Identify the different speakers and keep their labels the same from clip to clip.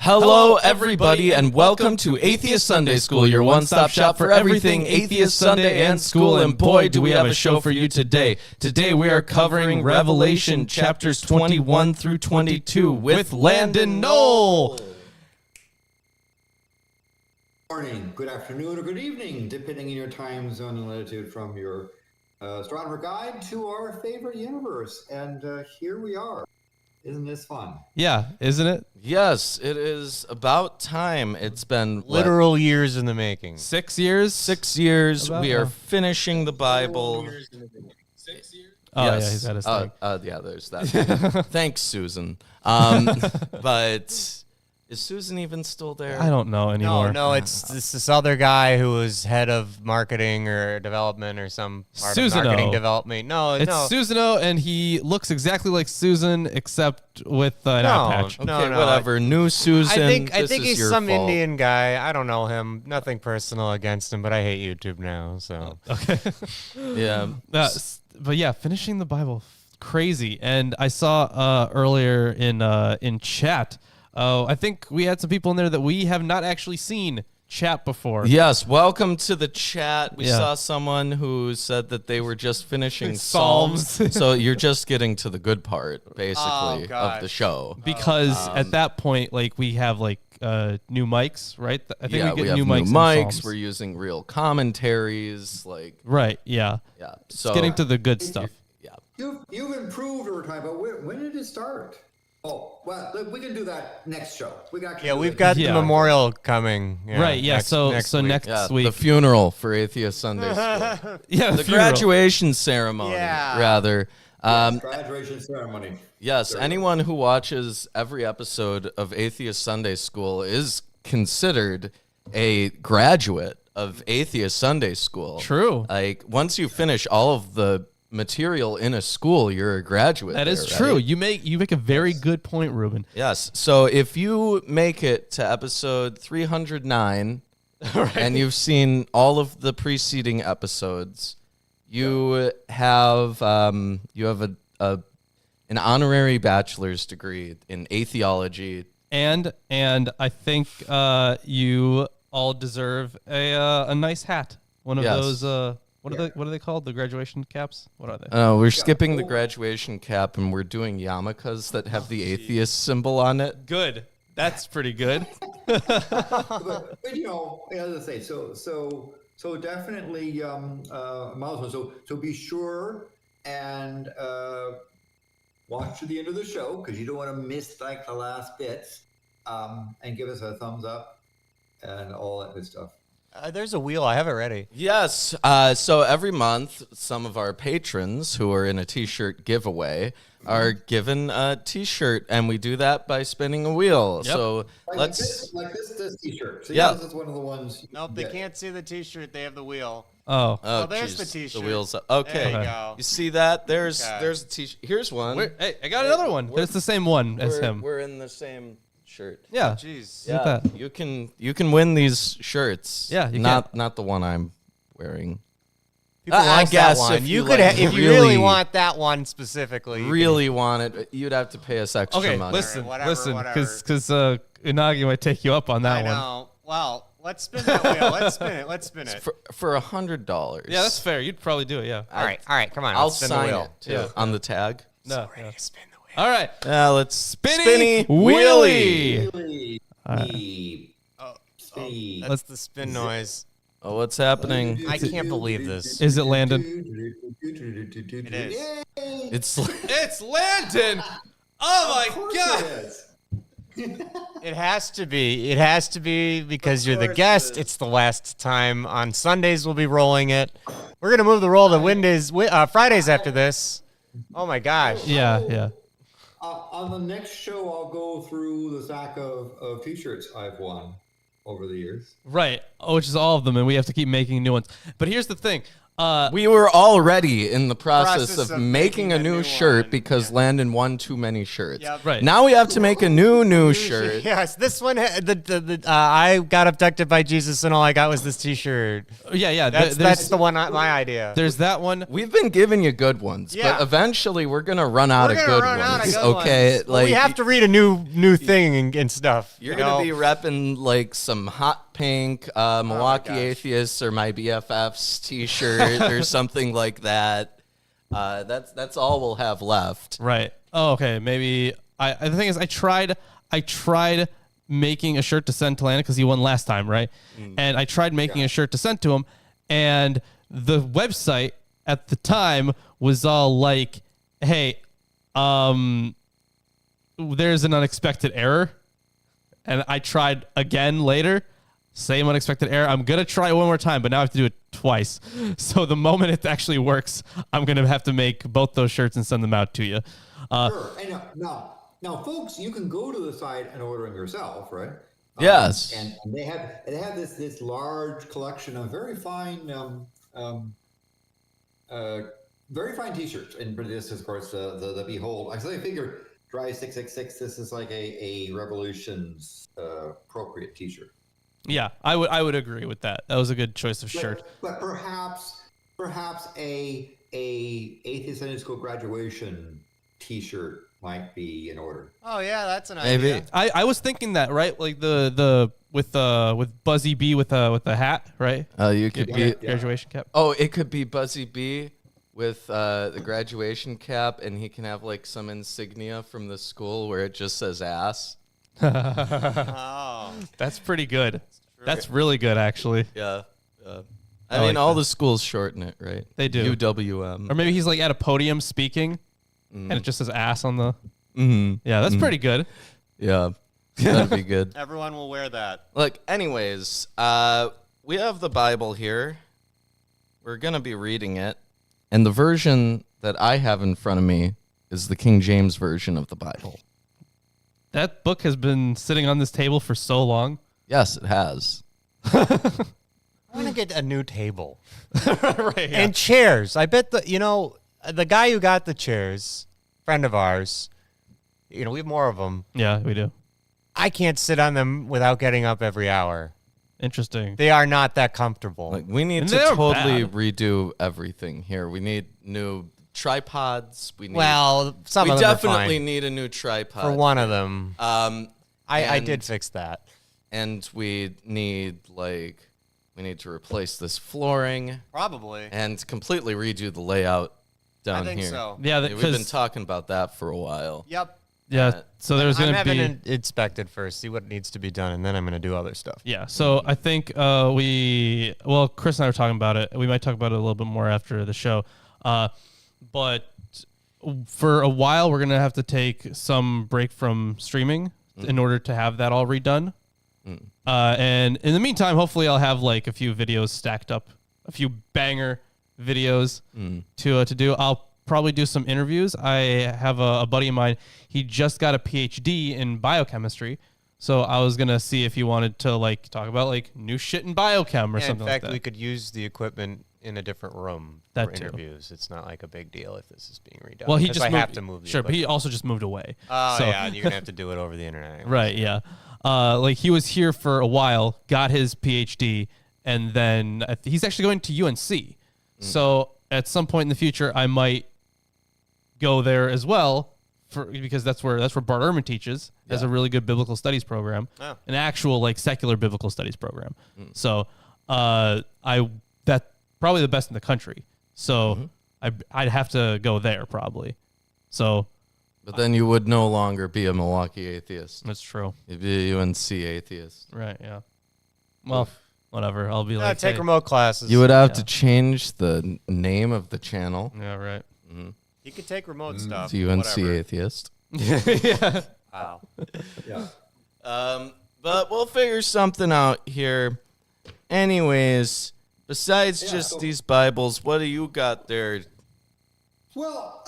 Speaker 1: Hello, everybody, and welcome to Atheist Sunday School, your one-stop shop for everything Atheist Sunday and school. And boy, do we have a show for you today. Today we are covering Revelation chapters 21 through 22 with Landon Noll.
Speaker 2: Morning, good afternoon, or good evening, depending on your time zone and latitude, from your astronomer guide to our favorite universe. And here we are. Isn't this fun?
Speaker 3: Yeah, isn't it?
Speaker 1: Yes, it is about time. It's been
Speaker 4: literal years in the making.
Speaker 3: 6 years?
Speaker 1: 6 years.
Speaker 3: About,
Speaker 1: we are finishing the Bible.
Speaker 4: 6 years?
Speaker 3: Oh,
Speaker 1: yes.
Speaker 3: yeah, he's had his thing.
Speaker 1: Yeah, there's that. Thanks, Susan. But is Susan even still there?
Speaker 3: I don't know anymore.
Speaker 4: No, it's this other guy who was head of marketing or development or some part of marketing development. No,
Speaker 3: it's Susano, and he looks exactly like Susan except with an eye patch.
Speaker 1: Okay, whatever. New Susan.
Speaker 4: I think he's some
Speaker 1: fault.
Speaker 4: Indian guy. I don't know him. Nothing personal against him, but I hate YouTube now. So
Speaker 3: okay.
Speaker 1: Yeah.
Speaker 3: But yeah, finishing the Bible, crazy. And I saw earlier in chat. Oh, I think we had some people in there that we have not actually seen chat before.
Speaker 1: Yes, welcome to the chat. We saw someone who said that they were just finishing Psalms. So you're just getting to the good part, basically, of the show.
Speaker 3: Because at that point, like, we have like new mics, right? I think we get
Speaker 1: have
Speaker 3: new mics.
Speaker 1: Mics. We're using real commentaries, like
Speaker 3: right. Yeah.
Speaker 1: Yeah. So
Speaker 3: it's getting to the good stuff.
Speaker 1: Yeah.
Speaker 2: You've improved over time, but when did it start? Oh, well, we can do that next show. We've got
Speaker 4: the memorial coming. Yeah,
Speaker 3: right, yeah. Next
Speaker 1: next
Speaker 3: week.
Speaker 1: The funeral for Atheist Sunday School.
Speaker 3: The
Speaker 1: graduation ceremony, rather.
Speaker 2: Graduation ceremony.
Speaker 1: Yes, anyone who watches every episode of Atheist Sunday School is considered a graduate of Atheist Sunday School.
Speaker 3: True.
Speaker 1: Like, once you finish all of the material in a school, you're a graduate.
Speaker 3: That is true. You make a very good point, Ruben.
Speaker 1: Yes. So if you make it to episode 309 and you've seen all of the preceding episodes, you have an honorary bachelor's degree in Theology,
Speaker 3: and I think you all deserve a nice hat. One of those. What are they called? The graduation caps? What are they?
Speaker 1: Oh, we're skipping the graduation cap and we're doing yarmulkes that have the atheist symbol on it.
Speaker 3: Good. That's pretty good.
Speaker 2: but as I say, so definitely, milestone. So be sure and watch to the end of the show, because you don't want to miss like the last bits, and give us a thumbs up and all that good stuff.
Speaker 4: There's a wheel. I have it ready.
Speaker 1: Yes. So every month, some of our patrons who are in a T-shirt giveaway are given a T-shirt, and we do that by spinning a wheel. Yep. So
Speaker 2: this T-shirt. So this is one of the ones.
Speaker 4: Nope, they can't see the T-shirt. They have the wheel.
Speaker 3: Oh,
Speaker 4: there's the T-shirt.
Speaker 1: The wheels. Okay.
Speaker 4: There you go.
Speaker 1: You see that? There's a T-shirt. Here's one.
Speaker 3: Hey, I got another one. It's the same one as him.
Speaker 1: We're in the same shirt.
Speaker 3: Yeah.
Speaker 4: Jeez.
Speaker 1: Yeah. You can win these shirts.
Speaker 3: Yeah.
Speaker 1: Not the one I'm wearing.
Speaker 4: I guess if you could, if you really want that one specifically,
Speaker 1: really want it, you'd have to pay us extra money.
Speaker 3: Listen, because Unagi might take you up on that one.
Speaker 4: I know. Well, let's spin that wheel. Let's spin it.
Speaker 1: For $100.
Speaker 3: Yeah, that's fair. You'd probably do it. Yeah.
Speaker 4: All right. Come on.
Speaker 1: I'll
Speaker 4: spin
Speaker 1: sign
Speaker 4: the wheel.
Speaker 1: it too on the tag.
Speaker 3: No.
Speaker 4: Ready to spin the wheel.
Speaker 3: All right.
Speaker 1: Let's spinny wheelie.
Speaker 4: That's the spin noise.
Speaker 1: Oh, what's happening?
Speaker 4: I can't believe this.
Speaker 3: Is it Landon?
Speaker 4: It is.
Speaker 1: It's
Speaker 3: Landon. Oh my God.
Speaker 4: It has to be. It has to be because you're the guest. It's the last time. On Sundays, we'll be rolling it. We're going to move the roll to Fridays after this. Oh, my gosh.
Speaker 3: Yeah.
Speaker 2: On the next show, I'll go through the stack of T-shirts I've won over the years.
Speaker 3: Right. Which is all of them, and we have to keep making new ones. But here's the thing.
Speaker 1: We were already in the process
Speaker 4: Process
Speaker 1: of
Speaker 4: of
Speaker 1: making a new shirt
Speaker 4: one,
Speaker 1: because Landon won too many shirts.
Speaker 4: Yep.
Speaker 3: Right.
Speaker 1: Now we have to make a new shirt.
Speaker 4: Yes, this one. I got abducted by Jesus, and all I got was this T-shirt.
Speaker 3: Yeah.
Speaker 4: That's the one. My idea.
Speaker 3: There's that one.
Speaker 1: We've been giving you good ones,
Speaker 4: Yeah.
Speaker 1: but eventually we're gonna run out
Speaker 4: We're
Speaker 1: of
Speaker 4: gonna
Speaker 1: good
Speaker 4: run out of
Speaker 1: ones.
Speaker 4: good
Speaker 1: Okay,
Speaker 4: ones. Well, we have to read a new thing and stuff.
Speaker 1: You're
Speaker 4: you
Speaker 1: gonna
Speaker 4: know?
Speaker 1: be repping like some hot pink Milwaukee
Speaker 4: gosh.
Speaker 1: Atheists or my BFF's T-shirt or something like that. That's all we'll have left.
Speaker 3: Right. Oh, okay. Maybe the thing is, I tried making a shirt to send to Landon because he won last time, right? And I tried making a shirt to send to him, and the website at the time was all like, "Hey, there's an unexpected error," and I tried again later. Same unexpected error. I'm going to try it one more time, but now I have to do it twice. So the moment it actually works, I'm going to have to make both those shirts and send them out to you.
Speaker 2: Sure. And now, folks, you can go to the site and order them yourself, right?
Speaker 1: Yes.
Speaker 2: And they have this large collection of very fine T-shirts. And this is, of course, the Behold. I figure Dry 666. This is like a Revolution's appropriate T-shirt.
Speaker 3: Yeah, I would agree with that. That was a good choice of shirt.
Speaker 2: But perhaps a Atheist Sunday School graduation T-shirt might be in order.
Speaker 4: Oh yeah, that's an
Speaker 1: Maybe.
Speaker 4: idea.
Speaker 3: I was thinking that, right? Like the with Buzzy B with a hat, right?
Speaker 1: You could be.
Speaker 3: Graduation cap.
Speaker 1: Oh, it could be Buzzy B with the graduation cap, and he can have like some insignia from the school where it just says ass.
Speaker 4: Oh,
Speaker 3: That's pretty good. That's really good, actually.
Speaker 1: Yeah.
Speaker 3: I
Speaker 1: I mean,
Speaker 3: like
Speaker 1: all
Speaker 3: that.
Speaker 1: the schools shorten it, right?
Speaker 3: They do.
Speaker 1: UWM.
Speaker 3: Or maybe he's like at a podium speaking, and it just says ass on the.
Speaker 1: Mm-hmm.
Speaker 3: Yeah, that's pretty good.
Speaker 1: Yeah. That'd be good.
Speaker 4: everyone will wear that.
Speaker 1: Look, anyways, we have the Bible here. We're going to be reading it. And the version that I have in front of me is the King James Version of the Bible.
Speaker 3: That book has been sitting on this table for so long.
Speaker 1: Yes, it has.
Speaker 4: I want to get a new table
Speaker 3: Right.
Speaker 4: and chairs. I bet the guy who got the chairs, friend of ours. We have more of them.
Speaker 3: Yeah, we do.
Speaker 4: I can't sit on them without getting up every hour.
Speaker 3: Interesting.
Speaker 4: They are not that comfortable.
Speaker 1: Like, we need
Speaker 3: And
Speaker 1: to
Speaker 3: they're
Speaker 1: totally
Speaker 3: bad.
Speaker 1: redo everything here. We need new tripods. We need,
Speaker 4: well, some
Speaker 1: we
Speaker 4: of them
Speaker 1: definitely
Speaker 4: are fine.
Speaker 1: need a new tripod.
Speaker 4: For one of them.
Speaker 1: I
Speaker 4: I did fix that.
Speaker 1: And we need to replace this flooring
Speaker 4: Probably.
Speaker 1: and completely redo the layout down
Speaker 4: I think
Speaker 1: here.
Speaker 4: so.
Speaker 3: Yeah,
Speaker 1: We've been talking about that for a while.
Speaker 4: Yep.
Speaker 3: Yeah, so there's
Speaker 4: I'm
Speaker 3: going to
Speaker 4: having
Speaker 3: be.
Speaker 4: it inspected first, see what needs to be done, and then I'm going to do other stuff.
Speaker 3: Yeah, so I think Chris and I were talking about it. We might talk about it a little bit more after the show. But for a while, we're going to have to take some break from streaming in order to have that all redone. And in the meantime, hopefully I'll have like a few videos stacked up, a few banger videos to do. I'll probably do some interviews. I have a buddy of mine. He just got a PhD in biochemistry. So I was going to see if he wanted to like talk about like new shit in biochem or
Speaker 4: Yeah,
Speaker 3: something
Speaker 4: in fact,
Speaker 3: like that.
Speaker 4: we could use the equipment in a different room
Speaker 3: That
Speaker 4: for
Speaker 3: too.
Speaker 4: interviews. It's not like a big deal if this is being redone.
Speaker 3: Well, he
Speaker 4: because
Speaker 3: just
Speaker 4: I
Speaker 3: moved,
Speaker 4: have to move the
Speaker 3: Sure, but he
Speaker 4: equipment.
Speaker 3: also just moved away.
Speaker 4: Oh,
Speaker 3: So-
Speaker 4: yeah, you're going to have to do it over the internet. anyway.
Speaker 3: Right, yeah. Like he was here for a while, got his PhD, and then he's actually going to UNC. So at some point in the future, I might go there as well, because that's where Bart Ehrman teaches. Has a really good biblical studies program,
Speaker 4: Oh.
Speaker 3: an actual like secular biblical studies program. So that's probably the best in the country. So I'd have to go there probably. So
Speaker 1: But then you would no longer be a Milwaukee atheist.
Speaker 3: that's true.
Speaker 1: You'd be a UNC atheist.
Speaker 3: Right? Yeah. Well, whatever. I'll be
Speaker 4: Yeah,
Speaker 3: like,
Speaker 4: take
Speaker 3: hey.
Speaker 4: remote classes.
Speaker 1: You would have
Speaker 3: Yeah.
Speaker 1: to change the name of the channel
Speaker 3: Yeah. Right.
Speaker 4: You could take remote stuff.
Speaker 1: to UNC
Speaker 4: whatever.
Speaker 1: atheist.
Speaker 4: Wow.
Speaker 2: Yeah.
Speaker 1: But we'll figure something out here. Anyways, besides
Speaker 2: Yeah,
Speaker 1: just
Speaker 2: so-
Speaker 1: these Bibles, what do you got there?
Speaker 2: Well,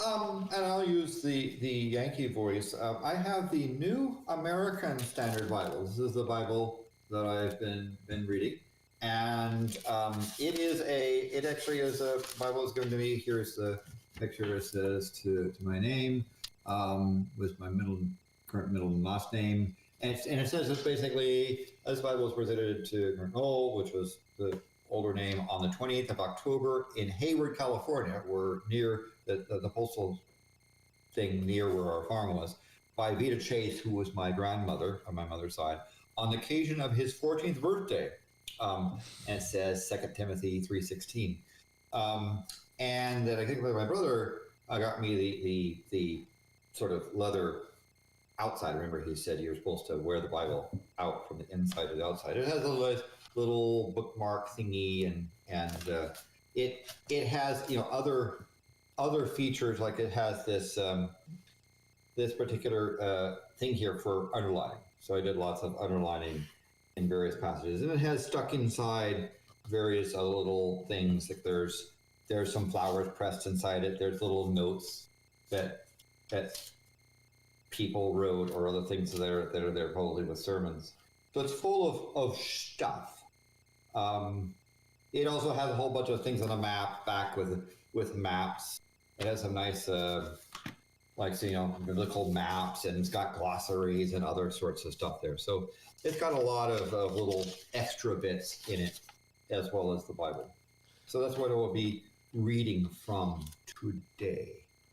Speaker 2: and I'll use the Yankee voice. I have the New American Standard Bible. This is the Bible that I've been reading, and it actually is a Bible is given to me. Here's the picture. It says to my name, with my current middle and last name, and it says it's basically this Bible was presented to Noll, which was the older name, on the 28th of October in Hayward, California. We're near the postal thing near where our farm was, by Vita Chase, who was my grandmother on my mother's side, on the occasion of his 14th birthday. And it says 2 Timothy 3:16. And then I think my brother got me the sort of leather outside. Remember, he said you're supposed to wear the Bible out from the inside to the outside. It has a little bookmark thingy, and it has other features, like it has this this particular thing here for underlining. So I did lots of underlining in various passages, and it has stuck inside various other little things. Like there's some flowers pressed inside it. There's little notes that people wrote, or other things that are there probably with sermons. So it's full of stuff. It also has a whole bunch of things on a map back with maps. It has some nice biblical maps, and it's got glossaries and other sorts of stuff there. So it's got a lot of little extra bits in it, as well as the Bible. So that's what I will be reading from today.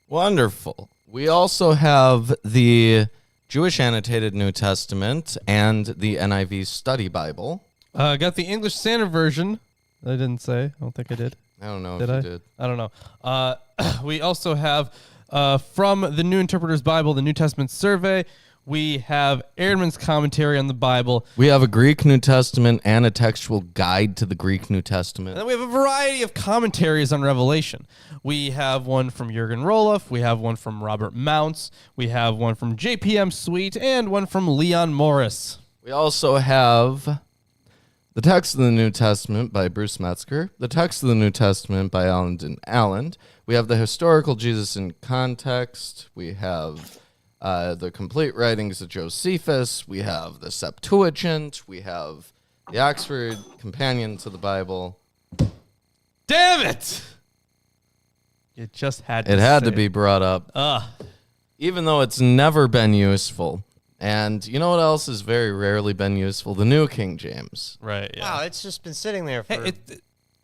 Speaker 1: Wonderful. We also have the Jewish Annotated New Testament and the NIV Study Bible.
Speaker 3: I got the English Standard Version. I didn't say. I don't think I did.
Speaker 1: I don't know
Speaker 3: Did
Speaker 1: if
Speaker 3: I?
Speaker 1: you did.
Speaker 3: I don't know. We also have from the New Interpreter's Bible, the New Testament Survey. We have Erdman's commentary on the Bible.
Speaker 1: We have a Greek New Testament and a textual guide to the Greek New
Speaker 3: And
Speaker 1: Testament.
Speaker 3: then we have a variety of commentaries on Revelation. We have one from Jürgen Roloff. We have one from Robert Mounts. We have one from JPM Sweet, and one from Leon Morris.
Speaker 1: We also have the text of the New Testament by Bruce Metzger, the text of the New Testament by Landon Allen. We have the historical Jesus in context. We have the complete writings of Josephus. We have the Septuagint. We have the Oxford Companion to the Bible.
Speaker 3: Damn it! It just had to
Speaker 1: It had
Speaker 3: say
Speaker 1: to be brought up, even though it's never been useful. And you know what else has very rarely been useful? The New King James.
Speaker 3: Right, yeah.
Speaker 4: Wow, it's just been sitting there for.
Speaker 3: Hey,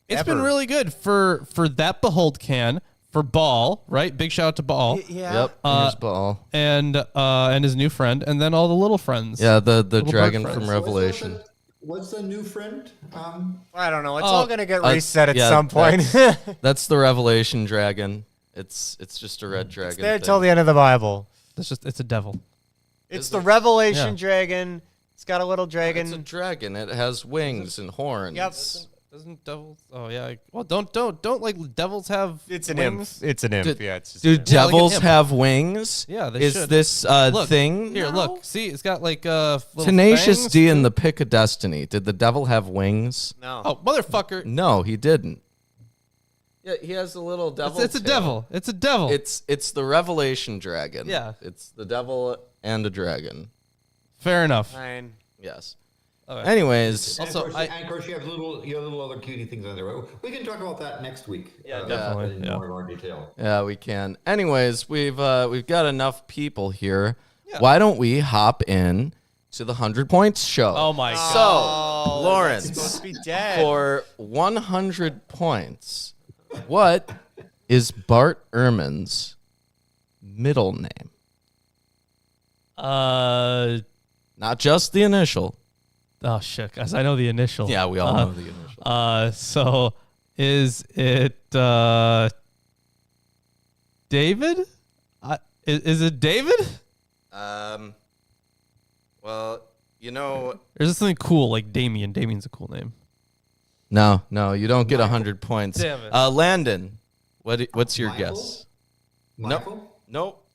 Speaker 3: it's been really good for that Behold can, for Ball, right? Big shout out to Ball.
Speaker 4: Yeah.
Speaker 1: Yep, here's Baal.
Speaker 3: And his new friend, and then all the little friends.
Speaker 1: Yeah, the
Speaker 3: Little
Speaker 1: dragon
Speaker 3: bird
Speaker 1: from
Speaker 3: friends.
Speaker 1: Revelation.
Speaker 2: What's the new friend?
Speaker 4: I don't know. It's all gonna get reset at
Speaker 1: yeah,
Speaker 4: some point.
Speaker 1: That's the Revelation dragon. It's just a red dragon.
Speaker 4: It's there
Speaker 1: thing.
Speaker 4: till the end of the Bible.
Speaker 3: It's a devil.
Speaker 4: It's the Revelation
Speaker 3: Yeah.
Speaker 4: dragon. It's got a little dragon.
Speaker 1: It's a dragon. It has wings and horns.
Speaker 4: Yep.
Speaker 3: Doesn't devils? Oh yeah. Well, don't like devils have.
Speaker 4: It's an
Speaker 3: wings?
Speaker 4: imp. It's an imp.
Speaker 1: Do-
Speaker 4: yeah. It's just
Speaker 1: Do
Speaker 4: an imp.
Speaker 3: Yeah, like an
Speaker 1: devils
Speaker 3: imp.
Speaker 1: have wings?
Speaker 3: Yeah, they
Speaker 1: Is
Speaker 3: should.
Speaker 1: this
Speaker 3: Look,
Speaker 1: thing?
Speaker 3: Here,
Speaker 1: now?
Speaker 3: look. See, it's got like little
Speaker 1: Tenacious
Speaker 3: fangs.
Speaker 1: D in the Pick of Destiny. Did the devil have wings?
Speaker 4: No.
Speaker 3: Oh, motherfucker!
Speaker 1: No, he didn't. Yeah, he has a little devil.
Speaker 3: It's a
Speaker 1: tail.
Speaker 3: devil. It's a devil.
Speaker 1: It's the Revelation dragon.
Speaker 3: Yeah.
Speaker 1: It's the devil and a dragon.
Speaker 3: Fair enough.
Speaker 4: Fine.
Speaker 1: Yes.
Speaker 3: Okay.
Speaker 1: Anyways,
Speaker 3: Also,
Speaker 2: and of course you have little other cutie things on there. We can talk about that next week.
Speaker 3: Yeah, definitely,
Speaker 2: In
Speaker 3: yeah.
Speaker 2: more of our detail.
Speaker 1: yeah, we can. Anyways, we've got enough people here. Why don't we hop in to the 100 points show?
Speaker 3: Oh my god.
Speaker 1: So,
Speaker 4: It's
Speaker 1: Lawrence,
Speaker 4: supposed to be dead.
Speaker 1: for 100 points, what is Bart Ehrman's middle name? Not just the initial.
Speaker 3: Oh shit, guys! I know the initial.
Speaker 1: Yeah, we all know the initial.
Speaker 3: So is it David? Is it David?
Speaker 1: Well, you know.
Speaker 3: Or is it something cool like Damien? Damien's a cool name.
Speaker 1: No, you don't get 100 points.
Speaker 3: Damn it.
Speaker 1: Landon, what's your
Speaker 2: Michael?
Speaker 1: guess?
Speaker 2: Michael?
Speaker 1: Nope.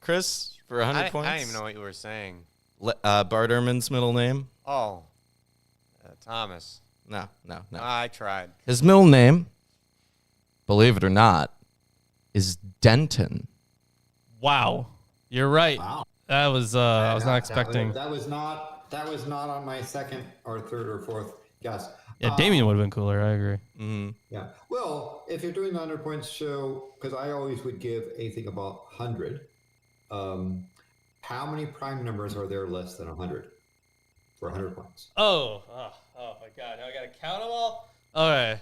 Speaker 1: Chris, for 100 points?
Speaker 4: I don't even know what you were saying.
Speaker 1: Bart Ehrman's middle name?
Speaker 4: Oh. Thomas.
Speaker 1: No.
Speaker 4: I tried.
Speaker 1: His middle name, believe it or not, is Denton.
Speaker 3: Wow, you're right.
Speaker 2: Wow.
Speaker 3: That was I was not expecting.
Speaker 2: That was not on my second or third or fourth Yes.
Speaker 3: Yeah, Damien would have been cooler. I agree.
Speaker 2: Yeah. Well, if you're doing the 100 points show, because I always would give anything about 100. How many prime numbers are there less than 100 for 100 points?
Speaker 3: Oh my God! Now I gotta count them all. All right,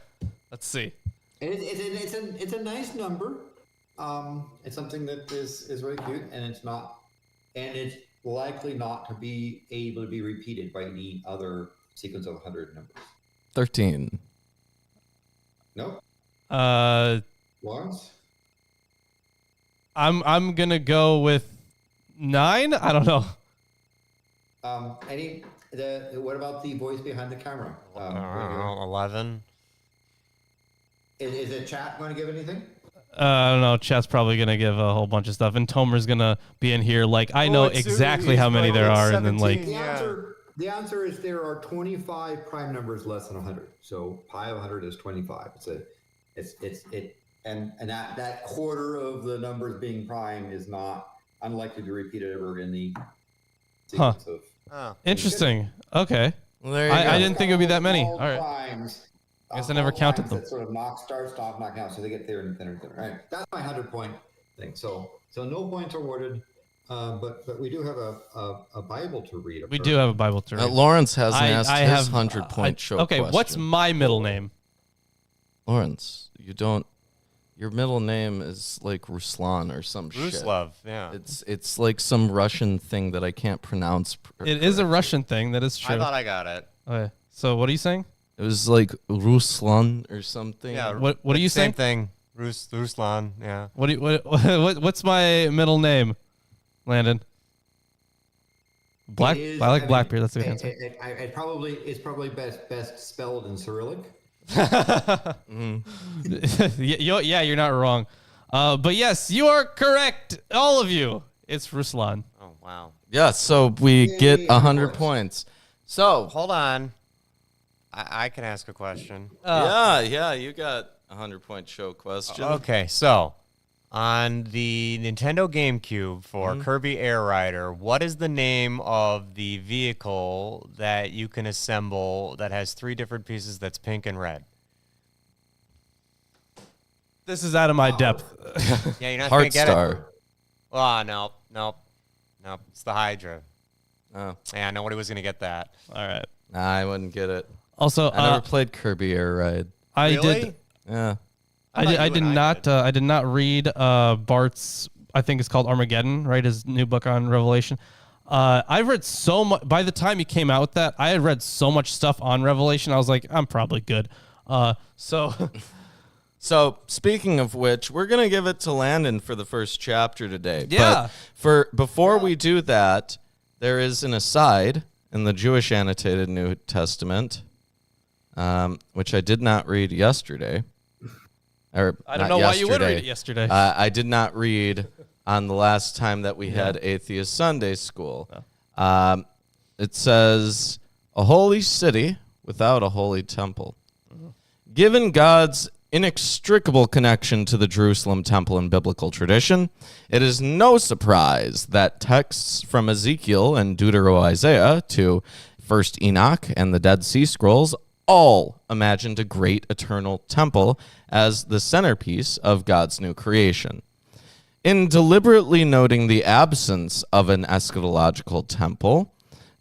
Speaker 3: let's see.
Speaker 2: It's a nice number. It's something that is really cute, and it's likely not to be able to be repeated by any other sequence of 100 numbers.
Speaker 1: 13.
Speaker 2: Nope. Lawrence?
Speaker 3: I'm gonna go with 9. I don't know.
Speaker 2: What about the voice behind the camera?
Speaker 4: I don't know, 11.
Speaker 2: Is the chat going to give anything?
Speaker 3: I don't know. Chat's probably gonna give a whole bunch of stuff, and Tomer's gonna be in here like I know exactly how many there are, and then like
Speaker 2: The answer is there are 25 prime numbers less than 100. So pi of 100 is 25. And that quarter of the numbers being prime is not unlikely to repeat it ever in the sequence of.
Speaker 3: Interesting. Okay.
Speaker 1: Well, there you
Speaker 3: I
Speaker 1: go.
Speaker 3: didn't think it would be that many.
Speaker 2: All
Speaker 3: All right.
Speaker 2: primes,
Speaker 3: I guess I never counted them.
Speaker 2: That sort of stop, knock out, so they get thinner and thinner and thinner. All right, that's my 100-point thing. So no points awarded, but we do have a Bible to read.
Speaker 3: We do have a Bible to read.
Speaker 1: Lawrence hasn't asked
Speaker 3: I
Speaker 1: his
Speaker 3: have
Speaker 1: 100-point show
Speaker 3: Okay,
Speaker 1: question.
Speaker 3: what's my middle name?
Speaker 1: Lawrence, you don't. Your middle name is like Ruslan or some shit.
Speaker 4: Ruslav, yeah.
Speaker 1: It's like some Russian thing that I can't pronounce.
Speaker 3: It is a Russian thing. That is true.
Speaker 4: I thought I got it.
Speaker 3: Okay. So what are you saying?
Speaker 1: It was like Ruslan or something.
Speaker 4: Yeah.
Speaker 3: What are you saying?
Speaker 4: Same thing. Ruslan, yeah.
Speaker 3: What's my middle name, Landon? Black.
Speaker 2: I
Speaker 3: like
Speaker 2: mean,
Speaker 3: Blackbeard. That's the answer.
Speaker 2: It's probably best spelled in Cyrillic.
Speaker 3: Yeah, you're not wrong. But yes, you are correct. All of you. It's Ruslan.
Speaker 4: Oh, wow.
Speaker 1: Yeah, so we get 100 points. So,
Speaker 4: Hold on. I can ask a question.
Speaker 1: yeah, you got a 100-point show question.
Speaker 4: Okay, so on the Nintendo GameCube for Kirby Air Rider, what is the name of the vehicle that you can assemble that has 3 different pieces that's pink and red?
Speaker 3: This is out of my depth.
Speaker 4: Yeah, you're not going to get it.
Speaker 1: Heartstar.
Speaker 4: Oh, nope. It's the Hydra.
Speaker 1: Oh,
Speaker 4: Yeah, nobody was going to get that.
Speaker 3: All right.
Speaker 1: nah, I wouldn't get it.
Speaker 3: Also,
Speaker 1: I never played Kirby Air Ride.
Speaker 3: I
Speaker 4: Really?
Speaker 3: did.
Speaker 1: Yeah.
Speaker 3: I did not read Bart's. I think it's called Armageddon, right? His new book on Revelation. I've read so much. By the time he came out with that, I had read so much stuff on Revelation. I was like, I'm probably good.
Speaker 1: So, speaking of which, we're going to give it to Landon for the first chapter today.
Speaker 3: Yeah.
Speaker 1: But before we do that, there is an aside in the Jewish annotated New Testament, which I did not read yesterday. Or
Speaker 3: I don't
Speaker 1: not
Speaker 3: know why you would
Speaker 1: yesterday.
Speaker 3: read it yesterday.
Speaker 1: I did not read on the last time that we had Atheist Sunday School. It says, a holy city without a holy temple. Given God's inextricable connection to the Jerusalem temple in biblical tradition, it is no surprise that texts from Ezekiel and Deutero-Isaiah to 1st Enoch and the Dead Sea Scrolls all imagined a great eternal temple as the centerpiece of God's new creation. In deliberately noting the absence of an eschatological temple,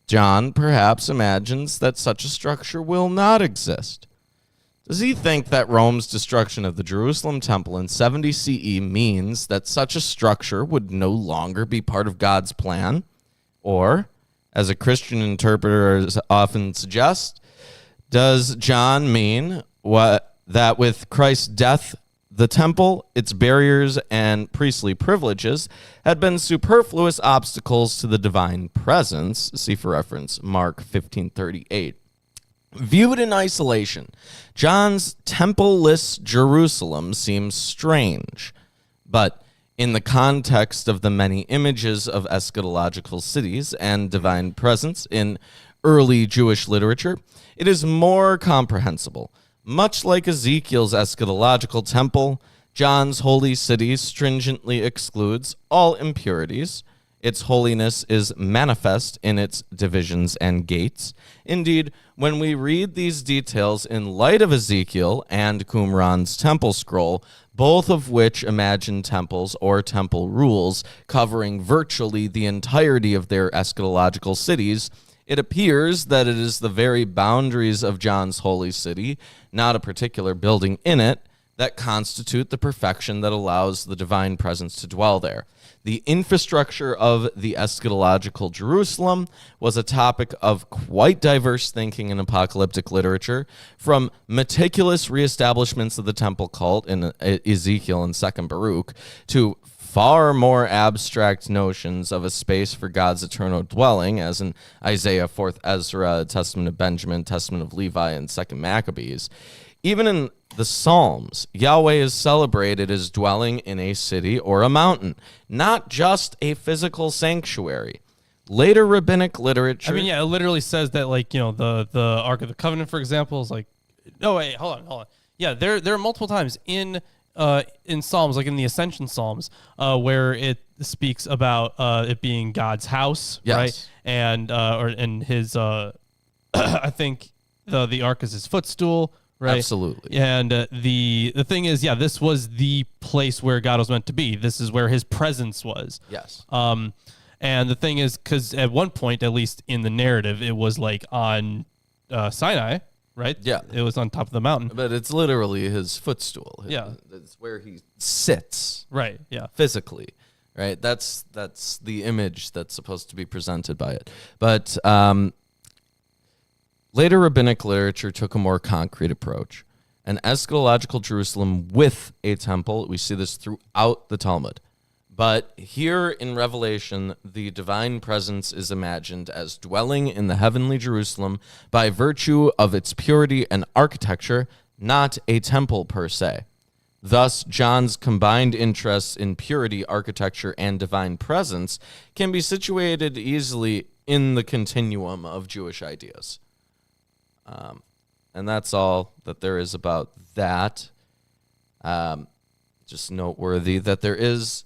Speaker 1: John perhaps imagines that such a structure will not exist. Does he think that Rome's destruction of the Jerusalem temple in 70 CE means that such a structure would no longer be part of God's plan? Or, as a Christian interpreter often suggests, does John mean that with Christ's death, the temple, its barriers, and priestly privileges had been superfluous obstacles to the divine presence? See for reference, Mark 15:38. Viewed in isolation, John's temple-less Jerusalem seems strange, but in the context of the many images of eschatological cities and divine presence in early Jewish literature, it is more comprehensible. Much like Ezekiel's eschatological temple, John's holy city stringently excludes all impurities, Its holiness is manifest in its divisions and gates. Indeed, when we read these details in light of Ezekiel and Qumran's temple scroll, both of which imagine temples or temple rules covering virtually the entirety of their eschatological cities, it appears that it is the very boundaries of John's holy city, not a particular building in it, that constitute the perfection that allows the divine presence to dwell there. The infrastructure of the eschatological Jerusalem was a topic of quite diverse thinking in apocalyptic literature, from meticulous reestablishments of the temple cult in Ezekiel and 2nd Baruch to far more abstract notions of a space for God's eternal dwelling, as in Isaiah, 4th Ezra, Testament of Benjamin, Testament of Levi, and 2nd Maccabees. Even in the Psalms, Yahweh is celebrated as dwelling in a city or a mountain, not just a physical sanctuary. Later rabbinic literature...
Speaker 3: I mean, yeah, it literally says that, like, the Ark of the Covenant, for example, is like... No, wait, hold on. Yeah, there are multiple times in Psalms, like in the Ascension Psalms, where it speaks about it being God's house,
Speaker 1: yes.
Speaker 3: right? And his... I think the Ark is his footstool, right?
Speaker 1: Absolutely.
Speaker 3: And the thing is, yeah, this was the place where God was meant to be. This is where his presence was.
Speaker 1: Yes.
Speaker 3: And the thing is, because at one point, at least in the narrative, it was like on Sinai, right?
Speaker 1: Yeah.
Speaker 3: It was on top of the mountain.
Speaker 1: But it's literally his footstool.
Speaker 3: Yeah.
Speaker 1: It's where he sits.
Speaker 3: Right, yeah.
Speaker 1: Physically, right? That's the image that's supposed to be presented by it. But later rabbinic literature took a more concrete approach. An eschatological Jerusalem with a temple. We see this throughout the Talmud. But here in Revelation, the divine presence is imagined as dwelling in the heavenly Jerusalem by virtue of its purity and architecture, not a temple per se. Thus, John's combined interests in purity, architecture, and divine presence can be situated easily in the continuum of Jewish ideas. And that's all that there is about that. Just noteworthy that there is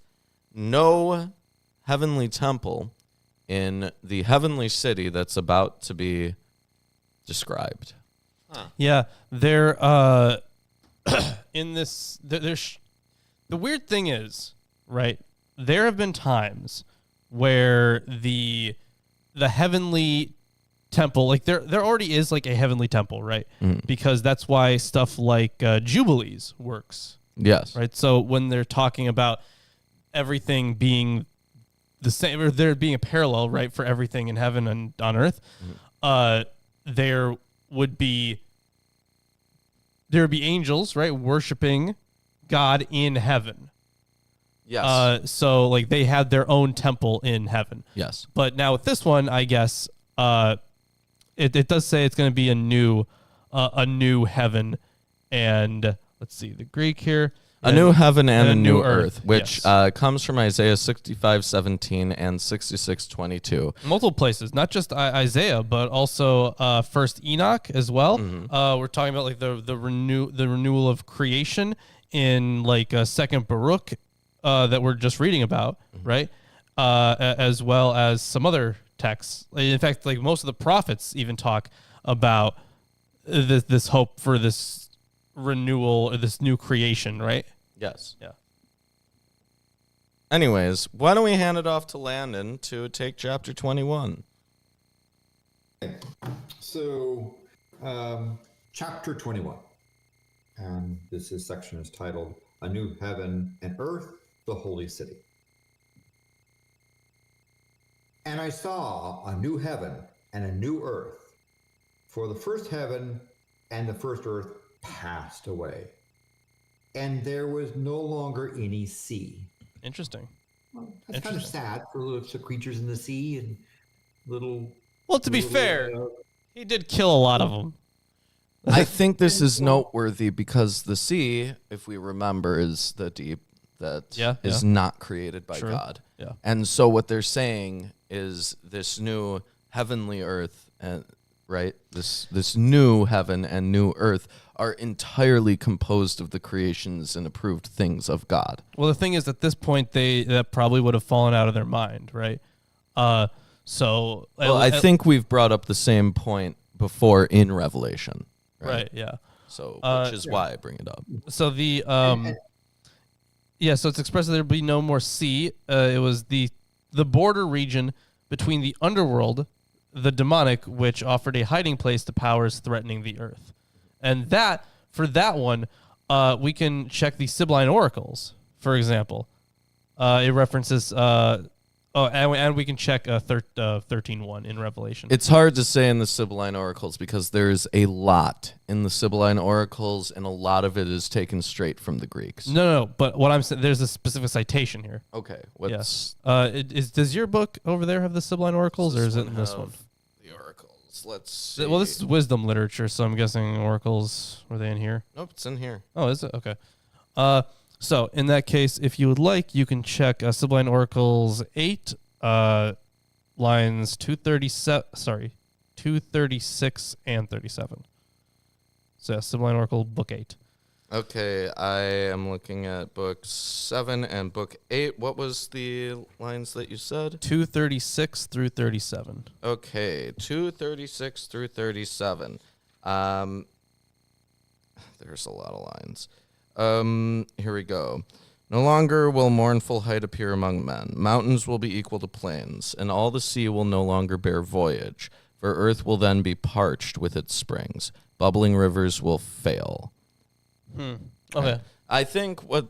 Speaker 1: no heavenly temple in the heavenly city that's about to be described.
Speaker 3: Yeah, there in this there's the weird thing is, right? There have been times where the heavenly temple, like there already is like a heavenly temple, right? Because that's why stuff like Jubilees works.
Speaker 1: Yes.
Speaker 3: Right. So when they're talking about everything being the same, or there being a parallel, right, for everything in heaven and on earth, there would be angels, right, worshiping God in heaven.
Speaker 1: Yes.
Speaker 3: So like they had their own temple in heaven.
Speaker 1: Yes.
Speaker 3: But now with this one, I guess it does say it's going to be a new heaven, and let's see the Greek here.
Speaker 1: A new heaven and a new earth, which
Speaker 3: yes.
Speaker 1: Comes from Isaiah 65:17 and 66:22.
Speaker 3: Multiple places, not just Isaiah, but also First Enoch as well. We're talking about like the renewal of creation in like Second Baruch that we're just reading about, right? As well as some other texts. In fact, like most of the prophets even talk about this hope for this renewal or this new creation, right?
Speaker 1: Yes.
Speaker 3: Yeah.
Speaker 1: Anyways, why don't we hand it off to Landon to take chapter 21?
Speaker 2: Okay. So, chapter 21. And this section is titled, A New Heaven and Earth, the Holy City. And I saw a new heaven and a new earth, for the first heaven and the first earth passed away, and there was no longer any sea.
Speaker 3: Interesting.
Speaker 2: Well, that's kind of sad for little creatures in the sea and little...
Speaker 3: Well, to be fair, he did kill a lot of them.
Speaker 1: I think this is noteworthy because the sea, if we remember, is the deep that is not created by God.
Speaker 3: Yeah.
Speaker 1: And so what they're saying is this new heavenly earth and right? This new heaven and new earth are entirely composed of the creations and approved things of God.
Speaker 3: Well, the thing is, at this point, that probably would have fallen out of their mind, right? So,
Speaker 1: Well, I think we've brought up the same point before in Revelation.
Speaker 3: right, yeah.
Speaker 1: So, which is why I bring it up.
Speaker 3: So so it's expressed that there be no more sea. It was the border region between the underworld, the demonic, which offered a hiding place to powers threatening the earth. And for that one, we can check the Sibylline oracles, for example. It references, and we can check 13:1 in Revelation.
Speaker 1: It's hard to say in the Sibylline oracles because there's a lot in the Sibylline oracles, and a lot of it is taken straight from the Greeks.
Speaker 3: No, but what I'm saying, there's a specific citation here.
Speaker 1: Okay,
Speaker 3: Yes. Does your book over there have the Sibylline oracles, or is it in this one?
Speaker 1: The oracles. Let's see.
Speaker 3: Well, this is wisdom literature, so I'm guessing oracles, were they in here?
Speaker 1: Nope, it's in here.
Speaker 3: Oh, is it? Okay. So in that case, if you would like, you can check Sibylline Oracles 8, lines 236 and 37. So yeah, Sibylline Oracle, book 8.
Speaker 1: Okay, I am looking at book 7 and book 8. What was the lines that you said?
Speaker 3: 236 through 37.
Speaker 1: Okay, 236 through 37. There's a lot of lines. Here we go. No longer will mournful height appear among men. Mountains will be equal to plains, and all the sea will no longer bear voyage, for earth will then be parched with its springs. Bubbling rivers will fail.
Speaker 3: Okay.
Speaker 1: I think what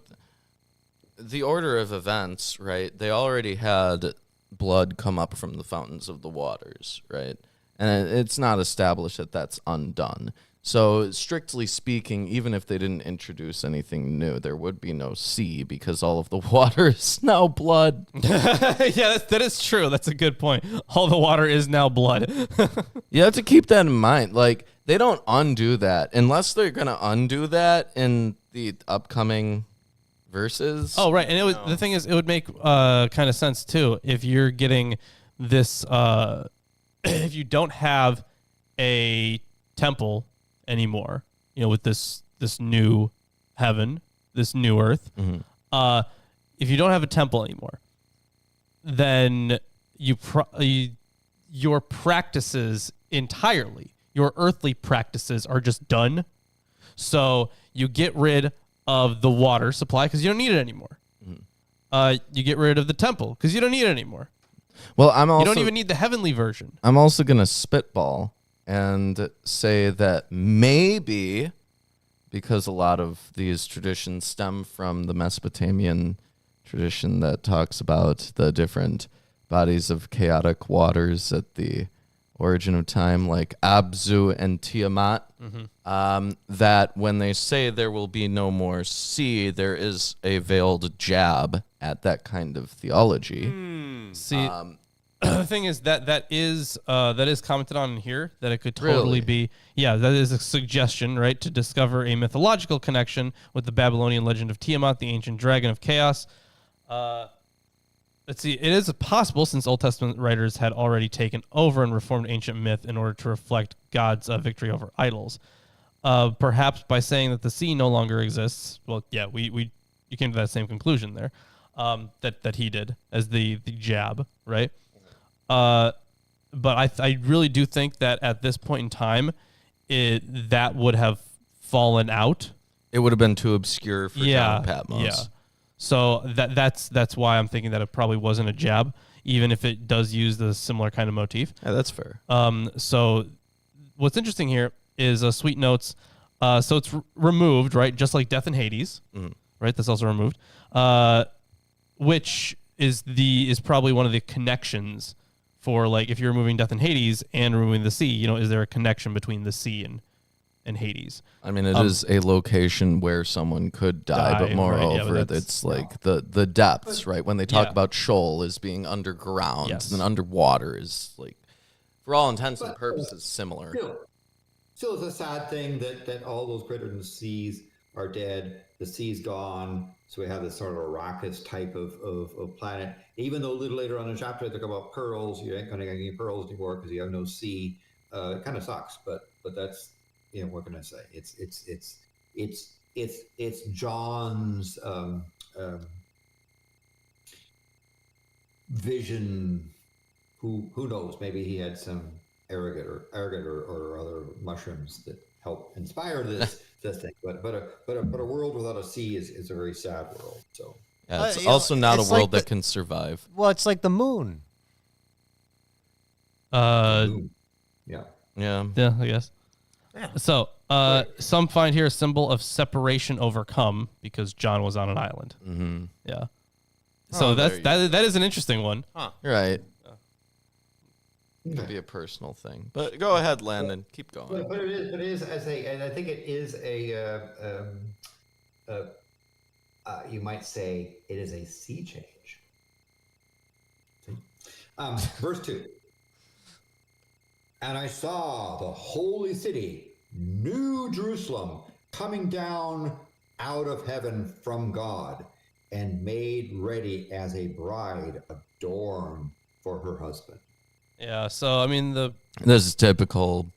Speaker 1: the order of events, right? They already had blood come up from the fountains of the waters, right? And it's not established that that's undone. So strictly speaking, even if they didn't introduce anything new, there would be no sea because all of the water is now blood.
Speaker 3: Yeah, that is true. That's a good point. All the water is now blood.
Speaker 1: You have to keep that in mind. Like, they don't undo that unless they're going to undo that in the upcoming verses.
Speaker 3: Oh, right. And the thing is, it would make kind of sense, too, if you're getting this, if you don't have a temple anymore, with this new heaven, this new earth. Mm-hmm. If you don't have a temple anymore, then your practices entirely, your earthly practices are just done. So you get rid of the water supply because you don't need it anymore. Mm-hmm. You get rid of the temple because you don't need it anymore.
Speaker 1: Well, you
Speaker 3: don't even need the heavenly version.
Speaker 1: I'm also going to spitball and say that maybe, because a lot of these traditions stem from the Mesopotamian tradition that talks about the different bodies of chaotic waters at the origin of time, like Abzu and Tiamat, that when they say there will be no more sea, there is a veiled jab at that kind of theology.
Speaker 3: See, the thing is that is commented on in here, that it could totally be, that is a suggestion, right, to discover a mythological connection with the Babylonian legend of Tiamat, the ancient dragon of chaos. Let's see, it is possible, since Old Testament writers had already taken over and reformed ancient myth in order to reflect God's victory over idols. Perhaps by saying that the sea no longer exists, well, yeah, you came to that same conclusion there, that he did as the jab, right? But I really do think that at this point in time, that would have fallen out.
Speaker 1: It would have been too obscure for John Patmos.
Speaker 3: Yeah. So that's why I'm thinking that it probably wasn't a jab, even if it does use the similar kind of motif.
Speaker 1: Yeah, that's fair.
Speaker 3: So what's interesting here is Sweet Notes. So it's removed, right? Just like Death and Hades, right? That's also removed, which is probably one of the connections for, like, if you're removing Death and Hades and removing the sea, is there a connection between the sea and Hades?
Speaker 1: I mean, it is a location where someone could die, but moreover, right, it's like the depths, right? When they talk about Sheol as being underground, and underwater is, like, for all intents and purposes, similar.
Speaker 2: Still, it's a sad thing that all those greater than seas are dead. The sea's gone. So we have this sort of Arrakis type of planet. Even though a little later on in the chapter, they talk about pearls. You ain't going to get any pearls anymore because you have no sea. It kind of sucks, but that's, what can I say? It's John's vision. Who knows? Maybe he had some arrogant or other mushrooms that help inspire this thing. But a world without a sea is a very sad world. So
Speaker 1: Yeah, it's also not a
Speaker 4: it's
Speaker 1: world
Speaker 4: like
Speaker 1: that can survive.
Speaker 4: Well, it's like the moon.
Speaker 2: yeah.
Speaker 1: Yeah.
Speaker 3: Yeah, I guess.
Speaker 4: Yeah.
Speaker 3: So, some find here a symbol of separation overcome because John was on an island.
Speaker 1: Mm-hmm.
Speaker 3: Yeah. So
Speaker 1: there
Speaker 3: that is an interesting one.
Speaker 1: You're right. It could be a personal thing, but go ahead, Landon. Keep going.
Speaker 2: But it is and I think it is you might say it is a sea change. See? Verse 2. And I saw the holy city, New Jerusalem, coming down out of heaven from God, and made ready as a bride adorned for her husband.
Speaker 3: Yeah. So I mean
Speaker 1: This is typical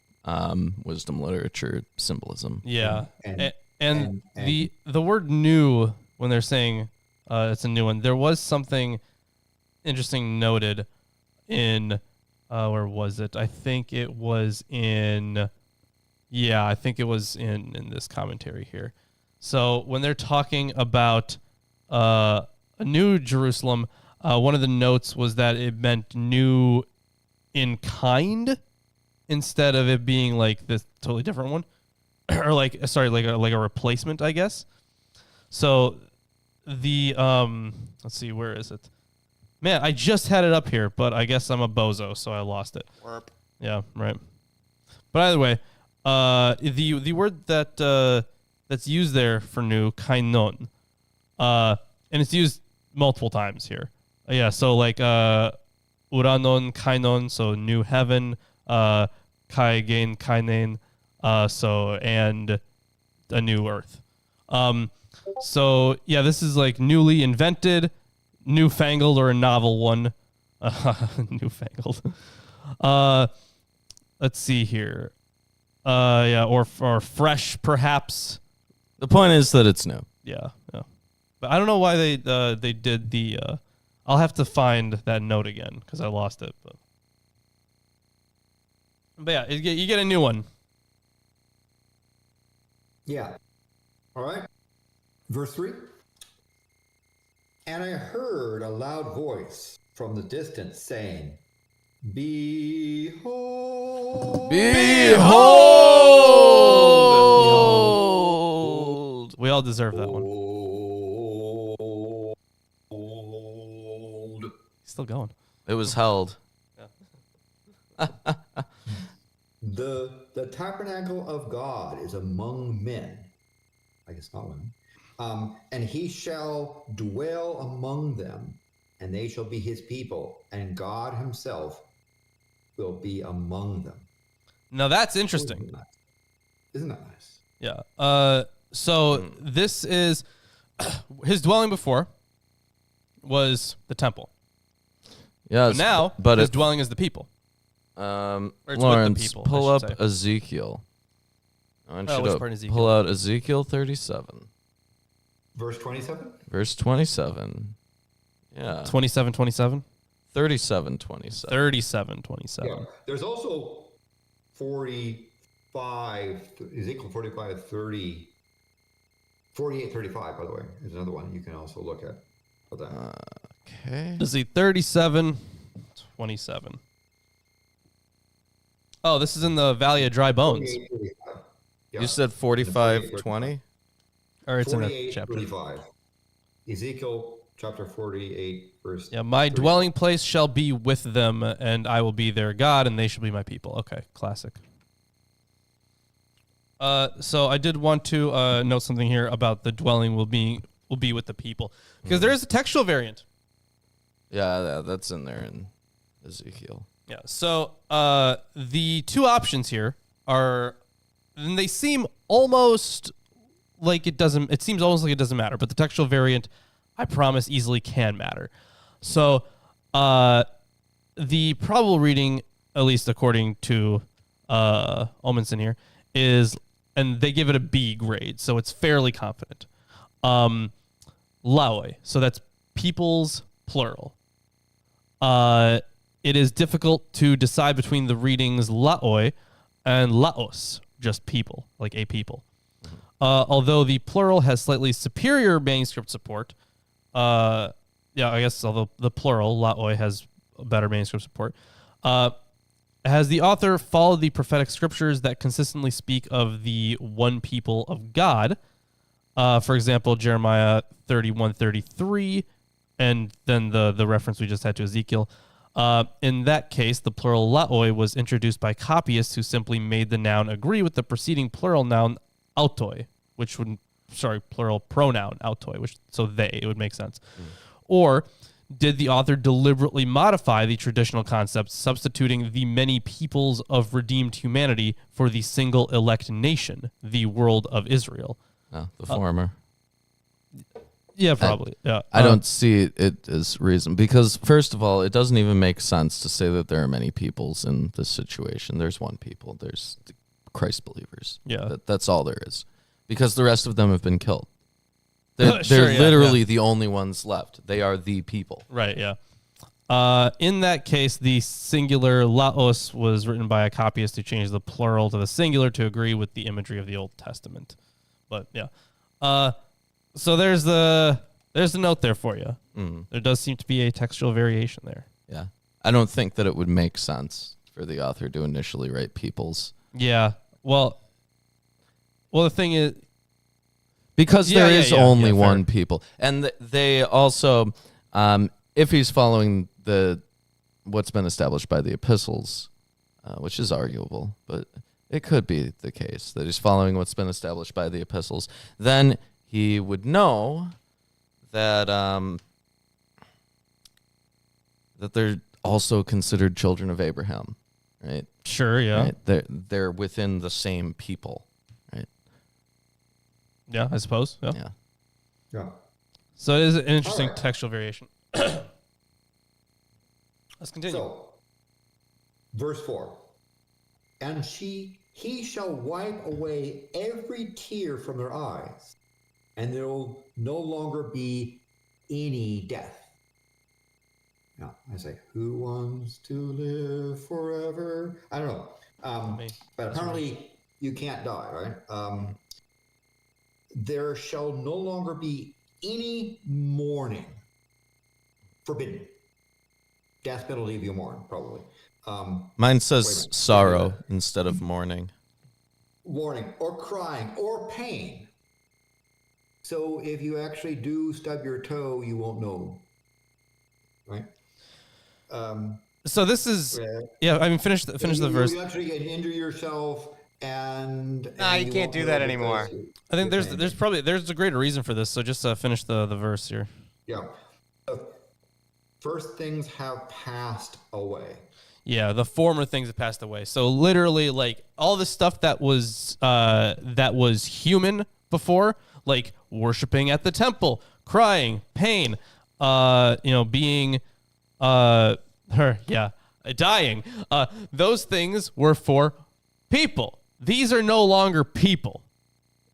Speaker 1: wisdom literature symbolism.
Speaker 3: yeah,
Speaker 2: And-
Speaker 3: and
Speaker 2: and-
Speaker 3: the word new when they're saying it's a new one. There was something interesting noted in where was it? I think it was in this commentary here. So when they're talking about a new Jerusalem, one of the notes was that it meant new in kind instead of it being like this totally different one or like a replacement, I guess. So the let's see, where is it? Man, I just had it up here, but I guess I'm a bozo, so I lost it. Yeah, right. But either way, the word that that's used there for new, kainon, and it's used multiple times here. Yeah, so like uranon, kainon, so new heaven, kaigen, kainen, so and a new earth. So yeah, this is like newly invented, newfangled, or a novel one. Newfangled. Let's see here. Yeah, or fresh perhaps.
Speaker 1: The point is that it's new.
Speaker 3: Yeah, yeah. But I don't know why they did the. I'll have to find that note again because I lost it. But yeah, you get a new one.
Speaker 2: Yeah. All right. Verse 3. And I heard a loud voice from the distance saying, Behold.
Speaker 1: Behold!
Speaker 3: We all deserve that one.
Speaker 2: Behold.
Speaker 3: Still going.
Speaker 1: It was held.
Speaker 2: The tabernacle of God is among men. I guess not women. And he shall dwell among them, and they shall be his people, and God himself will be among them.
Speaker 3: Now that's interesting.
Speaker 2: Isn't that nice?
Speaker 3: Yeah. So this is his dwelling before was the temple.
Speaker 1: Yes.
Speaker 3: But now
Speaker 1: but
Speaker 3: his dwelling is the people. Or it's with the
Speaker 1: Lawrence,
Speaker 3: people,
Speaker 1: pull
Speaker 3: I
Speaker 1: up
Speaker 3: should say.
Speaker 1: Ezekiel. I want you
Speaker 3: which
Speaker 1: to
Speaker 3: part in Ezekiel?
Speaker 1: pull out Ezekiel 37,
Speaker 2: Verse 27?
Speaker 1: verse 27. Yeah.
Speaker 3: 27:27.
Speaker 1: 37:27.
Speaker 3: 37:27.
Speaker 2: Yeah. There's also 45, Ezekiel 45, 30, 48, 35, by the way, is another one you can also look at. For that.
Speaker 1: Okay.
Speaker 3: Let's see, 37:27. Oh, this is in the Valley of Dry Bones.
Speaker 2: 48, 35. Yeah.
Speaker 1: You said 45:20?
Speaker 3: Or it's in a
Speaker 2: 48,
Speaker 3: chapter.
Speaker 2: 35. Ezekiel chapter 48, verse.
Speaker 3: Yeah, my
Speaker 2: 35.
Speaker 3: dwelling place shall be with them, and I will be their God, and they shall be my people. Okay, classic. So I did want to note something here about the dwelling will be with the people, because there is a textual variant.
Speaker 1: Yeah, that's in there in Ezekiel.
Speaker 3: Yeah. So the two options here are, and they seem almost like it doesn't. It seems almost like it doesn't matter, but the textual variant, I promise, easily can matter. So the probable reading, at least according to Omens in here, is, and they give it a B grade, so it's fairly confident. Laoi, so that's peoples plural. It is difficult to decide between the readings laoi and laos, just people, like a people. Although the plural has slightly superior manuscript support, I guess although the plural, laoi, has better manuscript support, has the author followed the prophetic scriptures that consistently speak of the one people of God? For example, Jeremiah 31:33, and then the reference we just had to Ezekiel. In that case, the plural laoi was introduced by copyists who simply made the noun agree with the preceding plural noun autoi, plural pronoun autoi, it would make sense. Or did the author deliberately modify the traditional concept, substituting the many peoples of redeemed humanity for the single elect nation, the world of Israel?
Speaker 1: The former.
Speaker 3: Yeah, probably.
Speaker 1: I don't see it as reason, because first of all, it doesn't even make sense to say that there are many peoples in this situation. There's one people. There's the Christ believers.
Speaker 3: Yeah.
Speaker 1: That's all there is, because the rest of them have been killed. They're
Speaker 3: Sure, yeah,
Speaker 1: literally the only ones left. They are the people.
Speaker 3: Right, yeah. In that case, the singular laos was written by a copyist who changed the plural to the singular to agree with the imagery of the Old Testament. But yeah. So there's the note there for you. There does seem to be a textual variation there.
Speaker 1: Yeah. I don't think that it would make sense for the author to initially write peoples.
Speaker 3: Yeah. Well, the thing is,
Speaker 1: because there is only
Speaker 3: fair.
Speaker 1: one people. And they also, if he's following what's been established by the epistles, which is arguable, but it could be the case that he's following what's been established by the epistles, then he would know that that they're also considered children of Abraham, right?
Speaker 3: sure, yeah.
Speaker 1: Right? They're within the same people, right?
Speaker 3: Yeah, I suppose. Yeah.
Speaker 1: Yeah.
Speaker 2: Yeah.
Speaker 3: So it is an interesting
Speaker 2: All right.
Speaker 3: textual variation. Let's continue.
Speaker 2: So, verse 4. And he shall wipe away every tear from their eyes, and there will no longer be any death. Now, I say, who wants to live forever? I don't know.
Speaker 3: Me.
Speaker 2: But apparently you can't die, right? There shall no longer be any mourning. Forbidden. Death penalty if you mourn, probably.
Speaker 1: Mine
Speaker 2: Wait a
Speaker 1: says
Speaker 2: minute.
Speaker 1: sorrow instead of mourning.
Speaker 2: Warning, or crying, or pain. So if you actually do stub your toe, you won't know. Right?
Speaker 3: So this is, I mean, finish the verse.
Speaker 2: You actually can injure yourself, and
Speaker 4: Nah, you can't
Speaker 2: won't
Speaker 4: do
Speaker 2: know
Speaker 4: that
Speaker 2: because
Speaker 4: anymore.
Speaker 3: I think
Speaker 2: you're
Speaker 3: there's a greater reason for this. So just finish the verse here.
Speaker 2: Yeah. First things have passed away.
Speaker 3: Yeah, the former things have passed away. So literally, like all the stuff that was human before, like worshiping at the temple, crying, pain, being, dying. Those things were for people. These are no longer people.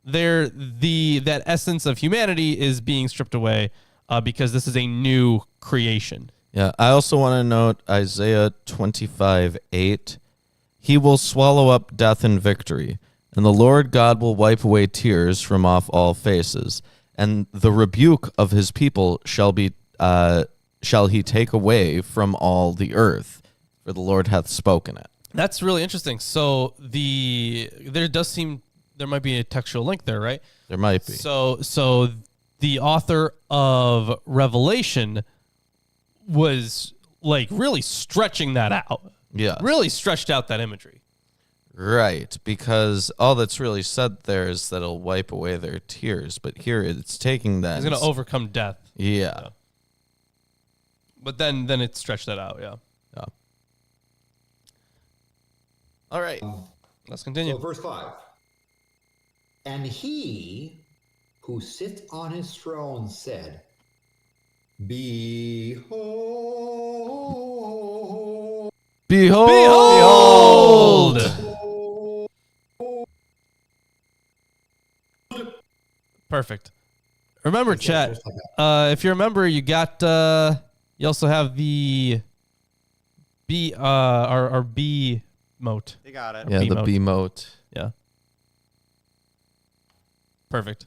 Speaker 3: That essence of humanity is being stripped away because this is a new creation.
Speaker 1: Yeah, I also want to note Isaiah 25:8. He will swallow up death in victory, and the Lord God will wipe away tears from off all faces, and the rebuke of his people shall he take away from all the earth, for the Lord hath spoken it.
Speaker 3: That's really interesting. So there might be a textual link there, right?
Speaker 1: There might be.
Speaker 3: So the author of Revelation was like really stretching that out.
Speaker 1: Yeah.
Speaker 3: Really stretched out that imagery.
Speaker 1: Right, because all that's really said there is that it'll wipe away their tears, but here it's taking that.
Speaker 3: He's going to overcome death.
Speaker 1: Yeah.
Speaker 3: But then it stretched that out, yeah.
Speaker 1: Yeah. All right.
Speaker 3: Let's continue.
Speaker 2: So verse 5. And he who sits on his throne said, Behold,
Speaker 1: Behold!
Speaker 3: Perfect. Remember, chat.
Speaker 2: just like that.
Speaker 3: If you remember, you got. You also have the B. Our B mote.
Speaker 4: You got it.
Speaker 1: Yeah, the
Speaker 3: B-mote.
Speaker 1: B-mote.
Speaker 3: Yeah. Perfect.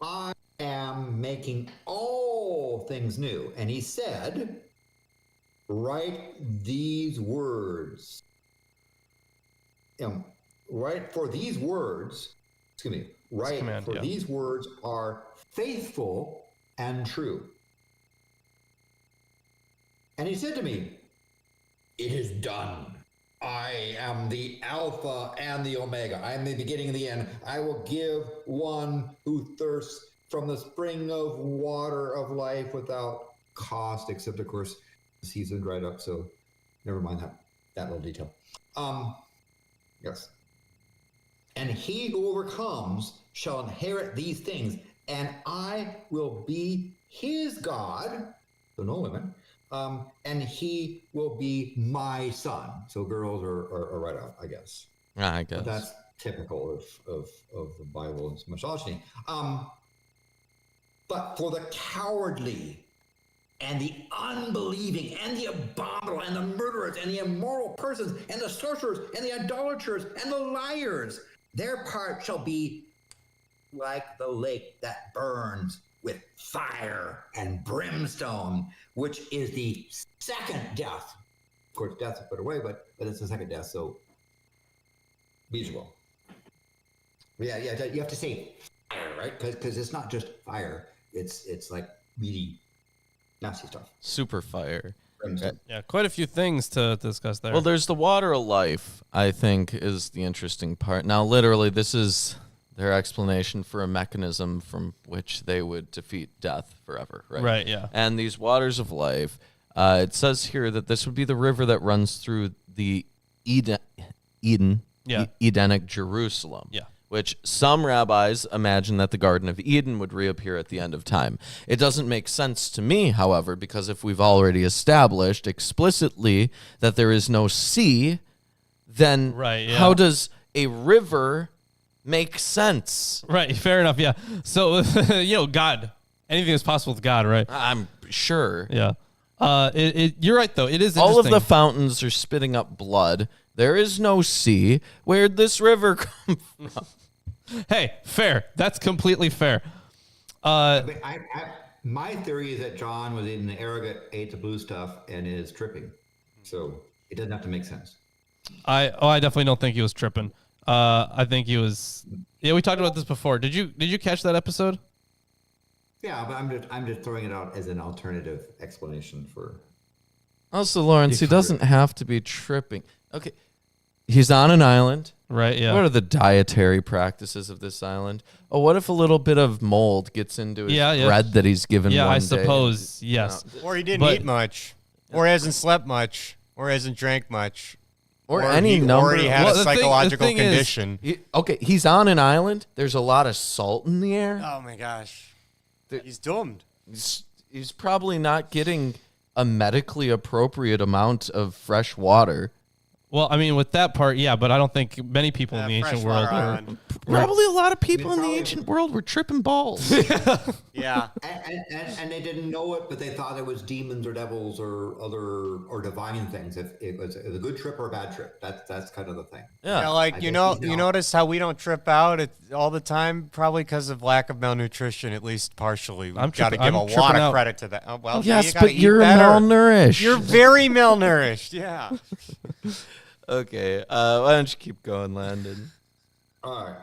Speaker 2: I am making all things new. And he said, write these words. Write for these words, excuse me, write
Speaker 3: command,
Speaker 2: for
Speaker 3: yeah.
Speaker 2: these words are faithful and true. And he said to me, it is done. I am the Alpha and the Omega. I am the beginning and the end. I will give one who thirsts from the spring of water of life without cost, except of course the season dried up. So never mind that little detail. Yes. And he who overcomes shall inherit these things, and I will be his God. So no women. And he will be my son. So girls are right out, I guess.
Speaker 1: I guess.
Speaker 2: But that's typical of the Bible and misogyny. But for the cowardly and the unbelieving and the abominable and the murderers and the immoral persons and the sorcerers and the idolaters and the liars, their part shall be like the lake that burns with fire and brimstone, which is the second death. Of course, death is put away, but it's the second death, so miserable. Yeah, you have to say fire, right? Because it's not just fire. It's like really nasty stuff.
Speaker 1: Super fire.
Speaker 2: Brimstone.
Speaker 3: Yeah, quite a few things to discuss there.
Speaker 1: Well, there's the water of life, I think, is the interesting part. Now, literally, this is their explanation for a mechanism from which they would defeat death forever, right?
Speaker 3: Right, yeah.
Speaker 1: And these waters of life, it says here that this would be the river that runs through the Edenic Jerusalem.
Speaker 3: Yeah.
Speaker 1: Which some rabbis imagine that the Garden of Eden would reappear at the end of time. It doesn't make sense to me, however, because if we've already established explicitly that there is no sea, then
Speaker 3: Right, yeah.
Speaker 1: how does a river make sense?
Speaker 3: Right, fair enough, yeah. So, God. Anything is possible with God, right?
Speaker 1: I'm sure.
Speaker 3: Yeah. You're right, though. It is
Speaker 1: All of
Speaker 3: interesting.
Speaker 1: the fountains are spitting up blood. There is no sea. Where'd this river come from?
Speaker 3: Hey, fair. That's completely fair.
Speaker 2: But my theory is that John was eating the arrogant, ate the blue stuff, and is tripping. So it doesn't have to make sense.
Speaker 3: I definitely don't think he was tripping. I think he was. Yeah, we talked about this before. Did you catch that episode?
Speaker 2: Yeah, but I'm just throwing it out as an alternative explanation for.
Speaker 1: Also, Lawrence, he doesn't have to be tripping. Okay, he's on an island.
Speaker 3: Right. Yeah.
Speaker 1: What are the dietary practices of this island? Oh, what if a little bit of mold gets into his bread that he's given
Speaker 3: Yeah,
Speaker 1: one
Speaker 3: I
Speaker 1: day?
Speaker 3: suppose. Yes.
Speaker 4: Or he didn't eat much, or hasn't slept much, or hasn't drank much,
Speaker 1: Or any
Speaker 4: he
Speaker 1: number.
Speaker 4: already had
Speaker 3: Well,
Speaker 4: a
Speaker 3: the thing
Speaker 4: psychological
Speaker 3: is,
Speaker 4: condition.
Speaker 1: Okay, he's on an island. There's a lot of salt in the air.
Speaker 4: Oh my gosh, he's doomed.
Speaker 1: He's probably not getting a medically appropriate amount of fresh water.
Speaker 3: Well, I mean, with that part, yeah, but I don't think many people in the ancient
Speaker 4: fresh
Speaker 3: world
Speaker 4: water
Speaker 3: are.
Speaker 4: on.
Speaker 1: Probably a lot of people in the
Speaker 2: probably-
Speaker 1: ancient world were tripping balls.
Speaker 4: Yeah.
Speaker 2: And they didn't know it, but they thought it was demons or devils or divine things. If it was a good trip or a bad trip, that's kind of the thing.
Speaker 4: Yeah,
Speaker 1: Yeah.
Speaker 4: like
Speaker 2: I
Speaker 4: you
Speaker 2: guess
Speaker 4: know,
Speaker 2: you
Speaker 4: you
Speaker 2: know.
Speaker 4: notice how we don't trip out all the time, probably because of lack of malnutrition, at least partially. We've
Speaker 3: I'm
Speaker 4: got to
Speaker 3: tripping-
Speaker 4: give
Speaker 3: I'm
Speaker 4: a lot
Speaker 3: tripping
Speaker 4: of
Speaker 3: out.
Speaker 4: credit to that. Oh, well,
Speaker 1: Yes,
Speaker 4: you gotta
Speaker 1: but
Speaker 4: eat
Speaker 1: you're
Speaker 4: better.
Speaker 1: malnourished.
Speaker 4: You're very malnourished. Yeah.
Speaker 1: Okay, why don't you keep going, Landon?
Speaker 2: All right.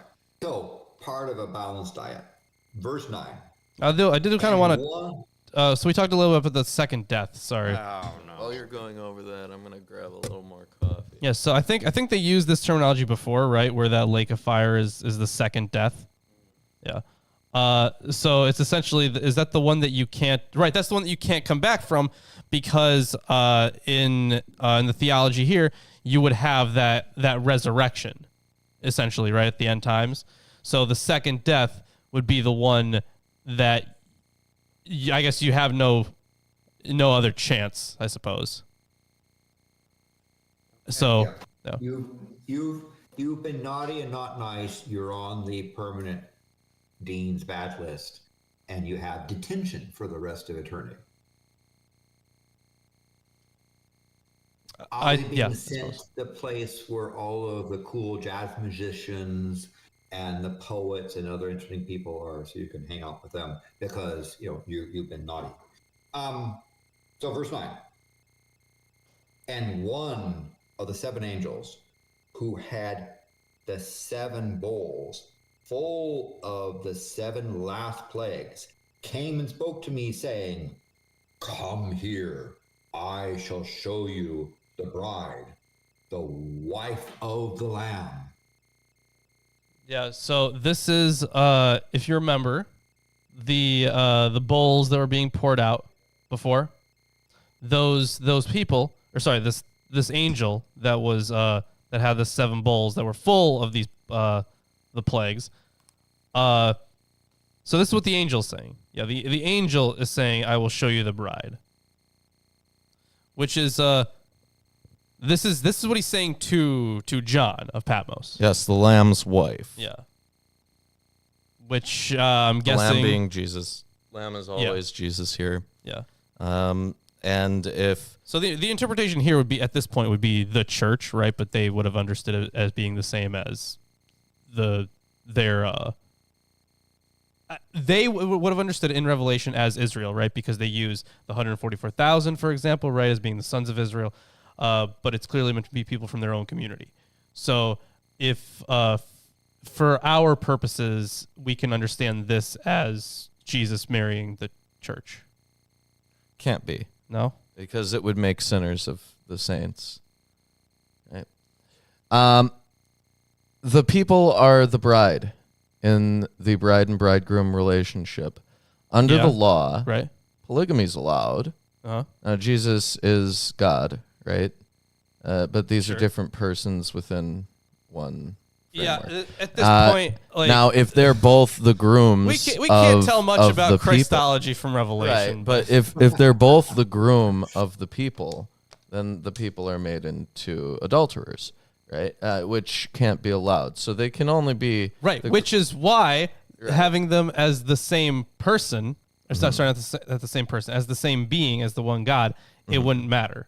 Speaker 2: So part of a balanced diet. Verse 9.
Speaker 3: I did kind of want
Speaker 2: One-
Speaker 3: to. So we talked a little bit about the second death. Sorry.
Speaker 4: Oh no.
Speaker 1: While you're going over that, I'm gonna grab a little more coffee.
Speaker 3: Yeah. So I think they used this terminology before, right? Where that lake of fire is the second death. Yeah. So it's essentially, is that the one that you can't? Right. That's the one that you can't come back from, because in the theology here, you would have that resurrection, essentially, right at the end times. So the second death would be the one that I guess you have no other chance, I suppose. So,
Speaker 2: Yeah.
Speaker 3: yeah.
Speaker 2: You've been naughty and not nice. You're on the permanent dean's badge list, and you have detention for the rest of eternity. Being sent to the place where all of the cool jazz musicians and the poets and other interesting people are, so you can hang out with them because you've been naughty. So verse 9. And one of the 7 angels who had the 7 bowls full of the 7 last plagues came and spoke to me, saying, "Come here, I shall show you the bride, the wife of the Lamb."
Speaker 3: Yeah, so this is, if you remember, the bowls that were being poured out before, those people, or sorry, this angel that was that had the 7 bowls that were full of these the plagues. So this is what the angel's saying. Yeah, the angel is saying, "I will show you the bride," which is this is what he's saying to John of Patmos.
Speaker 1: Yes, the Lamb's wife.
Speaker 3: Yeah. Which I'm guessing.
Speaker 1: The Lamb being Jesus. Lamb is always Jesus here.
Speaker 3: Yeah.
Speaker 1: And if
Speaker 3: so, the interpretation here would be at this point would be the church, right? But they would have understood it as being the same as they would have understood it in Revelation as Israel, right? Because they use the 144,000, for example, right, as being the sons of Israel. But it's clearly meant to be people from their own community. So if for our purposes, we can understand this as Jesus marrying the church.
Speaker 1: can't be.
Speaker 3: No?
Speaker 1: Because it would make sinners of the saints. Right? The people are the bride in the bride and bridegroom relationship. Under the law,
Speaker 3: right?
Speaker 1: polygamy is allowed.
Speaker 3: Uh-huh.
Speaker 1: Now, Jesus is God, right? But these
Speaker 3: Sure.
Speaker 1: are different persons within one framework.
Speaker 3: Yeah, at this point, like,
Speaker 1: now, if they're both the grooms,
Speaker 3: we can't tell much
Speaker 1: of
Speaker 3: about
Speaker 1: the people-
Speaker 3: Christology from Revelation.
Speaker 1: right? But if they're both the groom of the people, then the people are made into adulterers, right? Which can't be allowed. So they can only be
Speaker 3: right,
Speaker 1: the
Speaker 3: which is why having them as the same person, or sorry, not the same person, as the same being, as the one God, it wouldn't matter.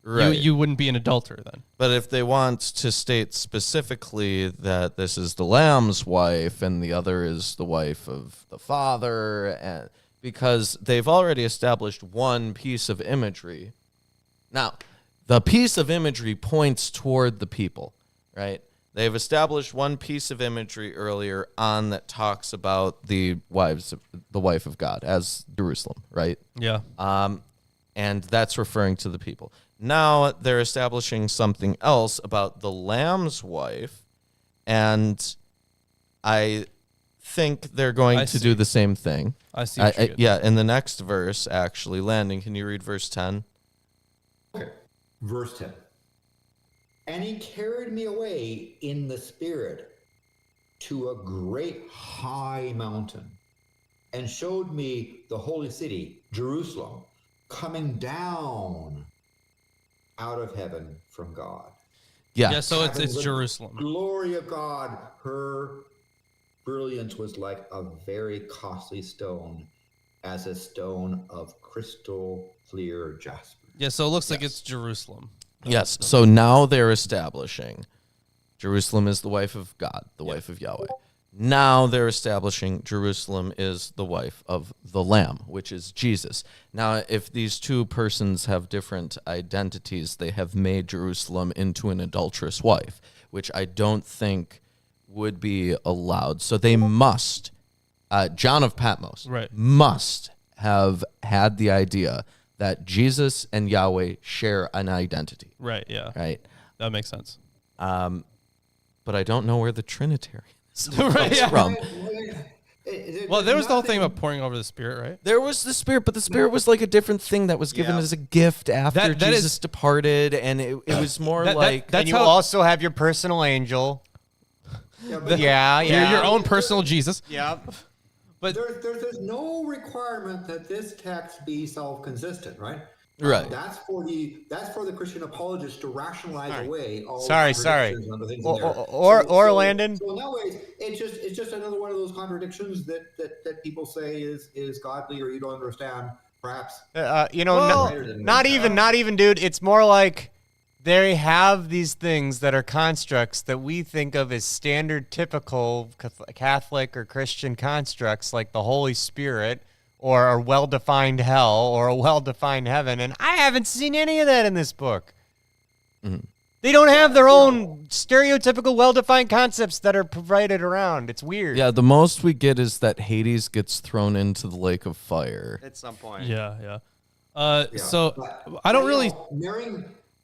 Speaker 1: Right.
Speaker 3: You wouldn't be an adulterer then.
Speaker 1: But if they want to state specifically that this is the Lamb's wife and the other is the wife of the Father, and because they've already established one piece of imagery. Now, the piece of imagery points toward the people, right? They've established one piece of imagery earlier on that talks about the wife of God as Jerusalem, right?
Speaker 3: Yeah.
Speaker 1: And that's referring to the people. Now they're establishing something else about the Lamb's wife, and I think they're going to do the same thing.
Speaker 3: I see what you're getting.
Speaker 1: Yeah, in the next verse, actually. Landon, can you read verse 10?
Speaker 2: Okay, verse 10. And he carried me away in the spirit to a great high mountain and showed me the holy city, Jerusalem, coming down out of heaven from God.
Speaker 1: Yeah.
Speaker 3: Yeah, so it's
Speaker 2: Having the
Speaker 3: Jerusalem.
Speaker 2: Glory of God. Her brilliance was like a very costly stone, as a stone of crystal clear jasper.
Speaker 3: Yeah, so it looks like it's Jerusalem.
Speaker 1: Yes. So now they're establishing Jerusalem is the wife of God, the wife of Yahweh. Now they're establishing Jerusalem is the wife of the Lamb, which is Jesus. Now, if these two persons have different identities, they have made Jerusalem into an adulterous wife, which I don't think would be allowed. So they must, John of Patmos, must have had the idea that Jesus and Yahweh share an identity.
Speaker 3: Right, yeah.
Speaker 1: Right?
Speaker 3: That makes sense.
Speaker 1: But I don't know where the Trinitarian
Speaker 3: Right, yeah.
Speaker 1: from.
Speaker 3: Well, there was the whole thing about pouring over the Spirit, right?
Speaker 1: There was the Spirit, but the Spirit was like a different thing that was given as a gift after
Speaker 3: That
Speaker 1: Jesus
Speaker 3: is-
Speaker 1: departed, and it was more
Speaker 3: That-
Speaker 1: like...
Speaker 3: that's
Speaker 4: And you
Speaker 3: how-
Speaker 4: also have your personal angel. Yeah,
Speaker 3: Your own personal Jesus.
Speaker 4: Yep.
Speaker 3: But
Speaker 2: There's no requirement that this text be self-consistent, right?
Speaker 1: Right.
Speaker 2: That's for the Christian apologists to rationalize away all
Speaker 4: Sorry.
Speaker 2: the contradictions and other things in there.
Speaker 4: Or Landon.
Speaker 2: So in that way, it's just another one of those contradictions that people say is godly or you don't understand, perhaps.
Speaker 4: Not even, dude. It's more like they have these things that are constructs that we think of as standard, typical Catholic or Christian constructs, like the Holy Spirit, or a well-defined hell, or a well-defined heaven, and I haven't seen any of that in this book.
Speaker 1: Mm-hmm.
Speaker 4: They don't have their own stereotypical, well-defined concepts that are provided around. It's weird.
Speaker 1: Yeah, the most we get is that Hades gets thrown into the lake of fire.
Speaker 4: At some point.
Speaker 3: Yeah. So I don't really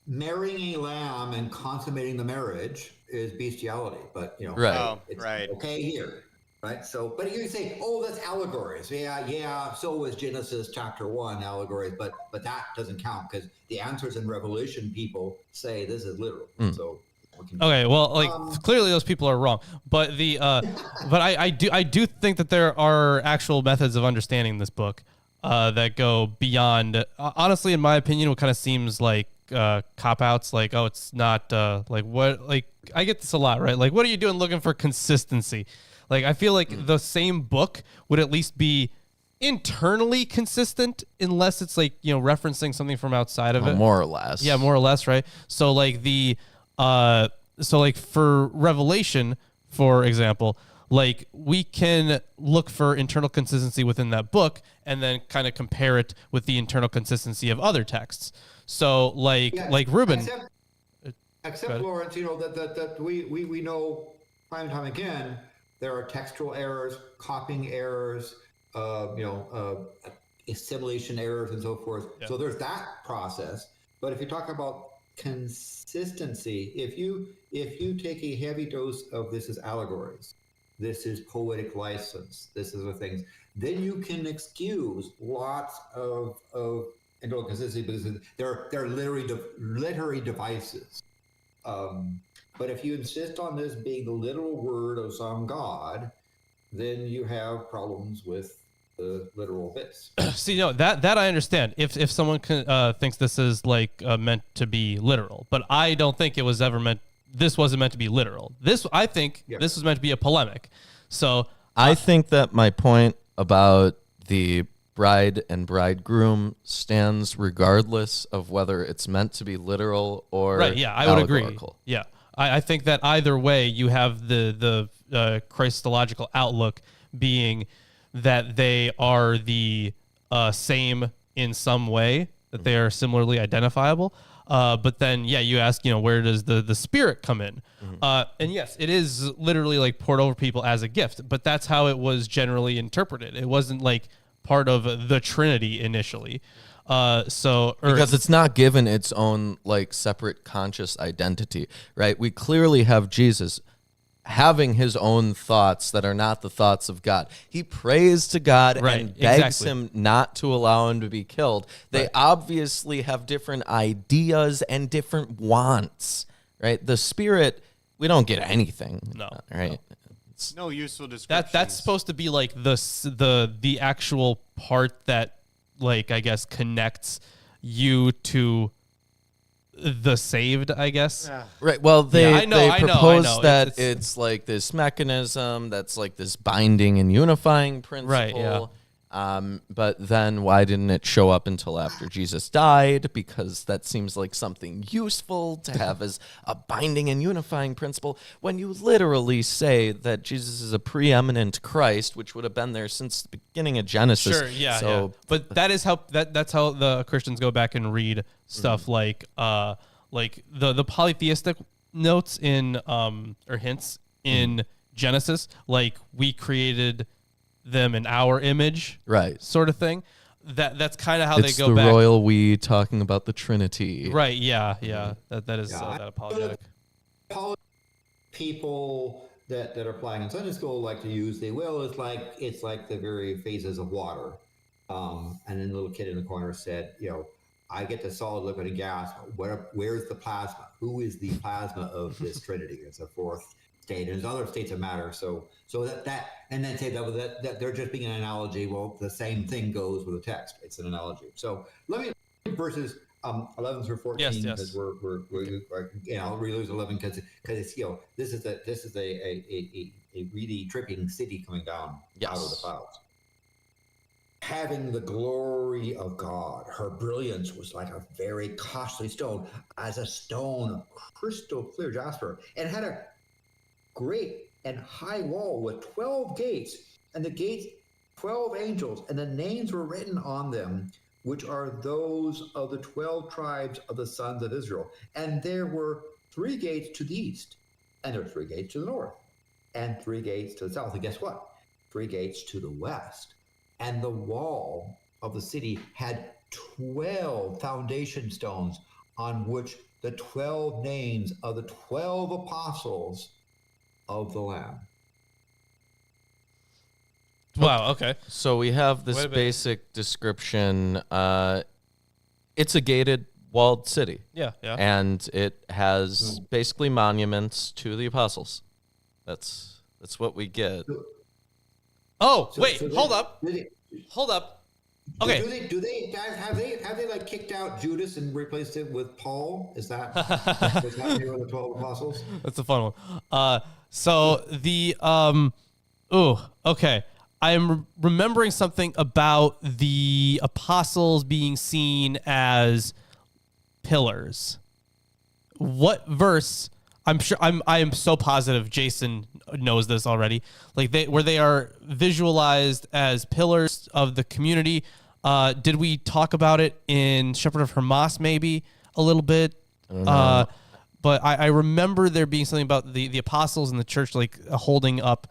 Speaker 2: marrying a lamb and consummating the marriage is bestiality, but
Speaker 1: Right.
Speaker 2: It's
Speaker 4: right.
Speaker 2: okay here, right? So, but you say, oh, that's allegories. Yeah. So was Genesis chapter 1 allegories, but that doesn't count because the answers in Revelation people say this is literal. So.
Speaker 3: Okay, well, clearly those people are wrong, but but I do think that there are actual methods of understanding this book that go beyond. Honestly, in my opinion, what kind of seems like cop outs, like, oh, it's not I get this a lot, right? Like, what are you doing looking for consistency? Like, I feel like the same book would at least be internally consistent unless it's referencing something from outside of it,
Speaker 1: more or less.
Speaker 3: Yeah, more or less, right? So for Revelation, for example, we can look for internal consistency within that book and then kind of compare it with the internal consistency of other texts. So Reuben,
Speaker 2: except Lawrence, that we know time and time again there are textual errors, copying errors, assimilation errors, and so forth. Yeah. So there's that process. But if you talk about consistency, if you take a heavy dose of this is allegories, this is poetic license, this is the things, then you can excuse lots of inconsistency because they're literary devices. But if you insist on this being the literal word of some god, then you have problems with the literal bits.
Speaker 3: See, no, that I understand. If someone thinks this is meant to be literal, but I don't think it was ever meant. This wasn't meant to be literal. I think this was meant to be a polemic. So
Speaker 1: I think that my point about the bride and bridegroom stands regardless of whether it's meant to be literal or
Speaker 3: right. Yeah, I would agree. Yeah, I think that either way, you have the Christological outlook being that they are the same in some way, that they are similarly identifiable. But then, you ask, where does the Spirit come in? And yes, it is literally poured over people as a gift, but that's how it was generally interpreted. It wasn't part of the Trinity initially. Because
Speaker 1: it's not given its own separate conscious identity, right? We clearly have Jesus having his own thoughts that are not the thoughts of God. He prays to God and begs him not to allow him to be killed. They obviously have different ideas and different wants, right? The Spirit, we don't get anything.
Speaker 3: No.
Speaker 1: Right?
Speaker 4: No useful descriptions.
Speaker 3: That's supposed to be the actual part that I guess connects you to the saved, I guess.
Speaker 4: Yeah.
Speaker 1: Right. Well, they propose that
Speaker 3: it's
Speaker 1: this mechanism that's this binding and unifying principle.
Speaker 3: Right. Yeah.
Speaker 1: But then why didn't it show up until after Jesus died? Because that seems like something useful to have as a binding and unifying principle when you literally say that Jesus is a preeminent Christ, which would have been there since the beginning of Genesis.
Speaker 3: Sure, yeah. But that is how that's how the Christians go back and read stuff the polytheistic notes in or hints in Genesis, we created them in our image,
Speaker 1: right? Sort of
Speaker 3: thing. That's kind of how they go
Speaker 1: back. It's
Speaker 3: the
Speaker 1: royal we talking about the Trinity,
Speaker 3: right? Yeah. That is that apologetic.
Speaker 2: People that are applying in Sunday school like to use they will. It's like the very phases of water. And then the little kid in the corner said, I get the solid, liquid, and gas. Where's the plasma? Who is the plasma of this Trinity? It's a fourth state, and there's other states of matter. So that and then say that they're just being an analogy. Well, the same thing goes with the text. It's an analogy. So let me verses 11 through 14,
Speaker 3: Yes,
Speaker 2: because
Speaker 3: yes.
Speaker 2: we're I'll read those 11 because it's this is a really tripping city coming down out of the clouds, having the glory of God. Her brilliance was like a very costly stone, as a stone of crystal clear jasper, and had a great and high wall with 12 gates, and the gates 12 angels, and the names were written on them, which are those of the 12 tribes of the sons of Israel. And there were 3 gates to the east, and there were 3 gates to the north, and 3 gates to the south. And guess what? 3 gates to the west. And the wall of the city had 12 foundation stones, on which the 12 names of the 12 apostles of the Lamb.
Speaker 3: Wow. Okay.
Speaker 1: So we have this
Speaker 3: Wait a minute.
Speaker 1: basic description. It's a gated, walled city.
Speaker 3: Yeah. Yeah.
Speaker 1: And it has basically monuments to the apostles. That's what we get.
Speaker 3: Oh,
Speaker 2: So-
Speaker 3: wait.
Speaker 2: so they-
Speaker 3: Hold up.
Speaker 2: they-
Speaker 3: Hold up. Okay.
Speaker 2: Do they have they like kicked out Judas and replaced it with Paul? Is that what's happening with the 12 apostles?
Speaker 3: That's a fun one. So the okay. I'm remembering something about the apostles being seen as pillars. What verse? I'm sure I am so positive Jason knows this already. Like where they are visualized as pillars of the community. Did we talk about it in Shepherd of Hermas maybe a little bit? But I remember there being something about the apostles in the church, like holding up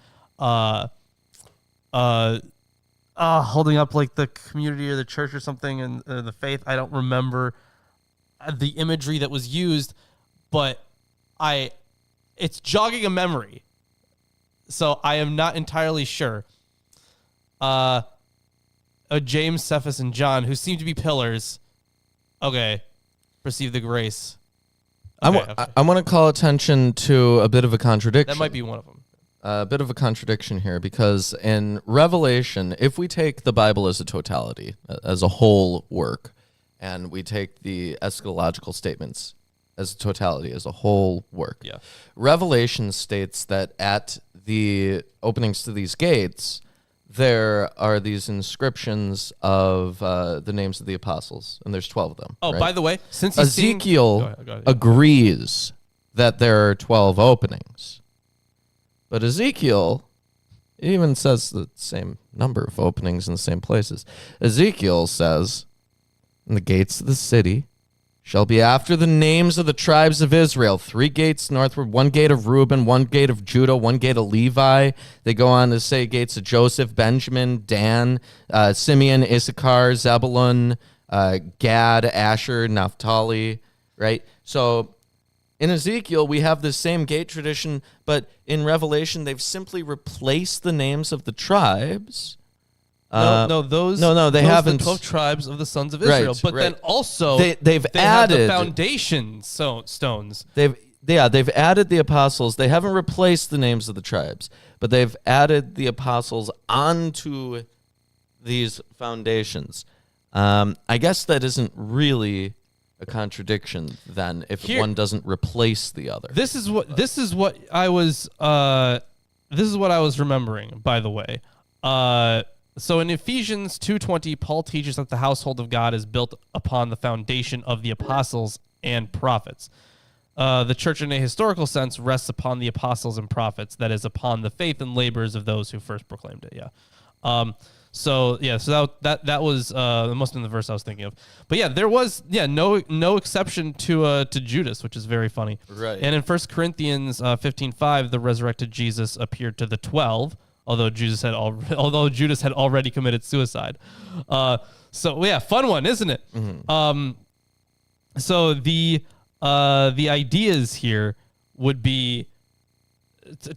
Speaker 3: like the community or the church or something, and the faith. I don't remember the imagery that was used, but it's jogging a memory, so I am not entirely sure. James, Cephas, and John, who seem to be pillars. Okay, receive the grace. Okay,
Speaker 1: I want to call attention to a bit of a contradiction.
Speaker 3: that might be one of them.
Speaker 1: A bit of a contradiction here, because in Revelation, if we take the Bible as a totality, as a whole work, and we take the eschatological statements as a totality, as a whole work,
Speaker 3: Yeah.
Speaker 1: Revelation states that at the openings to these gates, there are these inscriptions of the names of the apostles, and there's 12 of them.
Speaker 3: Oh,
Speaker 1: right?
Speaker 3: by the way, since he's seeing-
Speaker 1: Ezekiel
Speaker 3: Go ahead, yeah.
Speaker 1: agrees that there are 12 openings. But Ezekiel even says the same number of openings in the same places. Ezekiel says, "And the gates of the city shall be after the names of the tribes of Israel. 3 gates northward, 1 gate of Reuben, 1 gate of Judah, 1 gate of Levi." They go on to say gates of Joseph, Benjamin, Dan, Simeon, Issachar, Zebulun, Gad, Asher, Naphtali, right? So in Ezekiel, we have the same gate tradition, but in Revelation, they've simply replaced the names of the tribes.
Speaker 3: They
Speaker 1: those haven't.
Speaker 3: The 12 tribes of the sons of
Speaker 1: Right,
Speaker 3: Israel. But
Speaker 1: right.
Speaker 3: then also
Speaker 1: They've
Speaker 3: they have the
Speaker 1: added-
Speaker 3: foundation stones.
Speaker 1: They've added the apostles. They haven't replaced the names of the tribes, but they've added the apostles onto these foundations. I guess that isn't really a contradiction then if
Speaker 3: Here-
Speaker 1: one doesn't replace the other.
Speaker 3: This is what I was remembering, by the way. So in Ephesians 2:20, Paul teaches that the household of God is built upon the foundation of the apostles and prophets. The church, in a historical sense, rests upon the apostles and prophets, that is, upon the faith and labors of those who first proclaimed it. Yeah. So that was most in the verse I was thinking of. But yeah, there was no exception to Judas, which is very funny.
Speaker 1: Right.
Speaker 3: And in 1 Corinthians 15:5, the resurrected Jesus appeared to the 12, although Judas had already committed suicide. So yeah, fun one, isn't it?
Speaker 1: Mm-hmm.
Speaker 3: So the ideas here would be,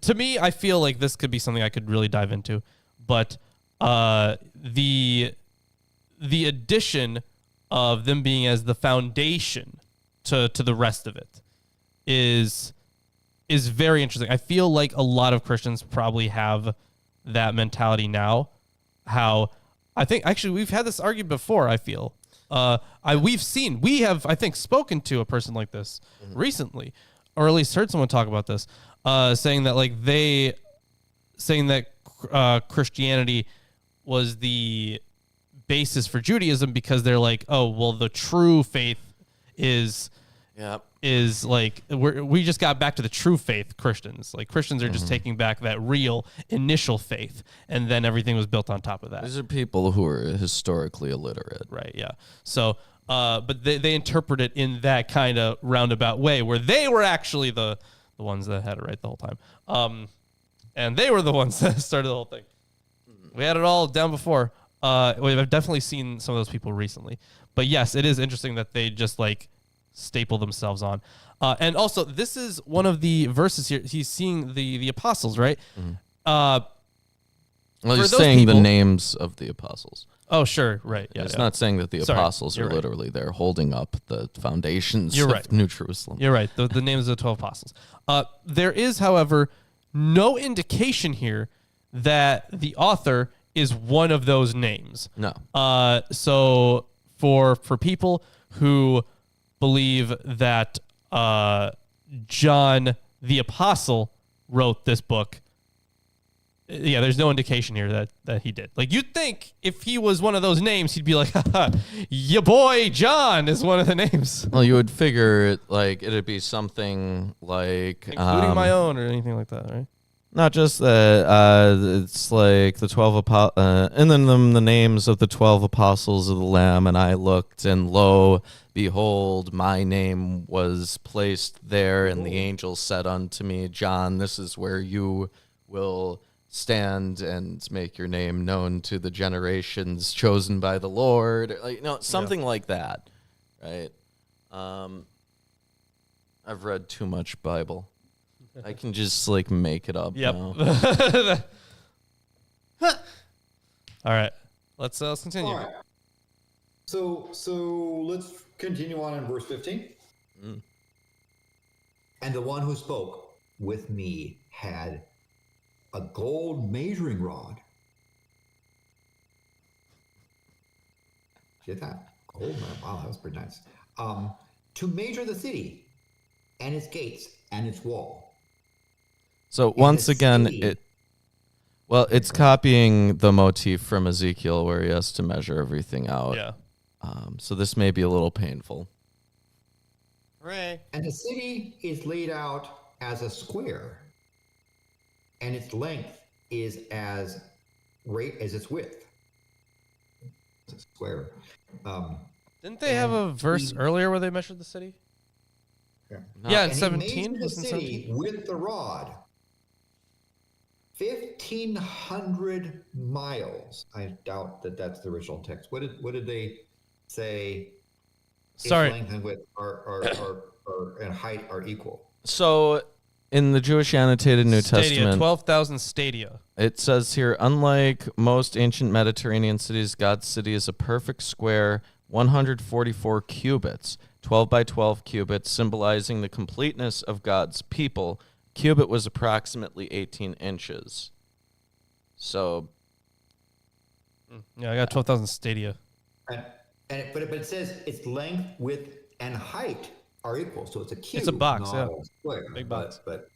Speaker 3: to me, I feel like this could be something I could really dive into, but the addition of them being as the foundation to the rest of it is very interesting. I feel like a lot of Christians probably have that mentality now. How I think actually we've had this argued before. I feel We have, I think, spoken to a person like this recently, or at least heard someone talk about this, saying that Christianity was the basis for Judaism because they're like, oh, well, the true faith is like we just got back to the true faith. Christians are just taking back that real initial faith, and then everything was built on top of that.
Speaker 1: These are people who are historically illiterate,
Speaker 3: right? Yeah. So, but they interpret it in that kind of roundabout way, where they were actually the ones that had it right the whole time, and they were the ones that started the whole thing. We had it all down before. I've definitely seen some of those people recently, but yes, it is interesting that they just like staple themselves on. And also, this is one of the verses here. He's seeing the apostles, right?
Speaker 1: Well, he's saying the names of the apostles.
Speaker 3: Oh, sure. Right. Yeah.
Speaker 1: It's not saying that the apostles are
Speaker 3: right.
Speaker 1: literally there holding up the foundations
Speaker 3: You're
Speaker 1: of
Speaker 3: right.
Speaker 1: New Jerusalem.
Speaker 3: You're right. The names of the 12 apostles. There is, however, no indication here that the author is one of those names.
Speaker 1: No.
Speaker 3: So for people who believe that John the Apostle wrote this book, yeah, there's no indication here that he did. Like, you'd think if he was one of those names, he'd be like, haha, your boy John is one of the names.
Speaker 1: Well, you would figure it'd be something like
Speaker 3: including my own or anything like that, right?
Speaker 1: Not just that. It's like the 12 and then the names of the 12 apostles of the Lamb. And I looked, and lo, behold, my name was placed there. And the angel said unto me, John, this is where you will stand and make your name known to the generations chosen by the Lord. Something like that, right? I've read too much Bible. I can just make it up.
Speaker 3: Yep.
Speaker 1: Now.
Speaker 3: All right. Let's continue.
Speaker 2: All right. So let's continue on in verse 15. And the one who spoke with me had a gold measuring rod. Get that? Gold? Wow, that was pretty nice. To measure the city and its gates and its wall.
Speaker 1: So once again, it's copying the motif from Ezekiel where he has to measure everything out.
Speaker 3: Yeah.
Speaker 1: So this may be a little painful.
Speaker 4: Hooray.
Speaker 2: And the city is laid out as a square, and its length is as great as its width. It's a square.
Speaker 3: Didn't they have a verse earlier where they measured the city? Yeah, in
Speaker 2: And
Speaker 3: 17.
Speaker 2: he measured the
Speaker 3: Wasn't
Speaker 2: city
Speaker 3: 17?
Speaker 2: with the rod. 1,500 miles. I doubt that that's the original text. What did they say?
Speaker 3: Sorry.
Speaker 2: Its length and width and height are equal.
Speaker 1: So in the Jewish annotated New
Speaker 3: Stadia,
Speaker 1: Testament,
Speaker 3: 12,000 stadia.
Speaker 1: it says here, unlike most ancient Mediterranean cities, God's city is a perfect square, 144 cubits, 12 by 12 cubits, symbolizing the completeness of God's people. Cubit was approximately 18 inches. So,
Speaker 3: Yeah, I got 12,000 stadia.
Speaker 2: But it says its length, width, and height are equal. So it's a cube.
Speaker 3: It's a box,
Speaker 2: not
Speaker 3: yeah.
Speaker 2: a square.
Speaker 3: Big box.
Speaker 2: But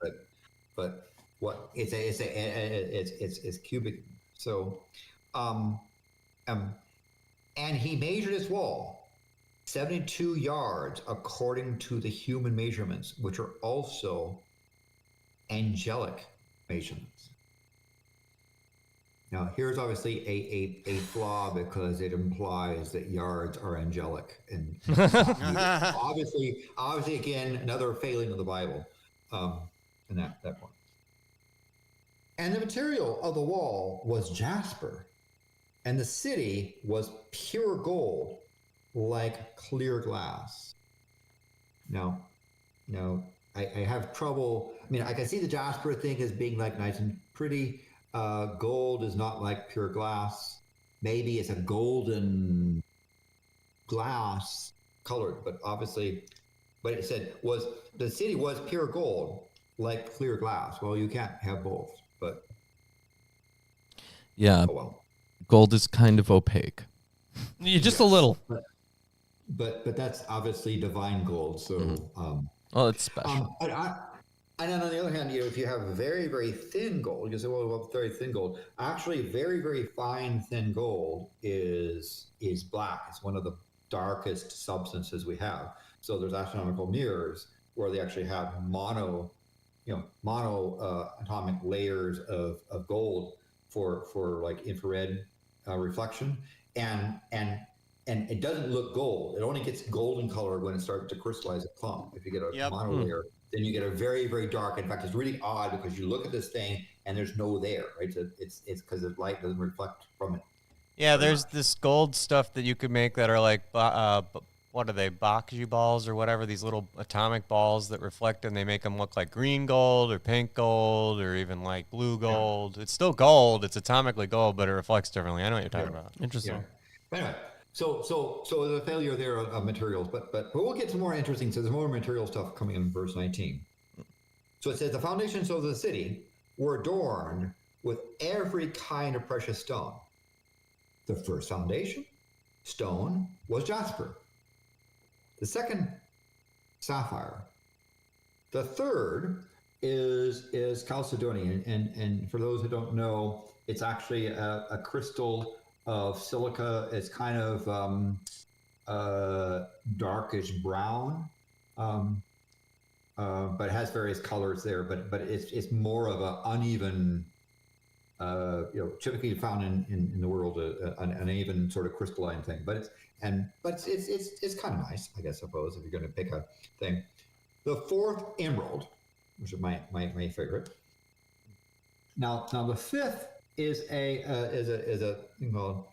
Speaker 2: what it's cubic. So, and he measured its wall 72 yards according to the human measurements, which are also angelic measurements. Now, here's obviously a flaw because it implies that yards are angelic, and obviously, again, another failing of the Bible, in that point. And the material of the wall was jasper, and the city was pure gold, like clear glass. Now, I have trouble. I mean, I can see the jasper thing as being like nice and pretty. Gold is not like pure glass. Maybe it's a golden glass colored, but obviously, what it said was the city was pure gold, like clear glass. Well, you can't have both, but
Speaker 1: yeah,
Speaker 2: oh well.
Speaker 1: gold is kind of opaque.
Speaker 3: Yeah, just a little.
Speaker 2: but that's obviously divine gold. So,
Speaker 1: Well, it's special.
Speaker 2: and then on the other hand, if you have very, very thin gold, you say, well, very thin gold. Actually, very, very fine, thin gold is black. It's one of the darkest substances we have. So there's astronomical mirrors where they actually have mono atomic layers of gold for like infrared reflection, and it doesn't look gold. It only gets golden color when it starts to crystallize a clump. If you get a mono layer, then you get a very, very dark. In fact, it's really odd because you look at this thing and there's no there, right? So it's because the light doesn't reflect from it.
Speaker 4: Yeah, there's this gold stuff that you could make that are like, what are they, Bakuji balls or whatever, these little atomic balls that reflect, and they make them look like green gold or pink gold or even like blue gold. It's still gold. It's atomically gold, but it reflects differently. I know what you're talking about.
Speaker 3: Interesting.
Speaker 2: Yeah. But anyway, so there's a failure there of materials, but we'll get to more interesting. So there's more material stuff coming in verse 19. So it says the foundations of the city were adorned with every kind of precious stone. The first foundation stone was jasper. The second, sapphire. The third is chalcedony, and for those who don't know, it's actually a crystal of silica. It's kind of darkish brown, but it has various colors there. But it's more of an uneven, typically found in the world, an uneven sort of crystalline thing. But it's kind of nice, I guess, suppose, if you're going to pick a thing. The fourth, emerald, which is my favorite. Now the fifth is a thing called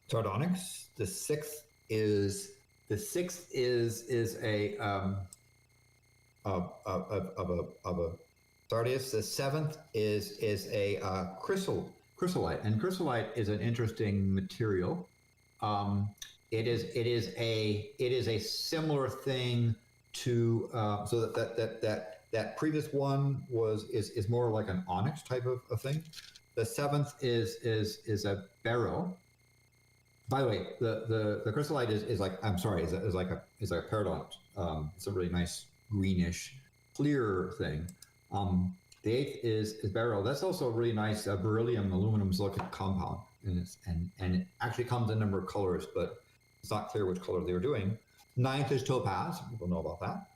Speaker 2: sardonyx. The sixth is a sardius. The seventh is a chrysolite, and chrysolite is an interesting material. It is a similar thing to so that previous one is more like an onyx type of thing. The seventh is a beryl. By the way, the chrysolite is like, I'm sorry, is like a peridot. It's a really nice greenish clear thing. The eighth is beryl. That's also a really nice beryllium aluminum silicate compound, and it actually comes in a number of colors, but it's not clear which color they were doing. Ninth is topaz. People know about that.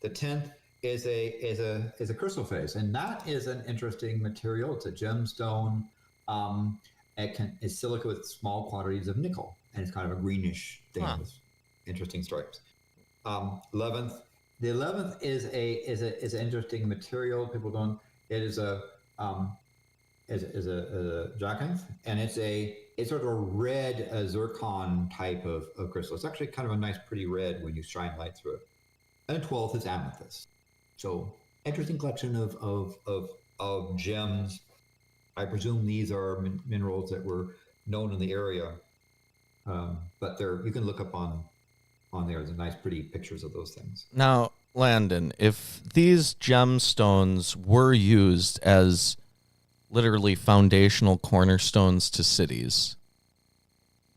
Speaker 2: The 10th is a chrysoprase, and that is an interesting material. It's a gemstone. It's silica with small quantities of nickel, and it's kind of a greenish thing with interesting stripes. 11th. The 11th is an interesting material. People don't. It is a jacinth, and it's sort of a red zircon type of crystal. It's actually kind of a nice, pretty red when you shine light through it. And 12th is amethyst. So interesting collection of gems. I presume these are minerals that were known in the area, but you can look up on there. There's nice, pretty pictures of those things.
Speaker 1: Now, Landon, if these gemstones were used as literally foundational cornerstones to cities,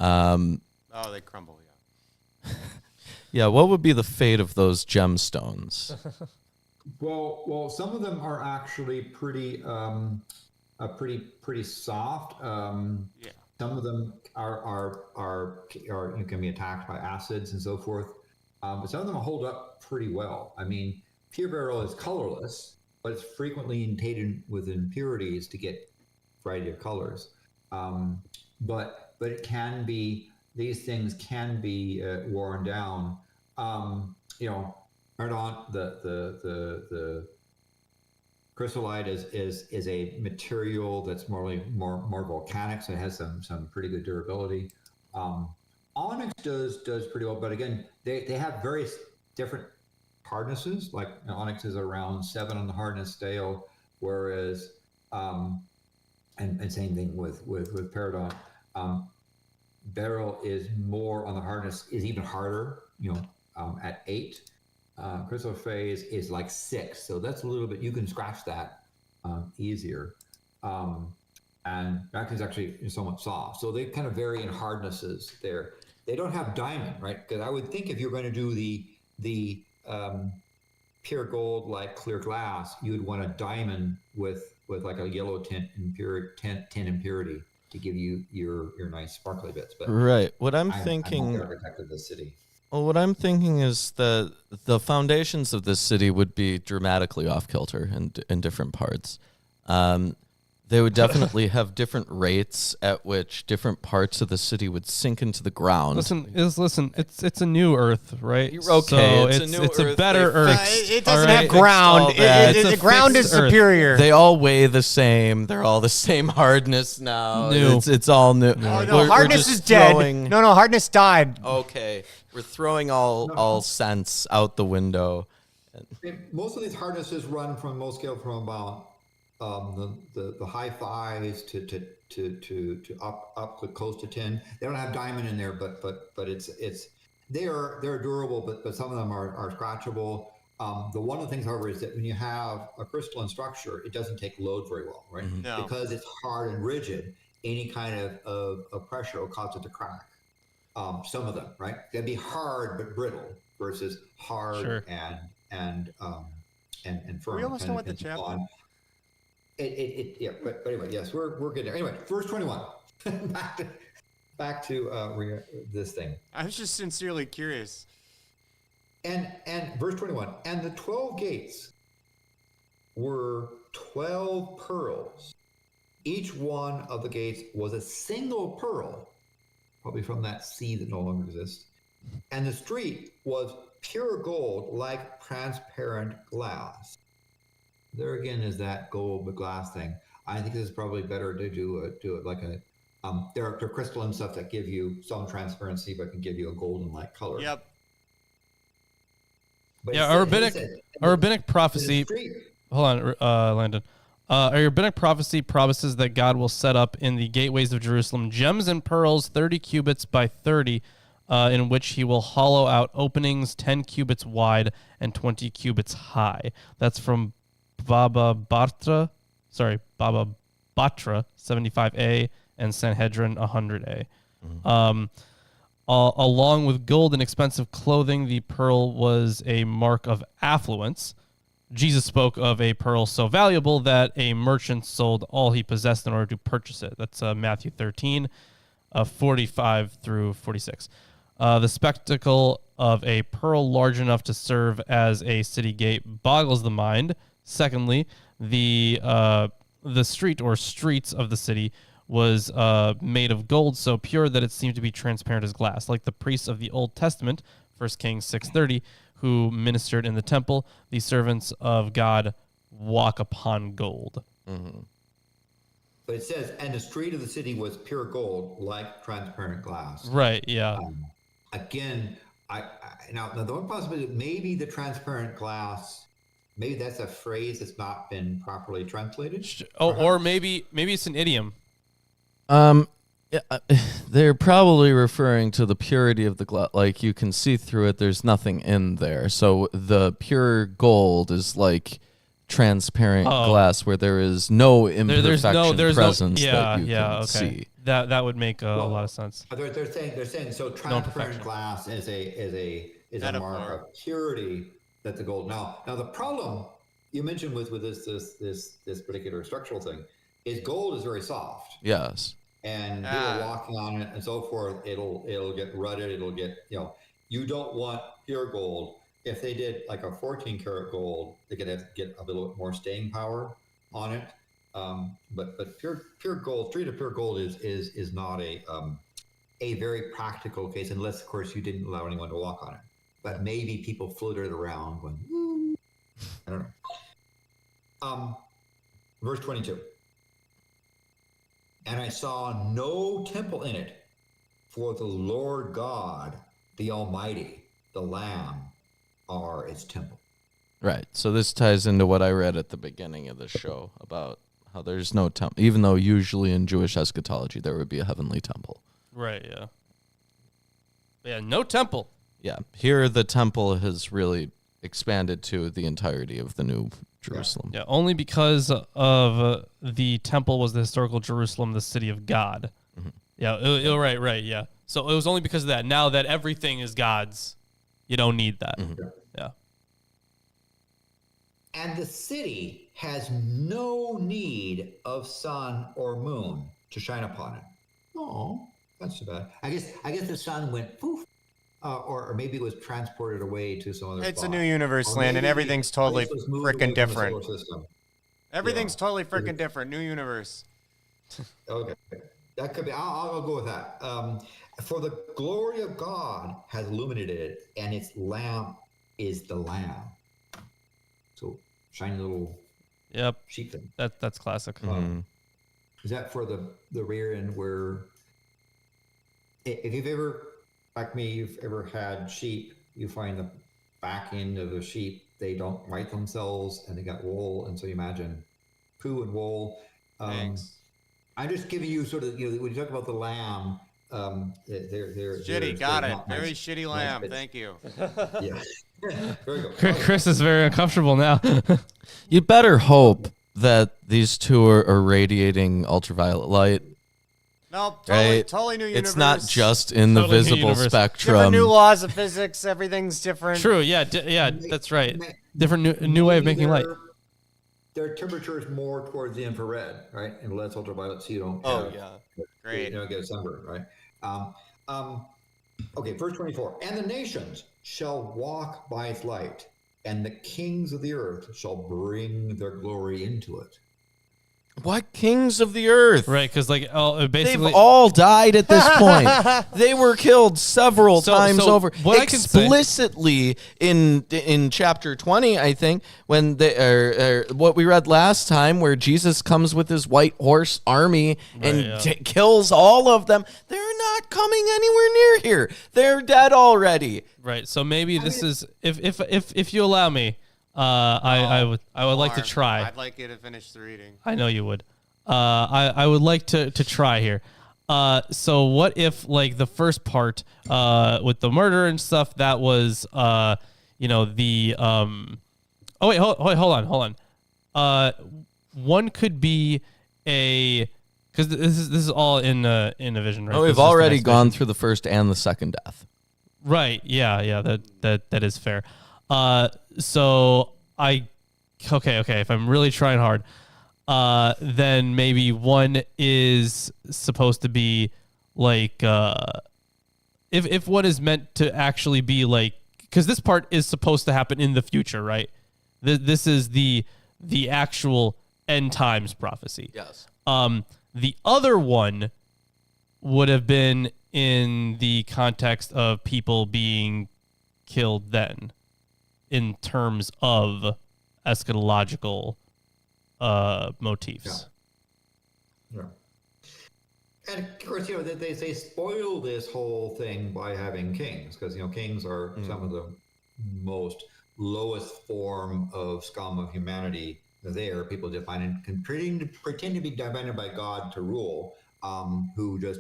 Speaker 4: they crumble. Yeah.
Speaker 1: Yeah, what would be the fate of those gemstones?
Speaker 2: Well, some of them are actually pretty soft. Some of them are can be attacked by acids and so forth. But some of them hold up pretty well. I mean, pure beryl is colorless, but it's frequently tainted with impurities to get a variety of colors. But it can be, these things can be worn down. Ardent, the chrysolite is a material that's more volcanic, so it has some pretty good durability. Onyx does pretty well, but again, they have various different hardnesses. Like onyx is around 7 on the hardness scale, whereas and same thing with peridot. Beryl is more on the hardness, is even harder, at 8. Chrysoprase is like 6, so that's a little bit, you can scratch that easier. And that is actually somewhat soft. So they kind of vary in hardnesses there. They don't have diamond, right? Because I would think if you're going to do the pure gold like clear glass, you would want a diamond with like a yellow tint impurity to give you your nice sparkly bits. But
Speaker 1: Right. What I'm
Speaker 2: I'm not
Speaker 1: thinking.
Speaker 2: the architect of the city.
Speaker 1: Well, what I'm thinking is that the foundations of this city would be dramatically off kilter in different parts. They would definitely have different rates at which different parts of the city would sink into the ground.
Speaker 3: Listen. It's a new Earth, right?
Speaker 1: You're okay,
Speaker 3: So
Speaker 1: it's a new
Speaker 3: it's a
Speaker 1: Earth.
Speaker 3: better
Speaker 1: They
Speaker 3: Earth.
Speaker 1: fixed-
Speaker 4: It doesn't
Speaker 3: all
Speaker 4: have
Speaker 3: right?
Speaker 4: ground.
Speaker 1: Fixed all that.
Speaker 3: It's
Speaker 4: The
Speaker 3: a
Speaker 4: ground is
Speaker 3: fixed Earth.
Speaker 4: superior.
Speaker 1: They all weigh the same. They're all the same hardness now.
Speaker 3: New.
Speaker 1: It's all new.
Speaker 4: Oh, no, hardness is dead. No, hardness died.
Speaker 1: Okay, we're throwing all sense out the window.
Speaker 2: Most of these hardnesses run from most scale from about the high fives to up to close to 10. They don't have diamond in there, but they're durable, but some of them are scratchable. The one of the things, however, is that when you have a crystalline structure, it doesn't take load very well, right?
Speaker 4: No.
Speaker 2: Because it's hard and rigid. Any kind of pressure will cause it to crack. Some of them, right? They'd be hard but brittle versus hard
Speaker 3: Sure.
Speaker 2: and firm.
Speaker 4: We almost know what the
Speaker 2: depends
Speaker 4: chapter.
Speaker 2: on- Yeah, but anyway, yes, we're getting there. Anyway, verse 21. back to this thing.
Speaker 4: I was just sincerely curious.
Speaker 2: And verse 21. And the 12 gates were 12 pearls. Each one of the gates was a single pearl, probably from that sea that no longer exists. And the street was pure gold, like transparent glass. There again is that gold with glass thing. I think it's probably better to do it like a. There are crystalline stuff that give you some transparency, but can give you a golden-like color.
Speaker 4: Yep.
Speaker 2: But
Speaker 3: Yeah,
Speaker 2: it
Speaker 3: our
Speaker 2: said-
Speaker 3: rabbinic,
Speaker 2: it said,
Speaker 3: our rabbinic
Speaker 2: "In the
Speaker 3: prophecy.
Speaker 2: street."
Speaker 3: Hold on, Landon. Our rabbinic prophecy promises that God will set up in the gateways of Jerusalem gems and pearls 30 cubits by 30, in which he will hollow out openings 10 cubits wide and 20 cubits high. That's from Baba Batra 75a and Sanhedrin 100a. Along with gold and expensive clothing, the pearl was a mark of affluence. Jesus spoke of a pearl so valuable that a merchant sold all he possessed in order to purchase it. That's Matthew 13, 45 through 46. The spectacle of a pearl large enough to serve as a city gate boggles the mind. Secondly, the street or streets of the city was made of gold so pure that it seemed to be transparent as glass, like the priests of the Old Testament, 1 Kings 6:30, who ministered in the temple. The servants of God walk upon gold.
Speaker 2: But it says, and the street of the city was pure gold, like transparent glass.
Speaker 3: Right, yeah.
Speaker 2: Again, now the one possibility, maybe the transparent glass, maybe that's a phrase that's not been properly translated.
Speaker 3: Or maybe it's an idiom.
Speaker 1: They're probably referring to the purity of the glass. Like, you can see through it. There's nothing in there. So the pure gold is like transparent glass where there is no imperfection presence that you can see.
Speaker 3: That would make a lot of sense.
Speaker 2: But they're saying so transparent glass is a mark of purity that the gold. Now the problem you mentioned with this particular structural thing is gold is very soft.
Speaker 1: Yes.
Speaker 2: And people walking on it and so forth, it'll get rutted. It'll get, you don't want pure gold. If they did like a 14 karat gold, they could get a little bit more staying power on it. But pure gold, street of pure gold is not a very practical case, unless of course you didn't allow anyone to walk on it. But maybe people floated around when, I don't know. Verse 22. And I saw no temple in it, for the Lord God, the Almighty, the Lamb, are its temple.
Speaker 1: Right. So this ties into what I read at the beginning of the show about how there's no temple, even though usually in Jewish eschatology there would be a heavenly temple.
Speaker 3: Right, yeah. Yeah, no temple.
Speaker 1: Yeah. Here the temple has really expanded to the entirety of the new Jerusalem.
Speaker 3: Yeah, only because of the temple was the historical Jerusalem, the city of God.
Speaker 1: Mm-hmm.
Speaker 3: Yeah, right, yeah. So it was only because of that. Now that everything is God's, you don't need that. Yeah.
Speaker 2: And the city has no need of sun or moon to shine upon it. Oh, that's too bad. I guess the sun went poof, or maybe it was transported away to some other.
Speaker 4: It's
Speaker 2: spot.
Speaker 4: a new universe,
Speaker 2: Or
Speaker 4: Landon.
Speaker 2: maybe
Speaker 4: Everything's totally
Speaker 2: place was moved
Speaker 4: freaking
Speaker 2: away from the
Speaker 4: different.
Speaker 2: solar system.
Speaker 4: Everything's
Speaker 2: Yeah.
Speaker 4: totally freaking different. New universe.
Speaker 2: Okay, that could be. I'll go with that. For the glory of God has illuminated it, and its lamp is the Lamb. So shiny little
Speaker 3: Yep.
Speaker 2: sheep thing.
Speaker 3: That's classic.
Speaker 2: Is that for the rear end where, if you've ever, like me, you've ever had sheep, you find the back end of the sheep, they don't right themselves and they got wool. And so you imagine poo and wool.
Speaker 4: Thanks.
Speaker 2: I'm just giving you sort of, when you talk about the lamb, they're
Speaker 4: Shitty, got it.
Speaker 2: not
Speaker 4: Very
Speaker 2: nice.
Speaker 4: shitty lamb. Thank you.
Speaker 2: Yeah. Very good.
Speaker 3: Chris is very uncomfortable now.
Speaker 1: You'd better hope that these two are radiating ultraviolet light.
Speaker 4: Nope,
Speaker 1: Right?
Speaker 4: totally new universe.
Speaker 1: It's not just in the
Speaker 3: Totally new
Speaker 1: visible
Speaker 3: universe.
Speaker 4: different
Speaker 1: spectrum.
Speaker 4: new laws of physics. Everything's different.
Speaker 3: True. Yeah. That's right. Different new way of making light.
Speaker 2: Their temperature is more towards the infrared, right? And less ultraviolet, so you don't.
Speaker 4: Oh,
Speaker 2: have-
Speaker 4: yeah. Great.
Speaker 2: You don't get a sunburn, right? Okay, verse 24. And the nations shall walk by its light, and the kings of the earth shall bring their glory into it.
Speaker 1: What kings of the earth?
Speaker 3: Right. Because
Speaker 1: They've
Speaker 3: basically
Speaker 1: all died at this point. They were killed several times
Speaker 3: so
Speaker 1: over.
Speaker 3: what I can say-
Speaker 1: Explicitly in chapter 20, I think, when they what we read last time, where Jesus comes with his white horse army and
Speaker 3: yeah.
Speaker 1: kills all of them. They're not coming anywhere near here. They're dead already.
Speaker 3: Right. So maybe this is if you allow me, I would like to
Speaker 4: Marv,
Speaker 3: try.
Speaker 4: I'd like you to finish the reading.
Speaker 3: I know you would. I would like to try here. So what if the first part with the murder and stuff, that was the oh wait, hold on. One could be because this is all in a vision, right?
Speaker 1: Oh,
Speaker 3: This
Speaker 1: we've
Speaker 3: is the
Speaker 1: already
Speaker 3: next
Speaker 1: gone
Speaker 3: vision.
Speaker 1: through the first and the second death.
Speaker 3: Right. Yeah. That is fair. So if I'm really trying hard, then maybe one is supposed to be if one is meant to actually be because this part is supposed to happen in the future, right? This is the actual end times prophecy.
Speaker 1: Yes.
Speaker 3: The other one would have been in the context of people being killed then, in terms of eschatological motifs.
Speaker 2: Yeah. And of course, they spoil this whole thing by having kings, because kings are some of the most lowest form of scum of humanity. There, people define and pretend to be divided by God to rule, who just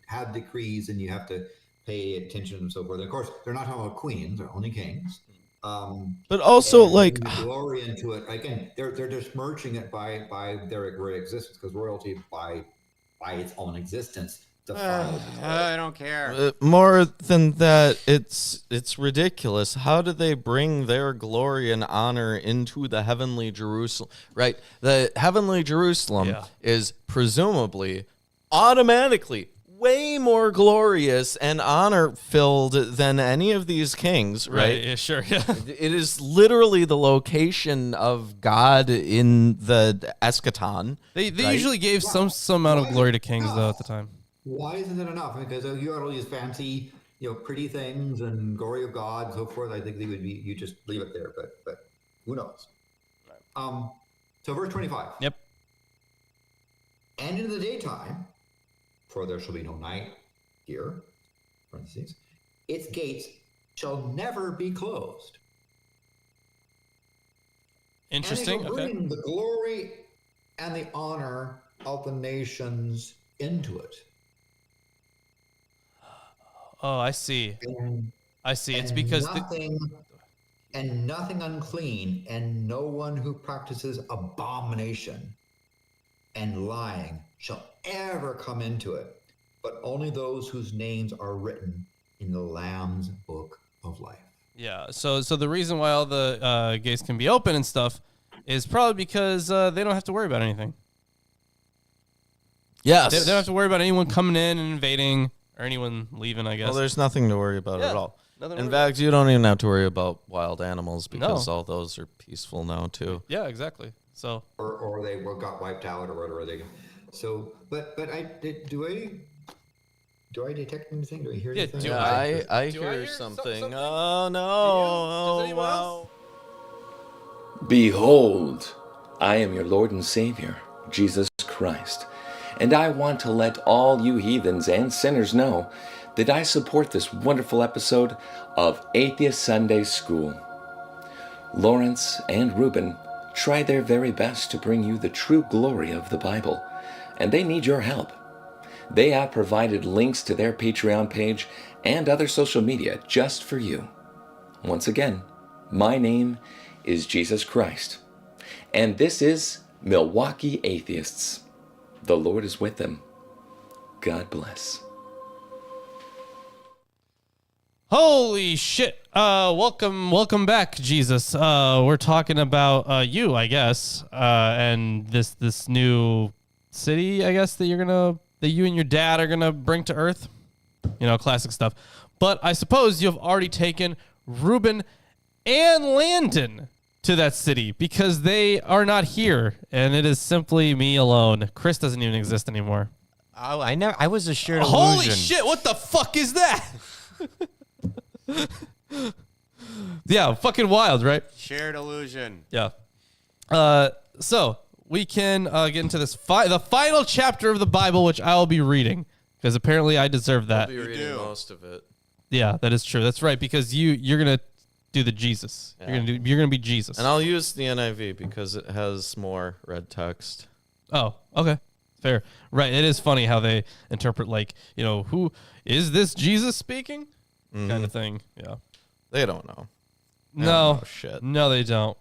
Speaker 2: have decrees, and you have to pay attention and so forth. And of course, they're not talking about queens; they're only kings.
Speaker 1: But also,
Speaker 2: and bring the glory into it. Again, they're just merging it by their very existence, because royalty by its own existence defiles.
Speaker 4: I don't care.
Speaker 1: more than that, it's ridiculous. How do they bring their glory and honor into the heavenly Jerusalem? Right, the heavenly Jerusalem is presumably automatically way more glorious and honor filled than any of these kings, right?
Speaker 3: Yeah, sure. Yeah.
Speaker 1: It is literally the location of God in the eschaton.
Speaker 3: They
Speaker 1: right?
Speaker 3: usually gave some amount of glory to kings though at the time.
Speaker 2: Why isn't it enough? Because you got all these fancy, pretty things and glory of God and so forth. I think they would be. You just leave it there, but who knows? So verse 25.
Speaker 3: Yep.
Speaker 2: And in the daytime, for there shall be no night here, parentheses, its gates shall never be closed.
Speaker 3: Interesting.
Speaker 2: And it will
Speaker 3: Okay.
Speaker 2: bring the glory and the honor of the nations into it.
Speaker 3: Oh, I see.
Speaker 2: And,
Speaker 3: I see. It's
Speaker 2: and
Speaker 3: because
Speaker 2: nothing unclean, and no one who practices abomination and lying shall ever come into it. but only those whose names are written in the Lamb's book of life.
Speaker 3: Yeah. So the reason why all the gates can be open and stuff is probably because they don't have to worry about anything.
Speaker 1: Yes.
Speaker 3: They don't have to worry about anyone coming in and invading or anyone leaving, I guess.
Speaker 1: Well, there's nothing to worry about at all.
Speaker 3: nothing to
Speaker 1: In
Speaker 3: worry
Speaker 1: fact, you don't even have to worry about wild animals because
Speaker 3: No.
Speaker 1: all those are peaceful now too.
Speaker 3: Yeah, exactly. So
Speaker 2: Or they got wiped out or whatever they. So, but do I detect anything? Do I hear
Speaker 3: Yeah,
Speaker 2: anything?
Speaker 3: do
Speaker 1: I
Speaker 3: Do I
Speaker 1: hear
Speaker 3: hear
Speaker 1: something.
Speaker 3: something?
Speaker 1: Oh no!
Speaker 3: Does
Speaker 1: Oh
Speaker 3: anyone
Speaker 1: wow!
Speaker 3: else?
Speaker 5: Behold, I am your Lord and Savior, Jesus Christ, and I want to let all you heathens and sinners know that I support this wonderful episode of Atheist Sunday School. Lawrence and Reuben try their very best to bring you the true glory of the Bible, and they need your help. They have provided links to their Patreon page and other social media just for you. Once again, my name is Jesus Christ, and this is Milwaukee Atheists. The Lord is with them. God bless.
Speaker 3: holy shit. Welcome back, Jesus. We're talking about you, I guess. And this new city, I guess, that you and your dad are gonna bring to Earth. You know, classic stuff. But I suppose you have already taken Reuben and Landon to that city because they are not here, and it is simply me alone. Chris doesn't even exist anymore.
Speaker 4: Oh, I was a shared illusion.
Speaker 3: Holy shit! What the fuck is that? Yeah, fucking wild, right?
Speaker 4: Shared illusion.
Speaker 3: Yeah. So we can get into this the final chapter of the Bible, which I will be reading because apparently I deserve that.
Speaker 1: I'll be reading
Speaker 4: do.
Speaker 1: most of it.
Speaker 3: Yeah, that is true. That's right because you're gonna do the Jesus.
Speaker 1: Yeah.
Speaker 3: You're gonna be Jesus.
Speaker 1: And I'll use the NIV because it has more red text.
Speaker 3: Oh, okay. Fair. Right. It is funny how they interpret, like, you know, who is this Jesus speaking? Kind of thing. Yeah.
Speaker 1: They don't know.
Speaker 3: No.
Speaker 1: don't know shit.
Speaker 3: No, they don't.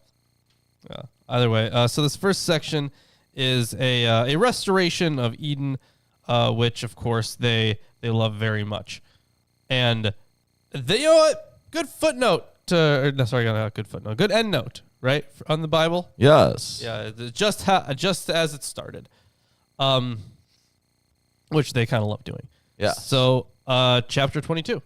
Speaker 3: Yeah. Either way. So this first section is a restoration of Eden, which, of course, they love very much. And they, you know what? Good footnote. Not good footnote. Good end note, right? On the Bible.
Speaker 1: Yes.
Speaker 3: Yeah, just as it started, which they kind of love doing.
Speaker 1: Yeah.
Speaker 3: So, chapter 22.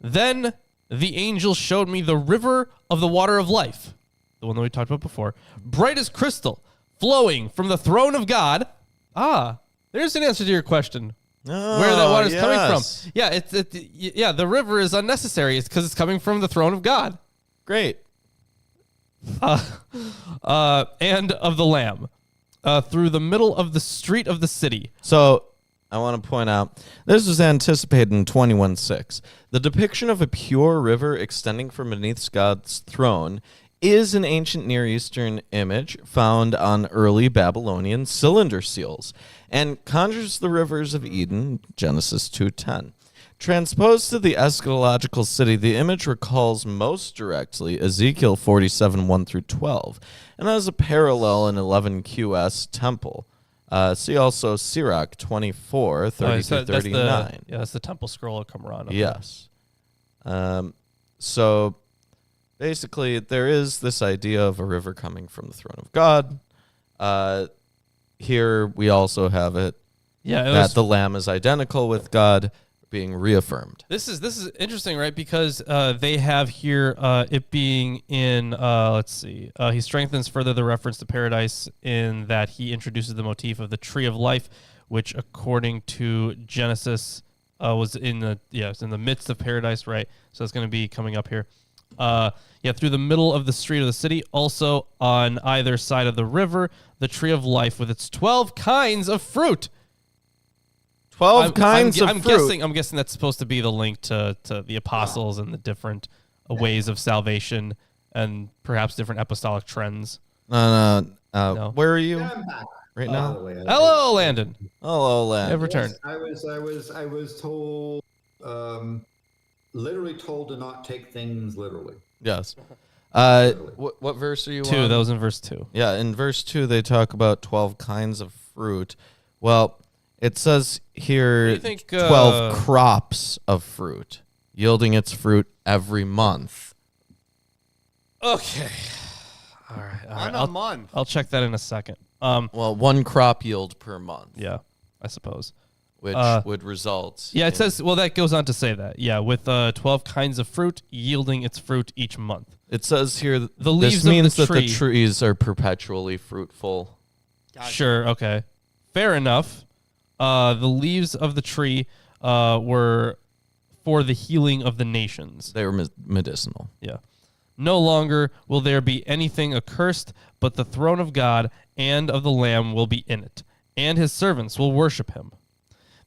Speaker 3: Then the angel showed me the river of the water of life, the one that we talked about before, bright as crystal, flowing from the throne of God. Ah, there's an answer to your question. Where that water is coming from? Yeah, the river is unnecessary. It's because it's coming from the throne of God.
Speaker 1: Great.
Speaker 3: And of the Lamb, through the middle of the street of the city.
Speaker 1: So I want to point out, this was anticipated in 21:6. The depiction of a pure river extending from beneath God's throne is an ancient Near Eastern image found on early Babylonian cylinder seals and conjures the rivers of Eden, Genesis 2:10. Transposed to the eschatological city, the image recalls most directly Ezekiel 47:1-12 and has a parallel in 11 QS temple. See also Sirach 24:30-39.
Speaker 3: That's the temple scroll of Qumran.
Speaker 1: Yes. So basically, there is this idea of a river coming from the throne of God. Here we also have it that the Lamb is identical with God being reaffirmed.
Speaker 3: This is interesting, right? Because they have here it being in let's see. He strengthens further the reference to paradise in that he introduces the motif of the tree of life, which according to Genesis was in the midst of paradise, right? So it's going to be coming up here. Through the middle of the street of the city, also on either side of the river, the tree of life with its 12 kinds of fruit.
Speaker 1: 12 kinds of fruit.
Speaker 3: I'm guessing that's supposed to be the link to the apostles and the different ways of salvation and perhaps different apostolic trends.
Speaker 1: No.
Speaker 3: No.
Speaker 1: Where are you
Speaker 2: I'm back.
Speaker 1: right
Speaker 2: By
Speaker 1: now?
Speaker 2: the way,
Speaker 3: Hello, Landon.
Speaker 1: Hello, Lamb.
Speaker 3: Have returned.
Speaker 2: I was told, literally told to not take things literally.
Speaker 1: Yes. What verse are you
Speaker 3: 2.
Speaker 1: on?
Speaker 3: That was in verse 2.
Speaker 1: Yeah, in verse 2, they talk about 12 kinds of fruit. Well, It says here
Speaker 3: do you think,
Speaker 1: 12 crops of fruit, yielding its fruit every month.
Speaker 3: Okay. All right.
Speaker 4: On a month.
Speaker 3: I'll check that in a second.
Speaker 1: Well, one crop yield per month,
Speaker 3: Yeah, I suppose.
Speaker 1: which would result.
Speaker 3: Yeah, it says, well, that goes on to say that. Yeah, with 12 kinds of fruit yielding its fruit each month.
Speaker 1: It says here
Speaker 3: The leaves
Speaker 1: this
Speaker 3: of the
Speaker 1: means that
Speaker 3: tree.
Speaker 1: the trees are perpetually fruitful.
Speaker 4: Gotcha.
Speaker 3: Sure, okay. Fair enough. The leaves of the tree were for the healing of the nations.
Speaker 1: They were medicinal.
Speaker 3: Yeah. No longer will there be anything accursed, but the throne of God and of the Lamb will be in it, and his servants will worship him.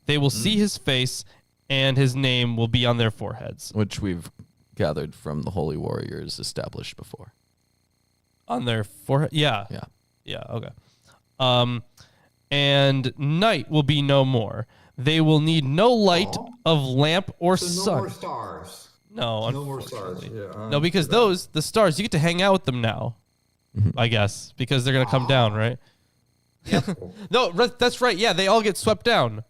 Speaker 3: They will see his face, and his name will be on their foreheads.
Speaker 1: Which we've gathered from the holy warriors established before.
Speaker 3: On their forehead? Yeah.
Speaker 1: Yeah.
Speaker 3: Yeah, okay. And night will be no more. They will need no light of lamp or
Speaker 2: So no
Speaker 3: sun.
Speaker 2: more stars.
Speaker 3: No,
Speaker 2: No more stars.
Speaker 3: unfortunately.
Speaker 2: Yeah,
Speaker 3: No, because the stars, you get to hang out with them now, I guess, because they're going to come down, right? No, that's right. Yeah, they all get swept down.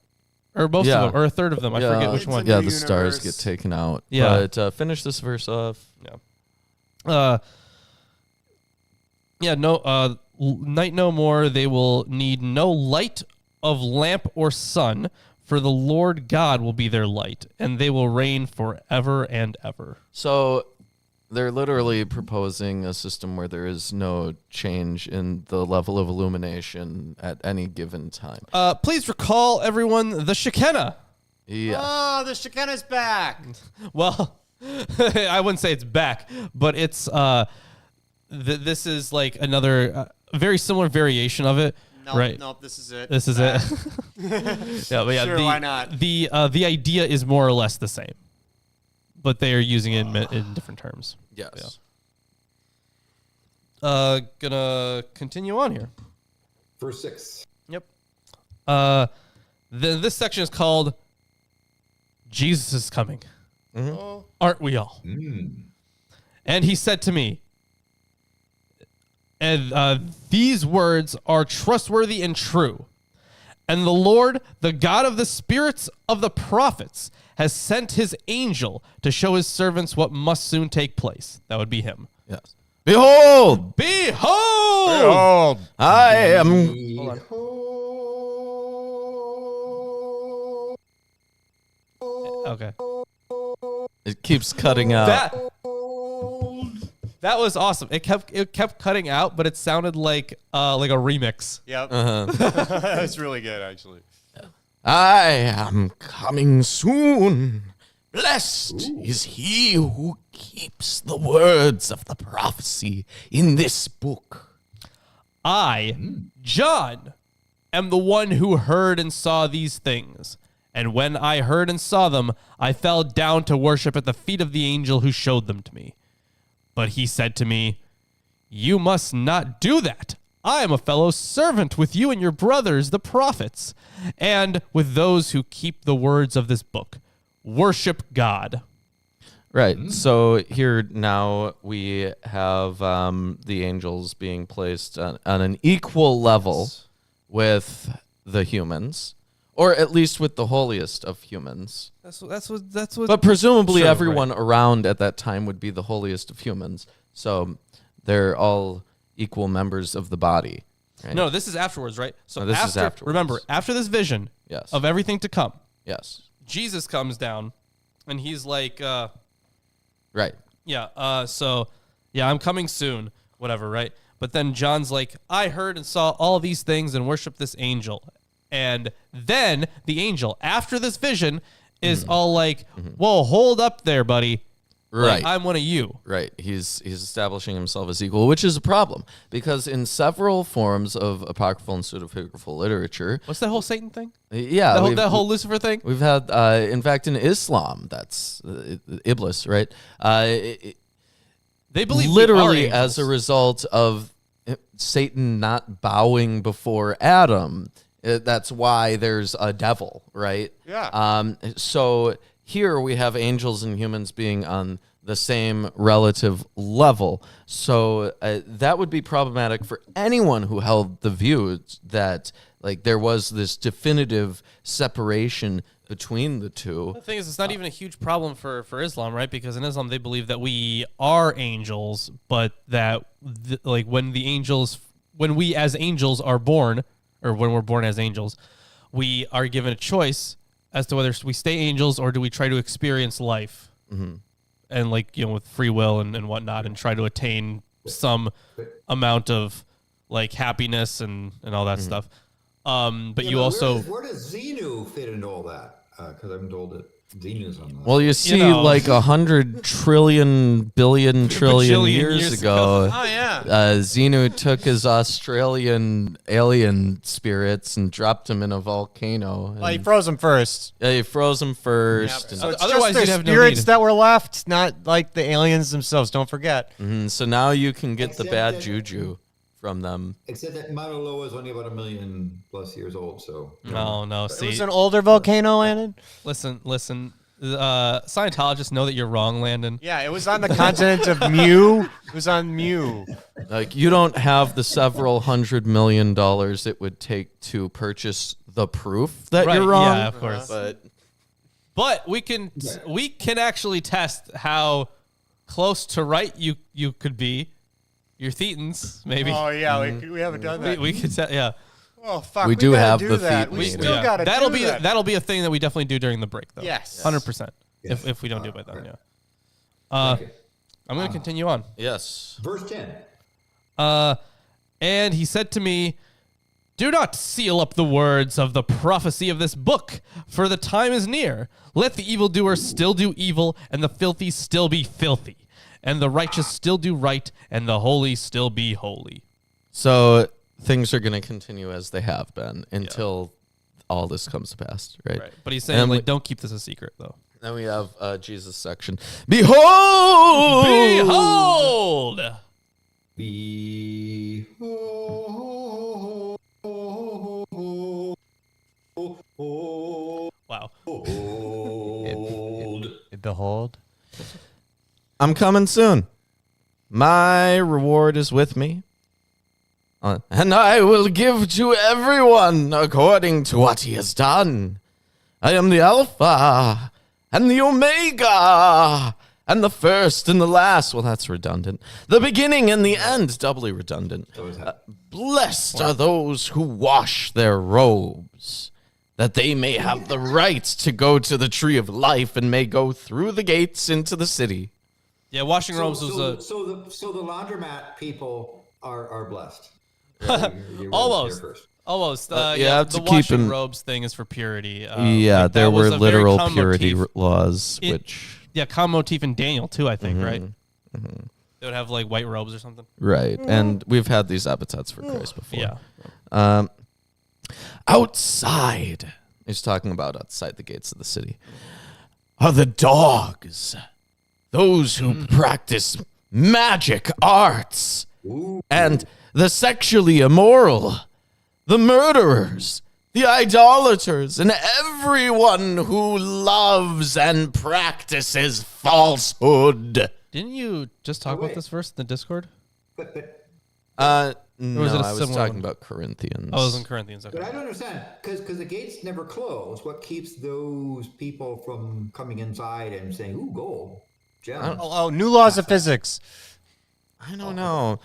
Speaker 3: Or most
Speaker 1: Yeah.
Speaker 3: of them, or a third of them. I forget which
Speaker 4: It's
Speaker 3: one.
Speaker 4: a
Speaker 1: Yeah,
Speaker 4: new
Speaker 1: the stars
Speaker 4: universe.
Speaker 1: get taken out.
Speaker 3: Yeah.
Speaker 1: But finish this verse off.
Speaker 3: Night no more. They will need no light of lamp or sun, for the Lord God will be their light, and they will reign forever and ever.
Speaker 1: So they're literally proposing a system where there is no change in the level of illumination at any given time.
Speaker 3: Please recall, everyone, the Shekinah.
Speaker 1: Yeah.
Speaker 4: Oh, the Shekinah's back.
Speaker 3: Well, I wouldn't say it's back, but it's this is like another very similar variation of it.
Speaker 4: Nope,
Speaker 3: right.
Speaker 4: nope, this is it.
Speaker 3: This is
Speaker 4: Back.
Speaker 3: it. Yeah, but yeah,
Speaker 4: Sure, why not?
Speaker 3: The idea is more or less the same, but they are using it in different terms.
Speaker 1: Yes.
Speaker 3: Gonna continue on here.
Speaker 2: Verse 6.
Speaker 3: Yep. This section is called Jesus is Coming. Aren't we all? And he said to me, and these words are trustworthy and true. And the Lord, the God of the spirits of the prophets, has sent his angel to show his servants what must soon take place. That would be him.
Speaker 1: Yes. Behold,
Speaker 3: Behold!
Speaker 4: Oh,
Speaker 1: I am.
Speaker 3: Okay.
Speaker 1: It keeps cutting out.
Speaker 3: That was awesome. It kept cutting out, but it sounded like a remix.
Speaker 4: yep. That's really good, actually.
Speaker 1: I am coming soon. Blessed is he who keeps the words of the prophecy in this book.
Speaker 3: I, John, am the one who heard and saw these things. And when I heard and saw them, I fell down to worship at the feet of the angel who showed them to me. But he said to me, "You must not do that. I am a fellow servant with you and your brothers, the prophets, and with those who keep the words of this book. Worship God."
Speaker 1: Right. So here now we have the angels being placed on an equal level with the humans, or at least with the holiest of humans.
Speaker 3: That's what.
Speaker 1: But presumably
Speaker 3: Sure,
Speaker 1: everyone around at that time would be the holiest of humans. So they're all equal members of the body. Right?
Speaker 3: No, this is afterwards, right? So
Speaker 1: No, this is afterwards.
Speaker 3: Remember, after this vision
Speaker 1: Yes.
Speaker 3: of everything to come,
Speaker 1: Yes.
Speaker 3: Jesus comes down, and he's like,
Speaker 1: Right.
Speaker 3: I'm coming soon, whatever, right? But then John's like, I heard and saw all these things and worshiped this angel. And then the angel, after this vision, is all like, whoa, hold up there, buddy. Like,
Speaker 1: Right.
Speaker 3: I'm one of you.
Speaker 1: Right. He's establishing himself as equal, which is a problem because in several forms of apocryphal and pseudepigraphal literature,
Speaker 3: What's that whole Satan thing?
Speaker 1: yeah,
Speaker 3: That whole Lucifer thing?
Speaker 1: we've had, in fact, in Islam, that's Iblis, right?
Speaker 3: They believe
Speaker 1: Literally
Speaker 3: we are
Speaker 1: as a
Speaker 3: angels.
Speaker 1: result of Satan not bowing before Adam. That's why there's a devil, right?
Speaker 4: Yeah.
Speaker 1: So here we have angels and humans being on the same relative level. So that would be problematic for anyone who held the view that Like there was this definitive separation between the two.
Speaker 3: The thing is, it's not even a huge problem for Islam, right? Because in Islam, they believe that we are angels, but that like when we as angels are born, or when we're born as angels, we are given a choice as to whether we stay angels or do we try to experience life, and like with free will and whatnot, and try to attain some amount of like happiness and all that stuff. But you also
Speaker 2: where does Xenu fit into all that? Because I'm told that Xenu's on that.
Speaker 1: Well, you see,
Speaker 3: like
Speaker 1: 100 trillion billion trillion years ago.
Speaker 4: Oh yeah.
Speaker 1: Xenu took his Australian alien spirits and dropped them in a volcano.
Speaker 4: Well, he froze them first.
Speaker 1: Yeah, he froze them first.
Speaker 4: So it's
Speaker 3: Otherwise,
Speaker 4: just
Speaker 3: you'd
Speaker 4: their
Speaker 3: have no
Speaker 4: spirits
Speaker 3: need.
Speaker 4: that were left, not like the aliens themselves. Don't forget.
Speaker 1: So now you can get the
Speaker 2: Except
Speaker 1: bad
Speaker 2: that-
Speaker 1: juju from them.
Speaker 2: Except that Mauna Loa is only about 1 million plus years old, so.
Speaker 3: no.
Speaker 4: It
Speaker 3: See,
Speaker 4: was an older volcano, Landon.
Speaker 3: listen. Scientologists know that you're wrong, Landon.
Speaker 4: Yeah, it was on the continent of Mu. It was on Mu.
Speaker 1: Like you don't have the several $100 million it would take to purchase the proof that
Speaker 3: Right,
Speaker 1: you're wrong.
Speaker 3: yeah, of course. But we can actually test how close to right you could be. Your thetans, maybe.
Speaker 4: Oh yeah, we haven't done that.
Speaker 3: We could yeah.
Speaker 4: Oh fuck,
Speaker 1: We do
Speaker 4: gotta
Speaker 1: have
Speaker 4: do
Speaker 1: the
Speaker 4: that.
Speaker 1: feet
Speaker 4: We
Speaker 1: meter.
Speaker 4: still gotta
Speaker 3: that'll
Speaker 4: do
Speaker 3: be
Speaker 4: that.
Speaker 3: that'll be a thing that we definitely do during the break, though.
Speaker 4: Yes.
Speaker 3: 100%.
Speaker 2: Yes.
Speaker 3: If we don't do it by then,
Speaker 2: right.
Speaker 3: yeah.
Speaker 2: Okay.
Speaker 3: I'm gonna continue on.
Speaker 1: Yes.
Speaker 2: Verse 10.
Speaker 3: And he said to me, "Do not seal up the words of the prophecy of this book, for the time is near. Let the evildoer still do evil, and the filthy still be filthy, and the righteous still do right, and the holy still be holy."
Speaker 1: So things are going to continue as they have been until all this comes to pass, right?
Speaker 3: Right. But he's saying,
Speaker 1: And
Speaker 3: like, don't keep this a secret, though.
Speaker 1: Then we have Jesus section. Behold!
Speaker 3: Behold!
Speaker 2: Behold.
Speaker 3: Wow.
Speaker 4: Behold.
Speaker 1: I'm coming soon. My reward is with me. And I will give to everyone according to what he has done. I am the Alpha and the Omega and the first and the last. Well, that's redundant. The beginning and the end, doubly redundant. Blessed are those who wash their robes, that they may have the right to go to the tree of life and may go through the gates into the city.
Speaker 3: Yeah, washing robes was a...
Speaker 2: So the laundromat people are blessed. You
Speaker 3: Almost.
Speaker 2: there first.
Speaker 3: Almost.
Speaker 1: you
Speaker 3: Yeah,
Speaker 1: have
Speaker 3: the
Speaker 1: to keep
Speaker 3: washing
Speaker 1: in-
Speaker 3: robes thing is for purity.
Speaker 1: Yeah,
Speaker 3: like,
Speaker 1: there
Speaker 3: that was
Speaker 1: were
Speaker 3: a very
Speaker 1: literal
Speaker 3: common
Speaker 1: purity
Speaker 3: motif.
Speaker 1: laws,
Speaker 3: It-
Speaker 1: which...
Speaker 3: Yeah, common motif in Daniel, too, I think, right?
Speaker 1: Mm-hmm.
Speaker 3: They would have, like, white robes or something.
Speaker 1: Right, and we've had these epithets for Christ before.
Speaker 3: Yeah.
Speaker 1: Outside, he's talking about outside the gates of the city, are the dogs, those who practice magic arts, and the sexually immoral, the murderers, the idolaters, and everyone who loves and practices falsehood.
Speaker 3: Didn't you just talk about this verse in the Discord?
Speaker 1: No,
Speaker 3: was it a
Speaker 1: I was
Speaker 3: similar
Speaker 1: talking
Speaker 3: one?
Speaker 1: about Corinthians.
Speaker 3: Oh, it was in Corinthians. Okay.
Speaker 2: But I don't understand because the gates never close. What keeps those people from coming inside and saying, "Ooh, gold, gems"?
Speaker 4: Oh, new laws of physics.
Speaker 1: I don't know.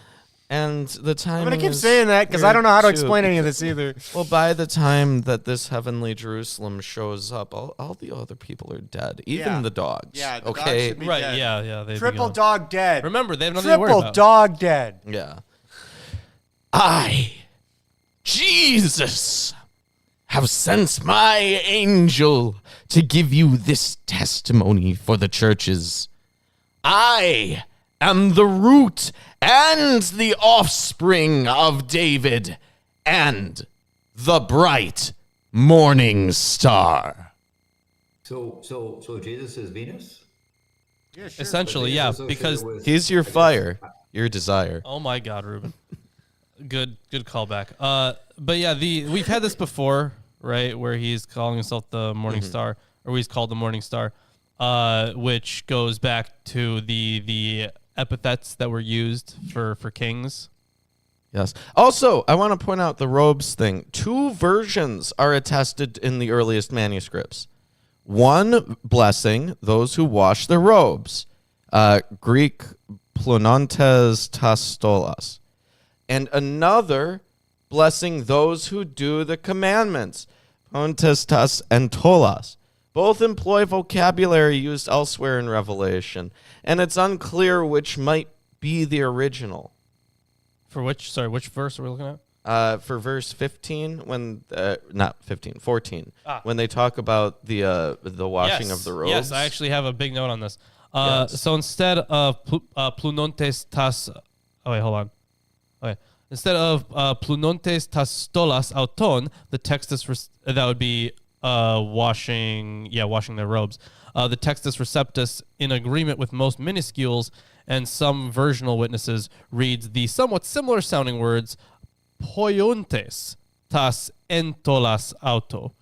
Speaker 1: And the time
Speaker 4: I'm gonna keep saying that because I don't know how to explain any of this either.
Speaker 1: Well, by the time that this heavenly Jerusalem shows up, all the other people are dead, even
Speaker 4: Yeah.
Speaker 1: the dogs.
Speaker 4: Yeah, the dogs
Speaker 1: okay.
Speaker 4: should be
Speaker 3: Right,
Speaker 4: dead.
Speaker 3: yeah. they'd be
Speaker 4: Triple
Speaker 3: gone.
Speaker 4: dog dead.
Speaker 3: Remember, they have nothing to worry
Speaker 4: Triple
Speaker 3: about.
Speaker 4: dog dead.
Speaker 1: Yeah. I, Jesus, have sent my angel to give you this testimony for the churches. I am the root and the offspring of David and the bright morning star.
Speaker 2: So Jesus is Venus.
Speaker 4: Yeah, sure.
Speaker 3: Essentially,
Speaker 2: But
Speaker 3: yeah,
Speaker 2: it's associated
Speaker 3: because...
Speaker 2: with-
Speaker 1: He's your fire, your desire.
Speaker 3: Oh, my God, Ruben. Good callback. But yeah, we've had this before, right, where he's calling himself the Morning Star, or he's called the Morning Star, which goes back to the epithets that were used for kings,
Speaker 1: Yes. Also, I want to point out the robes thing. 2 versions are attested in the earliest manuscripts. One blessing those who wash their robes, Greek plonontes tastolas, and another blessing those who do the commandments, pontes tas entolas. Both employ vocabulary used elsewhere in Revelation, and it's unclear which might be the original.
Speaker 3: For which verse are we looking at?
Speaker 1: For verse 15, when not 15, 14, when they talk about the washing of the robes.
Speaker 3: Yes, I actually have a big note on this.
Speaker 1: Yes.
Speaker 3: So instead of plunontes tas, oh wait, hold on. Okay, instead of plunontes tas stolas auton, the textus that would be washing their robes. The textus receptus, in agreement with most minuscules and some versional witnesses, reads the somewhat similar sounding words poiontes tas entolas auto,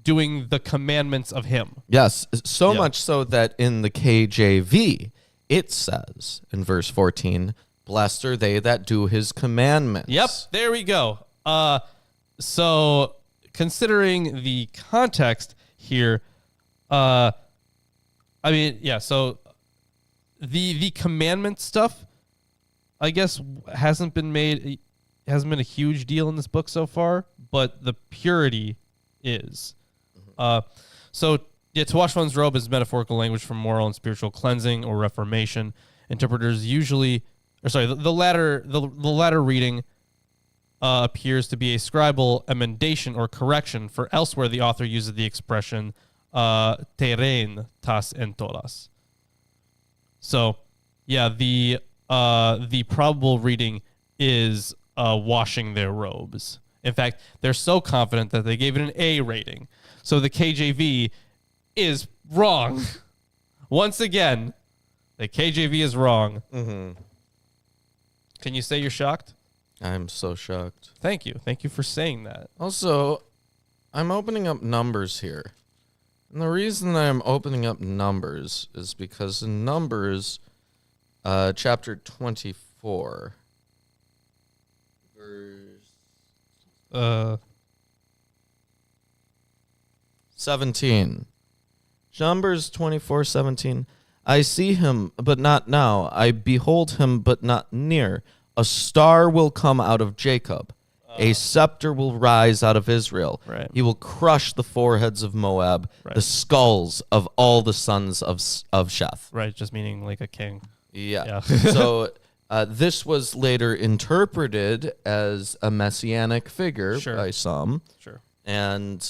Speaker 3: doing the commandments of him.
Speaker 1: Yes, so much so that in the KJV, it says in verse 14, blessed are they that do his commandments.
Speaker 3: Yep, there we go. So considering the context here, so the commandment stuff, I guess, hasn't been a huge deal in this book so far, but the purity is. To wash one's robe is metaphorical language for moral and spiritual cleansing or reformation. Interpreters usually, the latter reading appears to be a scribal emendation or correction, for elsewhere the author uses the expression terrain tas entolas. So, yeah, the probable reading is washing their robes. In fact, they're so confident that they gave it an A rating. So the KJV is wrong. Once again, the KJV is wrong.
Speaker 1: Mm-hmm.
Speaker 3: Can you say you're shocked?
Speaker 1: I'm so shocked.
Speaker 3: Thank you. Thank you for saying that.
Speaker 1: Also, I'm opening up Numbers here. And the reason that I'm opening up Numbers is because in Numbers, chapter 24, verse 17. Numbers 24:17. I see him, but not now. I behold him, but not near. A star will come out of Jacob. A scepter will rise out of Israel.
Speaker 3: Right.
Speaker 1: He will crush the foreheads of Moab,
Speaker 3: Right.
Speaker 1: the skulls of all the sons of Sheth.
Speaker 3: Right, just meaning like a king.
Speaker 1: Yeah.
Speaker 3: Yeah.
Speaker 1: So this was later interpreted as a messianic figure
Speaker 3: Sure.
Speaker 1: by some.
Speaker 3: Sure.
Speaker 1: And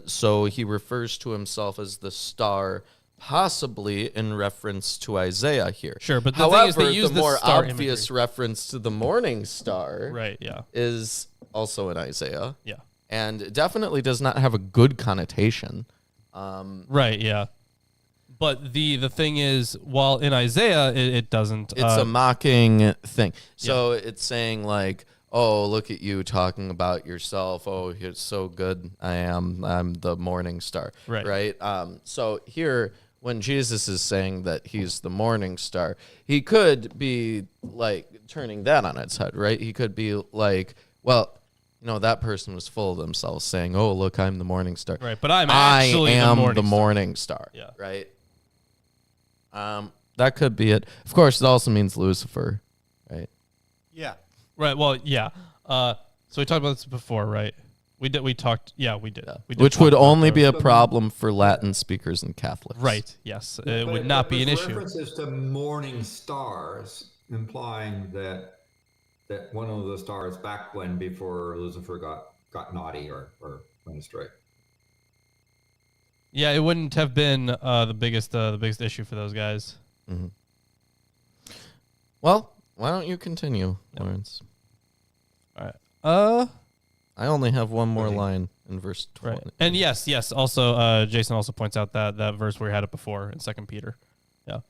Speaker 1: so he refers to himself as the star, possibly in reference to Isaiah here.
Speaker 3: Sure, but the
Speaker 1: however,
Speaker 3: thing is they use
Speaker 1: the
Speaker 3: this
Speaker 1: more
Speaker 3: star
Speaker 1: obvious
Speaker 3: imagery.
Speaker 1: reference to the morning star
Speaker 3: Right, yeah.
Speaker 1: is also in Isaiah.
Speaker 3: Yeah.
Speaker 1: And definitely does not have a good connotation.
Speaker 3: Right, yeah. But the thing is, while in Isaiah it doesn't.
Speaker 1: It's a mocking thing. So it's saying like, oh, look at you talking about yourself. Oh, you're so good. I'm the morning star.
Speaker 3: Right.
Speaker 1: Right. So here, when Jesus is saying that he's the morning star, he could be like turning that on its head, right? He could be like, well, that person was full of themselves saying, oh, look, I'm the morning star.
Speaker 3: Right, but I'm actually
Speaker 1: I am
Speaker 3: the morning
Speaker 1: morning star.
Speaker 3: Yeah.
Speaker 1: Right. That could be it. Of course, it also means Lucifer, right?
Speaker 4: Yeah.
Speaker 3: Right, well, yeah. So we talked about this before, right? We talked. Yeah, we did. We did
Speaker 1: Which
Speaker 3: talk
Speaker 1: would
Speaker 3: about
Speaker 1: only
Speaker 3: that.
Speaker 1: be a problem for Latin speakers and Catholics.
Speaker 3: Right, yes. It would not be an issue.
Speaker 2: References to morning stars, implying that one of the stars back when before Lucifer got naughty or went astray.
Speaker 3: Yeah, it wouldn't have been the biggest issue for those guys.
Speaker 1: Mm-hmm. Well, why don't you continue, Lawrence?
Speaker 3: All right.
Speaker 1: I only have one more line in verse 20.
Speaker 3: Right. And yes. Also, Jason also points out that verse where we had it before in 2 Peter. Yeah.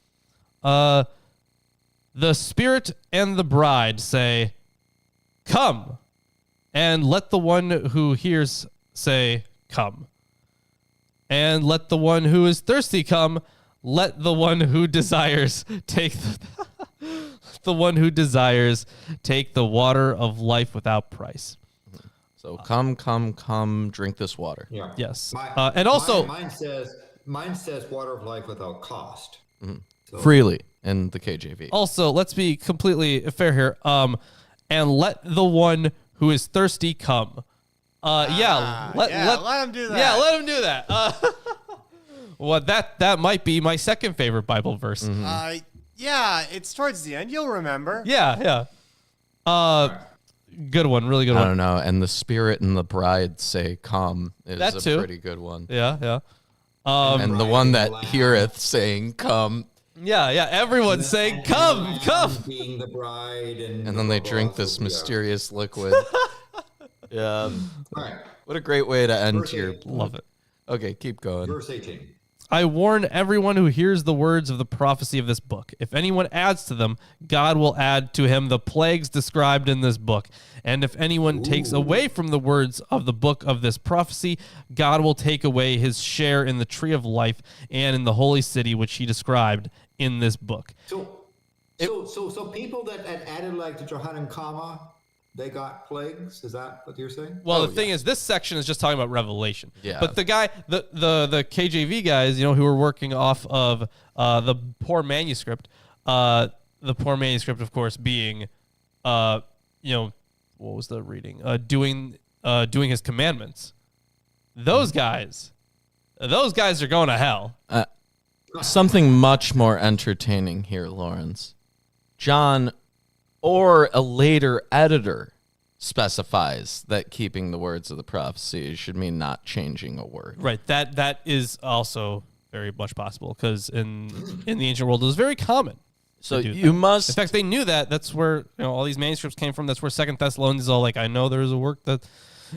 Speaker 3: The Spirit and the bride say, "Come," and let the one who hears say, "Come." And let the one who is thirsty come. Let the one who desires take the one who desires, take the water of life without price.
Speaker 1: So come, drink this water.
Speaker 2: Yeah.
Speaker 3: Yes. And also,
Speaker 2: mine says water of life without cost. So,
Speaker 1: Freely in the KJV.
Speaker 3: also, let's be completely fair here. And let the one who is thirsty come. Let
Speaker 4: him do that.
Speaker 3: Yeah, let him do that. Well, that might be my second favorite Bible verse.
Speaker 4: Yeah, it's towards the end. You'll remember.
Speaker 3: Yeah. Good one, really good
Speaker 1: I
Speaker 3: one.
Speaker 1: don't know. And the Spirit and the bride say, come, is
Speaker 3: That
Speaker 1: a
Speaker 3: too.
Speaker 1: pretty good one.
Speaker 3: Yeah.
Speaker 1: And the one that heareth saying, come.
Speaker 3: Yeah. Everyone's saying, come.
Speaker 2: Being the bride, and
Speaker 1: And then they drink this mysterious liquid. Yeah.
Speaker 2: All right.
Speaker 1: What a great way to end
Speaker 2: Verse
Speaker 1: your...
Speaker 2: 8.
Speaker 3: Love it.
Speaker 1: Okay, keep going.
Speaker 2: Verse 18.
Speaker 3: I warn everyone who hears the words of the prophecy of this book. If anyone adds to them, God will add to him the plagues described in this book. And if anyone takes away from the words of the book of this prophecy, God will take away his share in the tree of life and in the holy city which he described in this book.
Speaker 2: So people that had added like the Johannan comma, they got plagues. Is that what you're saying?
Speaker 3: Well, the thing is, this section is just talking about Revelation.
Speaker 1: Yeah.
Speaker 3: But the guy, the KJV guys, who were working off of the poor manuscript, of course, being, what was the reading? Doing his commandments. Those guys are going to hell.
Speaker 1: Something much more entertaining here, Lawrence. John, or a later editor, specifies that keeping the words of the prophecy should mean not changing a word.
Speaker 3: Right. That is also very much possible because in the ancient world it was very common.
Speaker 1: So
Speaker 3: to do
Speaker 1: you
Speaker 3: that.
Speaker 1: must...
Speaker 3: In fact, they knew that. That's where all these manuscripts came from. That's where Second Thessalonians is all like, I know there's a work that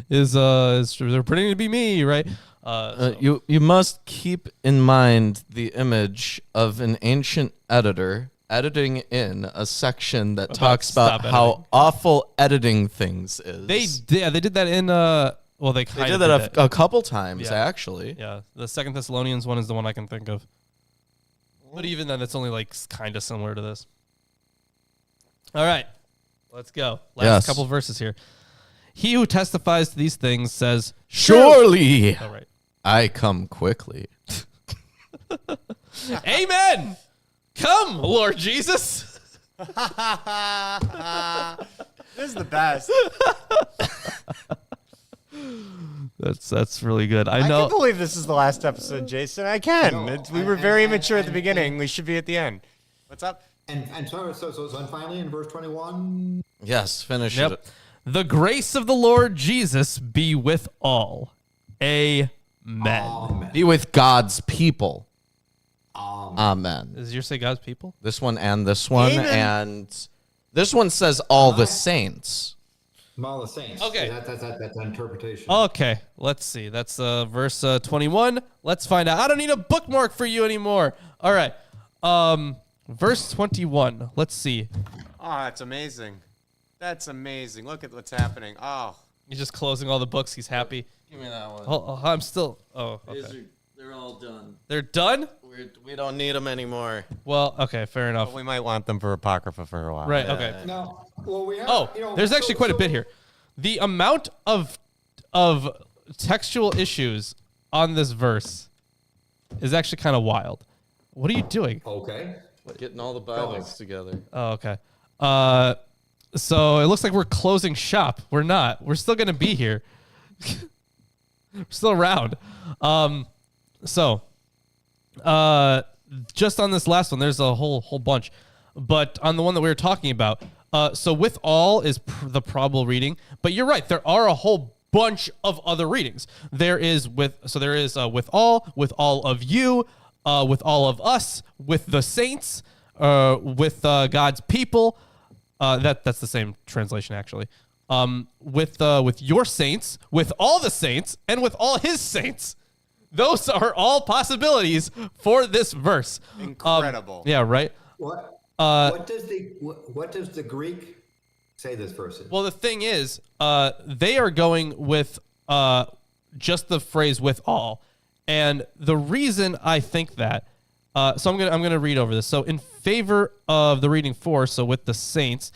Speaker 3: is they're pretending to be me, right?
Speaker 1: You must keep in mind the image of an ancient editor editing in a section that talks about how awful editing things is.
Speaker 3: They did that in they
Speaker 1: did that a couple times, actually.
Speaker 3: Yeah, the Second Thessalonians one is the one I can think of. But even then, it's only like kind of similar to this. All right, let's go. Last couple verses here. He who testifies to these things says,
Speaker 1: Surely
Speaker 3: all right.
Speaker 1: I come quickly.
Speaker 3: Amen. Come, Lord Jesus.
Speaker 4: This is the best.
Speaker 3: That's really good. I
Speaker 4: I
Speaker 3: know.
Speaker 4: can believe this is the last episode, Jason. I can. We were very immature at the beginning. We should be at the end. What's up?
Speaker 2: And so finally in verse 21.
Speaker 1: Yes, finish
Speaker 3: Yep.
Speaker 1: it.
Speaker 3: The grace of the Lord Jesus be with all. Amen.
Speaker 1: Be with God's people. Amen.
Speaker 3: Does yours say God's people?
Speaker 1: This one and this one.
Speaker 4: Amen.
Speaker 1: And this one says all the saints.
Speaker 2: All the saints.
Speaker 3: Okay.
Speaker 2: That's an interpretation.
Speaker 3: Okay, let's see. That's verse 21. Let's find out. I don't need a bookmark for you anymore. All right. Verse 21. Let's see.
Speaker 4: Oh, that's amazing. That's amazing. Look at what's happening. Oh.
Speaker 3: He's just closing all the books. He's happy.
Speaker 1: Give me that one.
Speaker 3: I'm still. Oh, okay.
Speaker 1: They're all done.
Speaker 3: They're done?
Speaker 1: We don't need them anymore.
Speaker 3: Well, okay, fair enough.
Speaker 4: We might want them for Apocrypha for a while.
Speaker 3: Right, okay.
Speaker 2: No. Well, we have.
Speaker 3: Oh, there's actually quite a bit here. The amount of textual issues on this verse is actually kind of wild. What are you doing?
Speaker 2: Okay.
Speaker 1: Getting all the Bibles together.
Speaker 3: Oh, okay. So it looks like we're closing shop. We're not. We're still going to be here. We're still around. Just on this last one, there's a whole bunch. But on the one that we were talking about, so with all is the probable reading. But you're right. There are a whole bunch of other readings. There is with all of you, with all of us, with the saints, with God's people. That's the same translation actually. With your saints, with all the saints, and with all his saints. Those are all possibilities for this verse.
Speaker 4: Incredible.
Speaker 3: Yeah, right.
Speaker 2: What does the Greek say this verse is?
Speaker 3: Well, the thing is, they are going with just the phrase "with all," and the reason I think that So I'm gonna read over this. So in favor of the reading 4, so with the saints,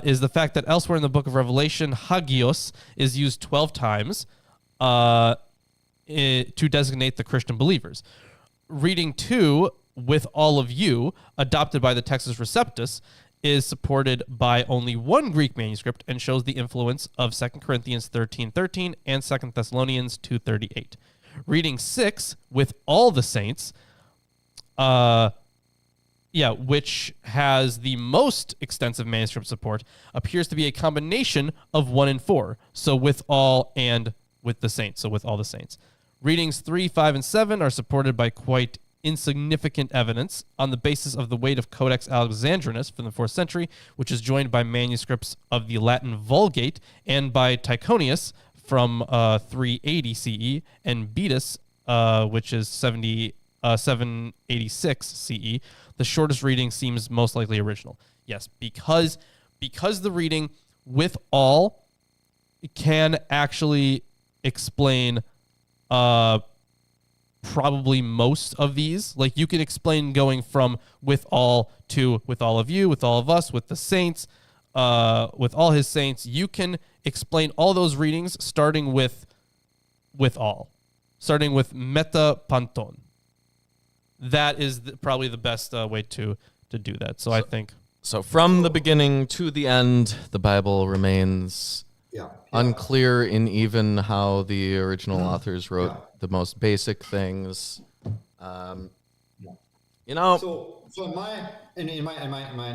Speaker 3: is the fact that elsewhere in the book of Revelation, hagios is used 12 times to designate the Christian believers. Reading 2, with all of you, adopted by the Textus Receptus, is supported by only one Greek manuscript and shows the influence of 2 Corinthians 13:13 and 2 Thessalonians 2:38. Reading 6, with all the saints, which has the most extensive manuscript support, appears to be a combination of 1 and 4. So with all and with the saints. So with all the saints. Readings 3, 5, and 7 are supported by quite insignificant evidence on the basis of the weight of Codex Alexandrinus from the 4th century, which is joined by manuscripts of the Latin Vulgate and by Tychonius from 380 CE and Betus, which is 786 CE. The shortest reading seems most likely original. Yes, because the reading with all can actually explain probably most of these. Like you can explain going from with all to with all of you, with all of us, with the saints, with all his saints. You can explain all those readings starting with all, starting with meta panton. That is probably the best way to do that. So I think.
Speaker 1: So from the beginning to the end, the Bible remains unclear in even how the original authors wrote the most basic things. You know.
Speaker 2: So in my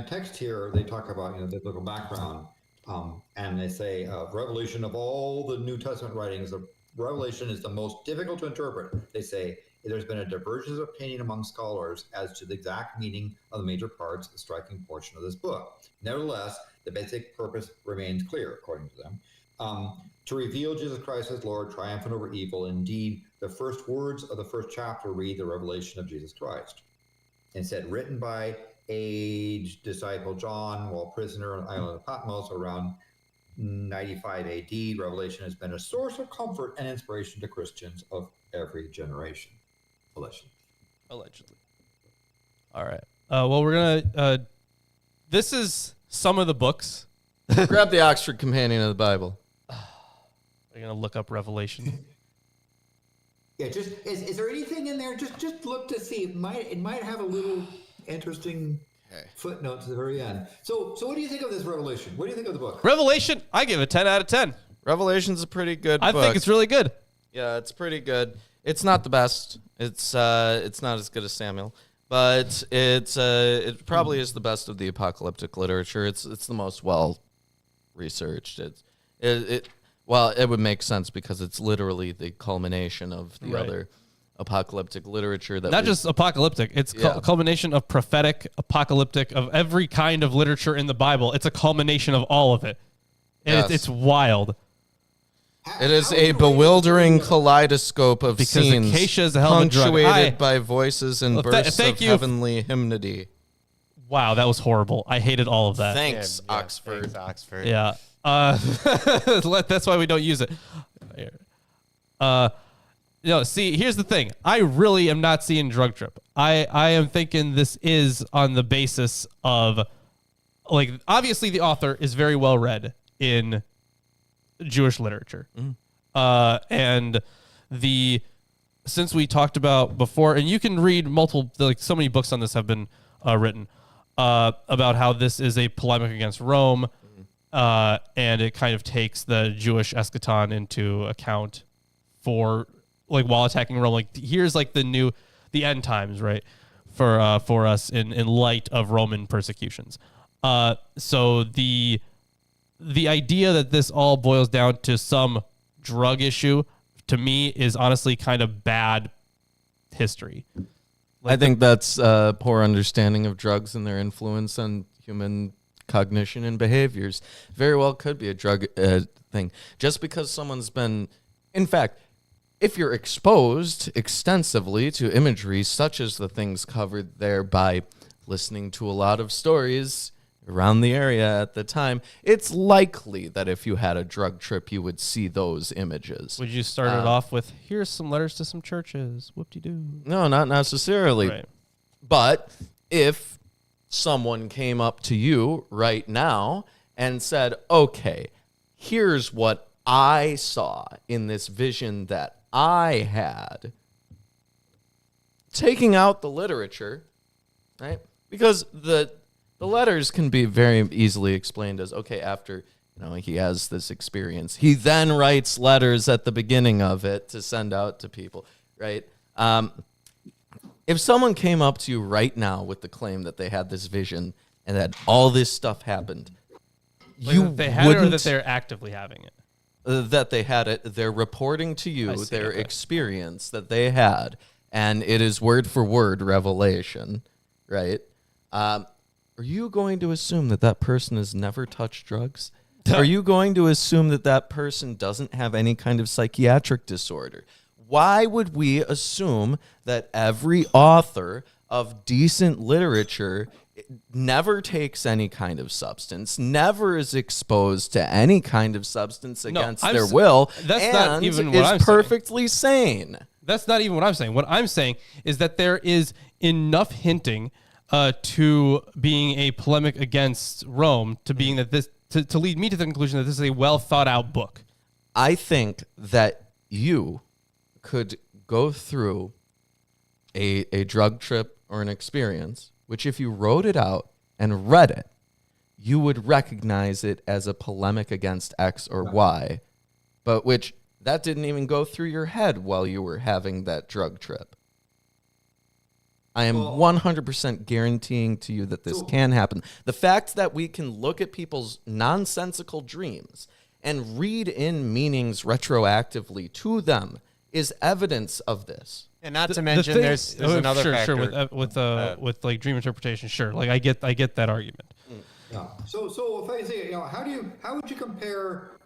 Speaker 2: text here, they talk about the biblical background, and they say revelation of all the New Testament writings, the Revelation is the most difficult to interpret. They say there's been a divergence of opinion among scholars as to the exact meaning of the major parts of the striking portion of this book. Nevertheless, the basic purpose remains clear, according to them, to reveal Jesus Christ as Lord, triumphant over evil. Indeed, the first words of the first chapter read the revelation of Jesus Christ. And said, written by aged disciple John while prisoner on the island of Patmos around 95 AD, Revelation has been a source of comfort and inspiration to Christians of every generation. Allegedly.
Speaker 3: All right. Well, we're gonna. This is some of the books.
Speaker 1: Grab the Oxford Companion of the Bible.
Speaker 3: We're gonna look up Revelation.
Speaker 2: Yeah, just is there anything in there? Just look to see. It might have a little interesting footnote to the very end. So what do you think of this Revelation? What do you think of the book?
Speaker 3: Revelation, I give it 10 out of 10.
Speaker 1: Revelation's a pretty good book.
Speaker 3: I think it's really good.
Speaker 1: Yeah, it's pretty good. It's not the best. It's not as good as Samuel, but it probably is the best of the apocalyptic literature. It's the most well researched. It would make sense because it's literally the culmination of the other apocalyptic literature. That
Speaker 3: not just apocalyptic. It's culmination of prophetic, apocalyptic, of every kind of literature in the Bible. It's a culmination of all of it. And it's wild.
Speaker 1: It is a bewildering kaleidoscope of scenes
Speaker 3: acacia is a hell of a drug.
Speaker 1: punctuated by voices and bursts of heavenly hymnody.
Speaker 3: Wow, that was horrible. I hated all of that.
Speaker 1: Thanks, Oxford.
Speaker 4: Thanks, Oxford.
Speaker 3: Yeah. That's why we don't use it. See, here's the thing. I really am not seeing drug trip. I am thinking this is on the basis of, like, obviously the author is very well read in Jewish literature. And since we talked about before, and you can read multiple, like so many books on this have been written about how this is a polemic against Rome. And it kind of takes the Jewish eschaton into account for, like, while attacking Rome. Like, here's like the end times, right? For us in light of Roman persecutions. So the idea that this all boils down to some drug issue, to me, is honestly kind of bad history.
Speaker 1: I think that's a poor understanding of drugs and their influence on human cognition and behaviors. Very well could be a drug thing. Just because someone's been... In fact, if you're exposed extensively to imagery, such as the things covered there by listening to a lot of stories around the area at the time, it's likely that if you had a drug trip, you would see those images.
Speaker 3: Would you start it off with, here's some letters to some churches, whoop-de-doo?
Speaker 1: No, not necessarily.
Speaker 3: Right.
Speaker 1: But if someone came up to you right now and said, okay, here's what I saw in this vision that I had, taking out the literature, right? Because the letters can be very easily explained as, okay, after he has this experience, he then writes letters at the beginning of it to send out to people, right? If someone came up to you right now with the claim that they had this vision and that all this stuff happened,
Speaker 3: they had it or that they're actively having it?
Speaker 1: That they had it. They're reporting to you their experience that they had, and it is word for word revelation, right? Are you going to assume that that person has never touched drugs? Are you going to assume that that person doesn't have any kind of psychiatric disorder? Why would we assume that every author of decent literature never takes any kind of substance, never is exposed to any kind of substance against their will,
Speaker 3: that's not even what I'm
Speaker 1: is perfectly sane?
Speaker 3: That's not even what I'm saying. What I'm saying is that there is enough hinting to being a polemic against Rome, to being that this to lead me to the conclusion that this is a well thought out book.
Speaker 1: I think that you could go through a drug trip or an experience, which if you wrote it out and read it, you would recognize it as a polemic against X or Y, but which that didn't even go through your head while you were having that drug trip. I am 100% guaranteeing to you that this can happen. The fact that we can look at people's nonsensical dreams and read in meanings retroactively to them is evidence of this.
Speaker 4: And not to mention, there's another factor.
Speaker 3: Sure, with like dream interpretation, sure. Like I get that argument.
Speaker 2: Yeah. So if I say, how would you compare,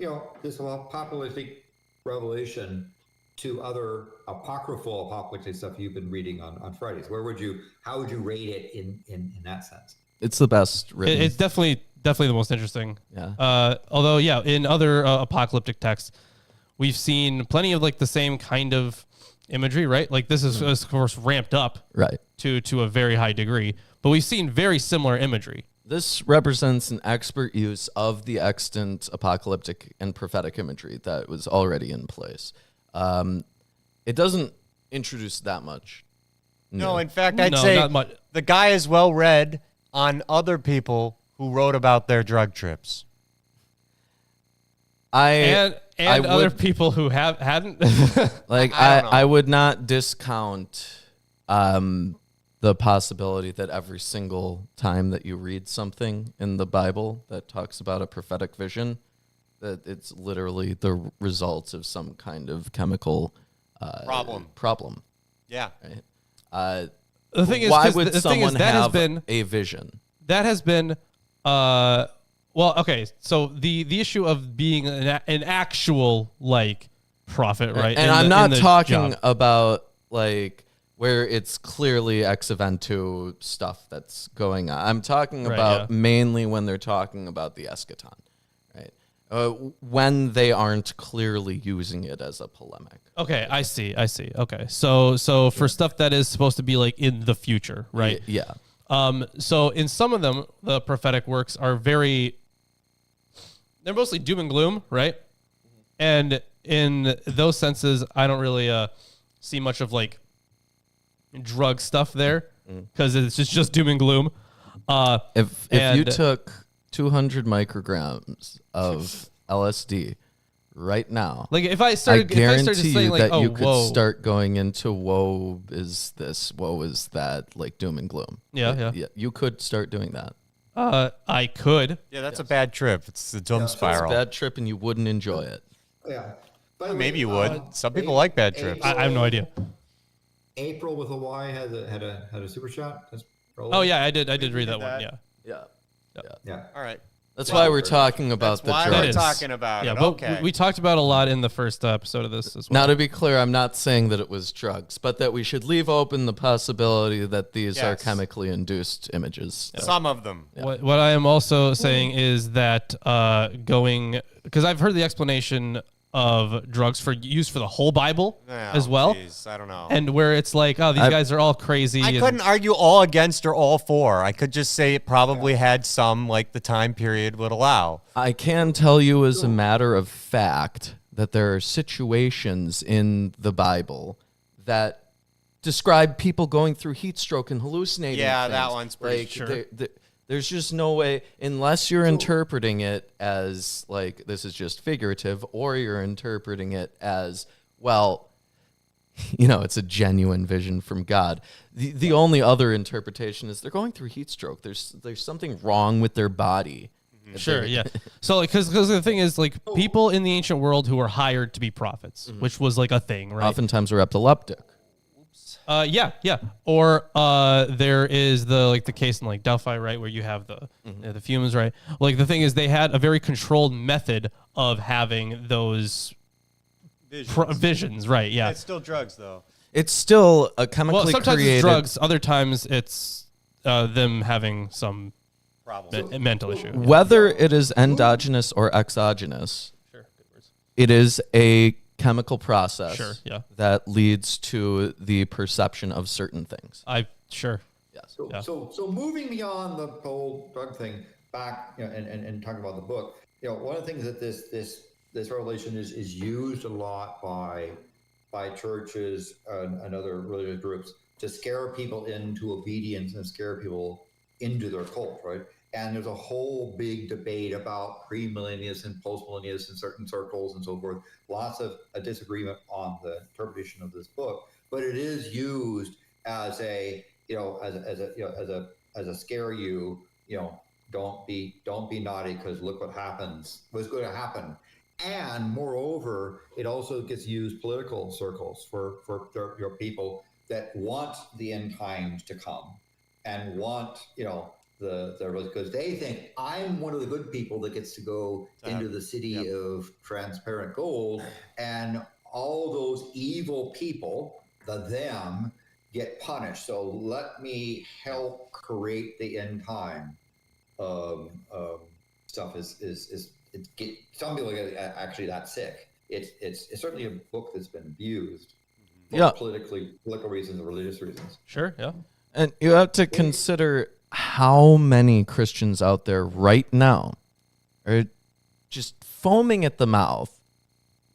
Speaker 2: this apocalyptic revelation to other apocryphal apocalyptic stuff you've been reading on Fridays? How would you rate it in that sense?
Speaker 1: It's the best written.
Speaker 3: It's definitely the most interesting.
Speaker 1: Yeah.
Speaker 3: Although, in other apocalyptic texts, we've seen plenty of like the same kind of imagery, right? Like this is of course ramped up
Speaker 1: right
Speaker 3: to a very high degree, but we've seen very similar imagery.
Speaker 1: This represents an expert use of the extant apocalyptic and prophetic imagery that was already in place. It doesn't introduce that much.
Speaker 4: No, in fact, I'd say
Speaker 3: not much.
Speaker 4: The guy is well read on other people who wrote about their drug trips.
Speaker 3: And other people who hadn't.
Speaker 1: I would not discount the possibility that every single time that you read something in the Bible that talks about a prophetic vision, that it's literally the results of some kind of chemical problem.
Speaker 4: Yeah.
Speaker 1: Right?
Speaker 3: The thing is,
Speaker 1: why would
Speaker 3: the
Speaker 1: someone
Speaker 3: thing is, that
Speaker 1: have
Speaker 3: has been
Speaker 1: a vision?
Speaker 3: That has been okay. So the issue of being an actual like prophet, right?
Speaker 1: And I'm not talking about like where it's clearly ex eventu stuff that's going on. I'm talking about mainly when they're talking about the eschaton, right? When they aren't clearly using it as a polemic.
Speaker 3: Okay, I see. Okay, so for stuff that is supposed to be like in the future, right?
Speaker 1: Yeah.
Speaker 3: So in some of them, the prophetic works are they're mostly doom and gloom, right? And in those senses, I don't really see much of like drug stuff there because it's just doom and gloom.
Speaker 1: If you took 200 micrograms of LSD right now,
Speaker 3: like if I started saying like,
Speaker 1: that you could start going into woe is this, woe is that, like doom and gloom.
Speaker 3: Yeah.
Speaker 1: You could start doing that.
Speaker 3: I could.
Speaker 4: Yeah, that's a bad trip. It's the doom
Speaker 1: It's
Speaker 4: spiral.
Speaker 1: a bad trip, and you wouldn't enjoy it.
Speaker 2: Yeah.
Speaker 4: Maybe you would. Some people like bad trips.
Speaker 3: I have no idea.
Speaker 2: April with a Y had a super shot.
Speaker 3: Oh yeah, I did read that one.
Speaker 2: Yeah.
Speaker 4: All right.
Speaker 1: That's why we're talking about the
Speaker 4: Why
Speaker 1: drugs.
Speaker 4: we're talking about it.
Speaker 3: But
Speaker 4: Okay.
Speaker 3: we talked about a lot in the first episode of this as well.
Speaker 1: Now, to be clear, I'm not saying that it was drugs, but that we should leave open the possibility that these are chemically induced images.
Speaker 4: Some of them.
Speaker 3: What I am also saying is that because I've heard the explanation of drugs for use for the whole Bible as well.
Speaker 4: Geez, I don't know.
Speaker 3: And where it's like, oh, these guys are all crazy.
Speaker 4: I couldn't argue all against or all for. I could just say it probably had some, like the time period would allow.
Speaker 1: I can tell you as a matter of fact that there are situations in the Bible that describe people going through heat stroke and hallucinating
Speaker 4: Yeah,
Speaker 1: things.
Speaker 4: that one's pretty
Speaker 1: like,
Speaker 3: sure.
Speaker 1: There's just no way, unless you're interpreting it as like this is just figurative, or you're interpreting it as, well, it's a genuine vision from God. The only other interpretation is they're going through heat stroke. There's something wrong with their body.
Speaker 3: Sure, yeah. So, because the thing is, like, people in the ancient world who were hired to be prophets, which was like a thing, right?
Speaker 1: Oftentimes are epileptic.
Speaker 3: Yeah. Or there is the case in like Delphi, right, where you have the fumes, right? Like the thing is, they had a very controlled method of having those visions, right? Yeah.
Speaker 4: It's still drugs, though.
Speaker 1: It's still a chemically
Speaker 3: sometimes
Speaker 1: created.
Speaker 3: it's drugs. Other times it's them having some
Speaker 4: Problem.
Speaker 3: mental issue. Yeah.
Speaker 1: Whether it is endogenous or exogenous, it is a chemical process
Speaker 3: Sure, yeah.
Speaker 1: that leads to the perception of certain things.
Speaker 3: Yes.
Speaker 2: So moving beyond the whole drug thing, back and talking about the book, one of the things that this revelation is used a lot by churches and other religious groups to scare people into obedience and scare people into their cult, right? And there's a whole big debate about premillennialists and postmillennialists in certain circles and so forth. Lots of a disagreement on the interpretation of this book, but it is used as a scare you. Don't be naughty because look what happens. What's going to happen? And moreover, it also gets used political circles for your people that want the end times to come and want because they think I'm one of the good people that gets to go into the city of transparent gold, and all those evil people, them, get punished. So let me help create the end time stuff. Some people get actually that sick. It's certainly a book that's been abused for political reasons and religious reasons.
Speaker 3: Sure, yeah.
Speaker 1: And you have to consider how many Christians out there right now are just foaming at the mouth,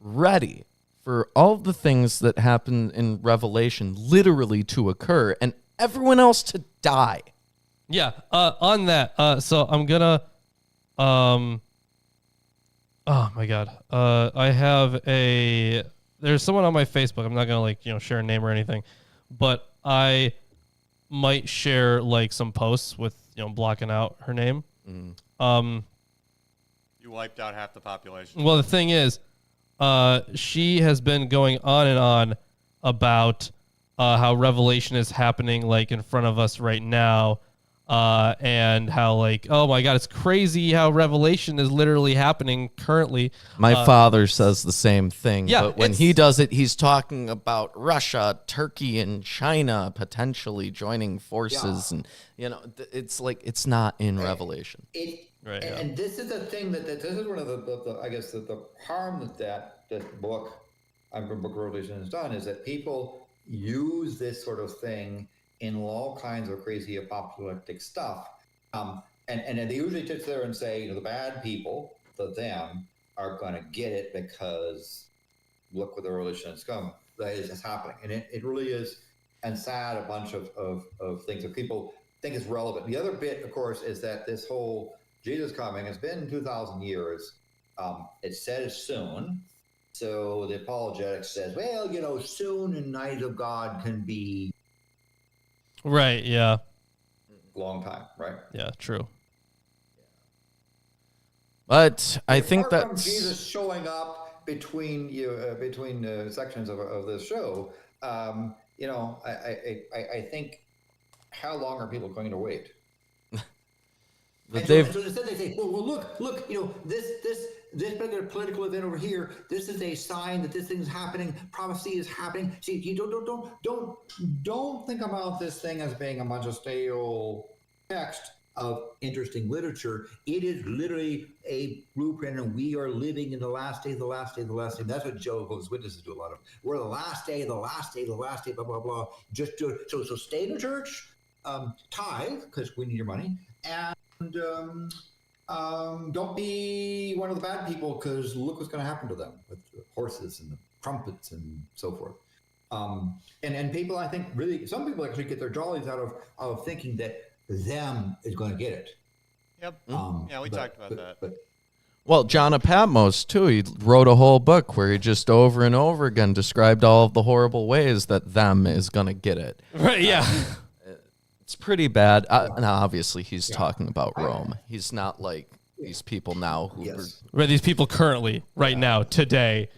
Speaker 1: ready for all the things that happen in Revelation literally to occur and everyone else to die.
Speaker 3: Yeah, on that, so I'm gonna, oh my God, I have there's someone on my Facebook, I'm not gonna share a name or anything, but I might share some posts with, blocking out her name.
Speaker 4: You wiped out half the population.
Speaker 3: Well, the thing is, she has been going on and on about how Revelation is happening in front of us right now. And how oh my God, it's crazy how Revelation is literally happening currently.
Speaker 1: My father says the same thing,
Speaker 3: yeah,
Speaker 1: but when he does it, he's talking about Russia, Turkey, and China potentially joining forces, and it's it's not in Revelation.
Speaker 3: Right,
Speaker 2: and this is the thing that this is one of the I guess the harm that book, Book of Revelation has done, is that people use this sort of thing in all kinds of crazy apocalyptic stuff. And they usually sit there and say, the bad people, them, are going to get it because look what the religion has come. That is happening. And it really is, and sad, a bunch of things that people think is relevant. The other bit, of course, is that this whole Jesus coming has been 2,000 years. It says soon. So the apologetics says, well, soon in night of God can be
Speaker 3: Right, yeah.
Speaker 2: long time, right?
Speaker 3: Yeah, true.
Speaker 1: But I think
Speaker 2: Apart from
Speaker 1: that's
Speaker 2: Jesus showing up between sections of this show. I think, how long are people going to wait?
Speaker 1: But
Speaker 2: So instead they say, well, look, this particular political event over here, this is a sign that this thing's happening. Prophecy is happening. See, you don't think about this thing as being a bunch of stale text. of interesting literature. It is literally a blueprint, and we are living in the last day, the last day, the last day. That's what Jehovah's Witnesses do a lot of. We're the last day, the last day, the last day, blah, blah, blah. Just do it. So stay in the church, tithe, because we need your money, and don't be one of the bad people, because look what's going to happen to them with the horses and the trumpets and so forth. And people, I think, really, some people actually get their jollies out of thinking that them is going to get it.
Speaker 4: Yep. We talked about that.
Speaker 1: Well, John of Patmos, too, he wrote a whole book where he just over and over again described all of the horrible ways that them is going to get it.
Speaker 3: Right, yeah.
Speaker 1: It's pretty bad. Now, obviously, he's talking about Rome. He's not like these people now who
Speaker 3: Right, these people currently, right now, today,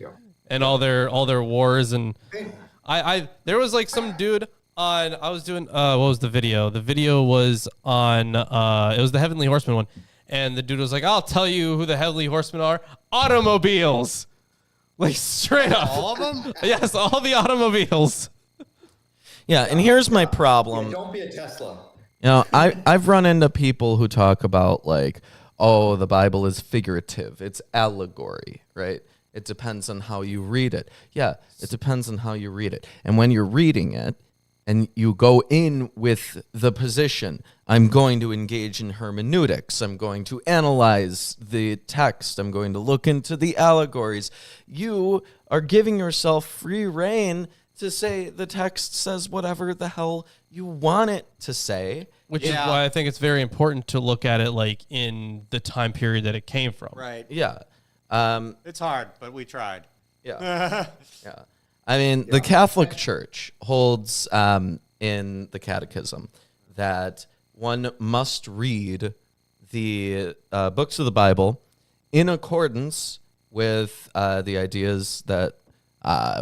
Speaker 3: and all their wars. And there was like some dude on, I was doing, what was the video? The video was on, it was the Heavenly Horseman one. And the dude was like, I'll tell you who the Heavenly Horsemen are. Automobiles. Like, straight up.
Speaker 4: All of them?
Speaker 3: Yes, all the automobiles.
Speaker 1: Yeah, and here's my problem.
Speaker 2: Yeah, don't be a Tesla.
Speaker 1: You know, I've run into people who talk about like, oh, the Bible is figurative. It's allegory, right? It depends on how you read it. Yeah, it depends on how you read it. And when you're reading it and you go in with the position, I'm going to engage in hermeneutics. I'm going to analyze the text. I'm going to look into the allegories. You are giving yourself free rein to say the text says whatever the hell you want it to say.
Speaker 3: Which is why I think it's very important to look at it like in the time period that it came from.
Speaker 4: Right.
Speaker 1: Yeah.
Speaker 4: It's hard, but we tried.
Speaker 1: Yeah. Yeah. I mean, the Catholic Church holds in the Catechism that one must read the books of the Bible in accordance with the ideas that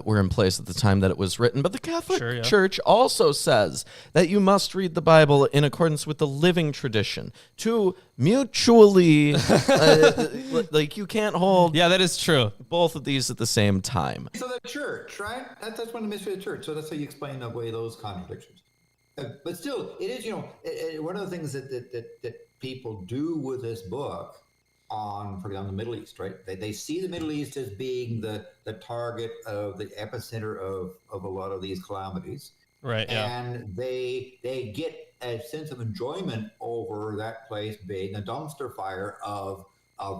Speaker 1: were in place at the time that it was written. But the Catholic Church also says that you must read the Bible in accordance with the living tradition to mutually, like you can't hold
Speaker 3: that is true.
Speaker 1: both of these at the same time.
Speaker 2: So the church, right? That's one of the mysteries of the church. So that's how you explain away those contradictions. But still, it is, one of the things that people do with this book on the Middle East, right? They see the Middle East as being the target of the epicenter of a lot of these calamities.
Speaker 3: Right, yeah.
Speaker 2: And they get a sense of enjoyment over that place being a dumpster fire of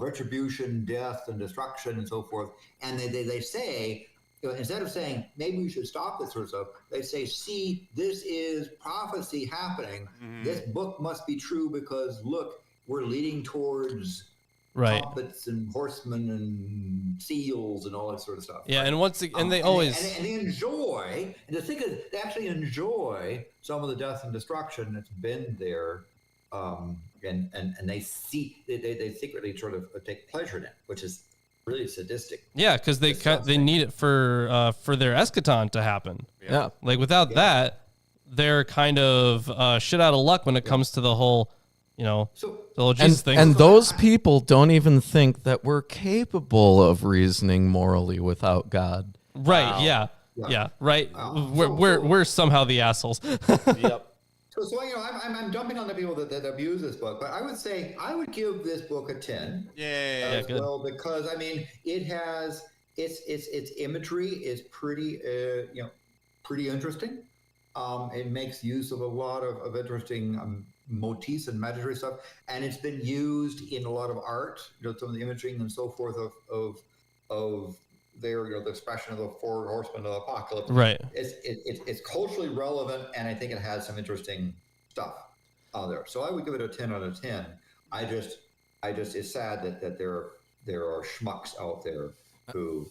Speaker 2: retribution, death, and destruction, and so forth. And they say, instead of saying, maybe we should stop this sort of stuff, they say, see, this is prophecy happening. This book must be true because, look, we're leading towards trumpets and horsemen and seals and all that sort of stuff.
Speaker 3: Yeah, and once again, they
Speaker 2: enjoy, and to think that they actually enjoy some of the death and destruction that's been there, and they secretly sort of take pleasure in it, which is really sadistic.
Speaker 3: Yeah, because they need it for their eschaton to happen.
Speaker 1: Yeah,
Speaker 3: like without that, they're kind of shit out of luck when it comes to the whole. The whole Jesus thing.
Speaker 1: And those people don't even think that we're capable of reasoning morally without God.
Speaker 3: Right, wow. Yeah, right. Wow. We're somehow the assholes.
Speaker 1: Yep.
Speaker 2: So I'm jumping on the people that abuse this book, but I would say I would give this book a 10.
Speaker 3: Yeah, good.
Speaker 2: Well, because I mean it has its imagery is pretty pretty interesting. It makes use of a lot of interesting motifs and imagery stuff, and it's been used in a lot of art. Some of the imaging and so forth of their the expression of the four horsemen of the apocalypse.
Speaker 3: Right.
Speaker 2: It's culturally relevant, and I think it has some interesting stuff out there. So I would give it a 10 out of 10. I just it's sad that there are schmucks out there who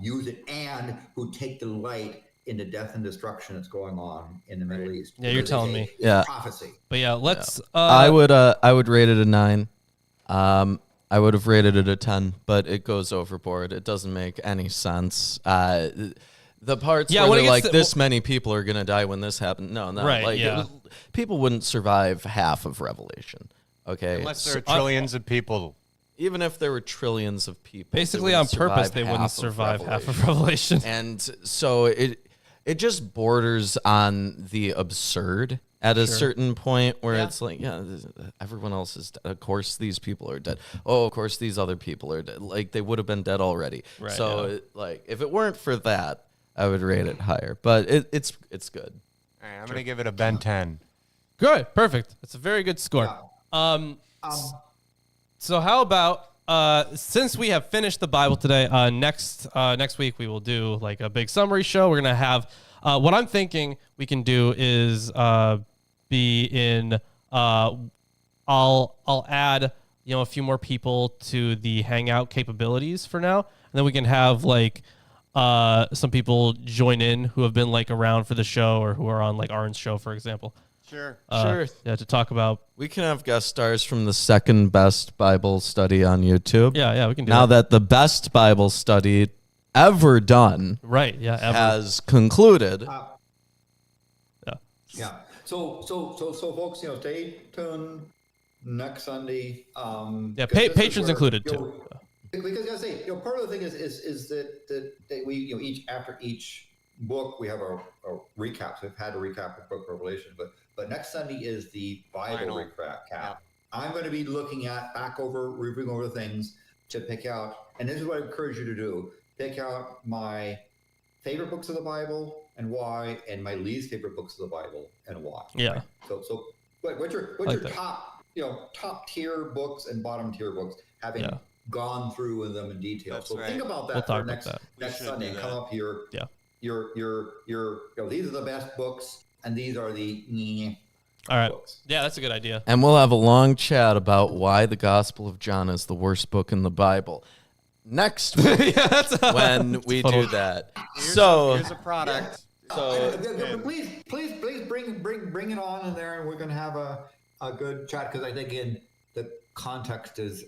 Speaker 2: use it and who take delight in the death and destruction that's going on in the Middle East.
Speaker 3: Yeah, you're telling me.
Speaker 1: Yeah.
Speaker 2: Prophecy.
Speaker 3: But yeah, let's.
Speaker 1: I would rate it a 9. I would have rated it a 10, but it goes overboard. It doesn't make any sense. The parts where they're like, this many people are gonna die when this happened. No,
Speaker 3: right,
Speaker 1: people wouldn't survive half of Revelation. Okay,
Speaker 4: unless there are trillions of people.
Speaker 1: Even if there were trillions of people,
Speaker 3: basically on purpose, they wouldn't survive half of Revelation.
Speaker 1: And so it just borders on the absurd at a certain point where it's like, yeah, everyone else is dead. Of course these people are dead. Oh, of course these other people are dead. Like, they would have been dead already.
Speaker 3: Right,
Speaker 1: So like, if it weren't for that, I would rate it higher. But it's good.
Speaker 4: All right, I'm gonna give it a Ben 10.
Speaker 3: Good, perfect. That's a very good score. So how about since we have finished the Bible today, next week we will do like a big summary show. We're gonna have what I'm thinking we can do is be in. I'll add a few more people to the Hangout capabilities for now, and then we can have like some people join in who have been like around for the show or who are on like Aaron's show, for example.
Speaker 4: Sure.
Speaker 3: Yeah, to talk about.
Speaker 1: We can have guest stars from the second best Bible study on YouTube.
Speaker 3: Yeah, we can do
Speaker 1: Now
Speaker 3: that.
Speaker 1: that the best Bible study ever done
Speaker 3: Right, yeah, ever.
Speaker 1: has concluded.
Speaker 2: Yeah. So folks, stay tuned next Sunday.
Speaker 3: Yeah,
Speaker 2: because this is
Speaker 3: patrons
Speaker 2: where,
Speaker 3: included too.
Speaker 2: Because I say, part of the thing is that we, each after each book we have a recap. So we've had a recap of Book of Revelation, but next Sunday is the Bible recap.
Speaker 4: Yeah.
Speaker 2: I'm going to be looking reviewing over the things to pick out, and this is what I encourage you to do: pick out my favorite books of the Bible and why, and my least favorite books of the Bible and why.
Speaker 3: Yeah.
Speaker 2: Right? So what's your top top tier books and bottom tier books, having gone through with them in detail.
Speaker 4: That's
Speaker 2: so
Speaker 4: right.
Speaker 2: think about that
Speaker 3: We'll talk
Speaker 2: for
Speaker 3: about
Speaker 2: next
Speaker 4: should
Speaker 2: Sunday.
Speaker 4: do that.
Speaker 2: Come up here.
Speaker 3: Yeah.
Speaker 2: These are the best books, and these are the
Speaker 3: All right.
Speaker 2: books.
Speaker 3: Yeah, that's a good idea.
Speaker 1: And we'll have a long chat about why the Gospel of John is the worst book in the Bible next week when we do that.
Speaker 4: Here's a product.
Speaker 2: Please bring it on in there, and we're going to have a good chat, because I think in the context is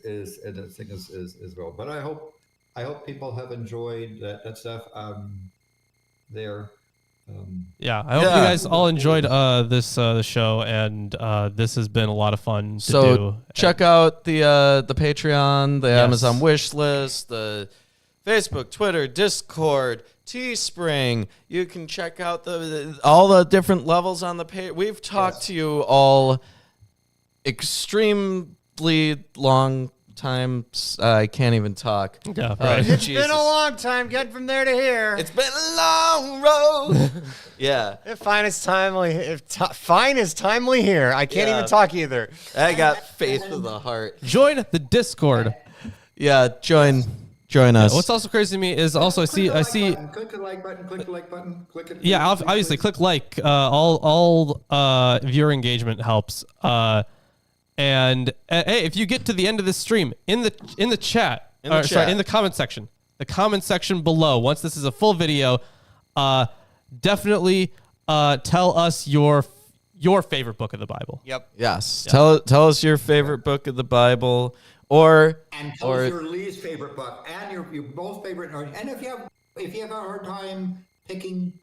Speaker 2: well. But I hope people have enjoyed that stuff there.
Speaker 3: Yeah, I hope you guys all enjoyed the show, and this has been a lot of fun to do.
Speaker 1: Check out the Patreon, the Amazon wish list, the Facebook, Twitter, Discord, Teespring. You can check out all the different levels on the page. We've talked to you all extremely long time. I can't even talk.
Speaker 3: Yeah, right.
Speaker 4: It's been a long time getting from there to here.
Speaker 1: It's been a long road. Yeah.
Speaker 4: Fine is timely here. I can't even talk either.
Speaker 1: I got faith with a heart.
Speaker 3: Join the Discord.
Speaker 1: Yeah, join us.
Speaker 3: What's also crazy to me is also I see.
Speaker 2: Click the like button. Click the like button. Click it.
Speaker 3: Yeah, obviously, click like. All viewer engagement helps. And hey, if you get to the end of this stream, in the chat, in the comment section below, once this is a full video, definitely tell us your favorite book of the Bible.
Speaker 4: Yep.
Speaker 1: Yes. Yeah. Tell us your favorite book of the Bible,
Speaker 2: and tell us your least favorite book, and your most favorite. And if you have a hard time picking,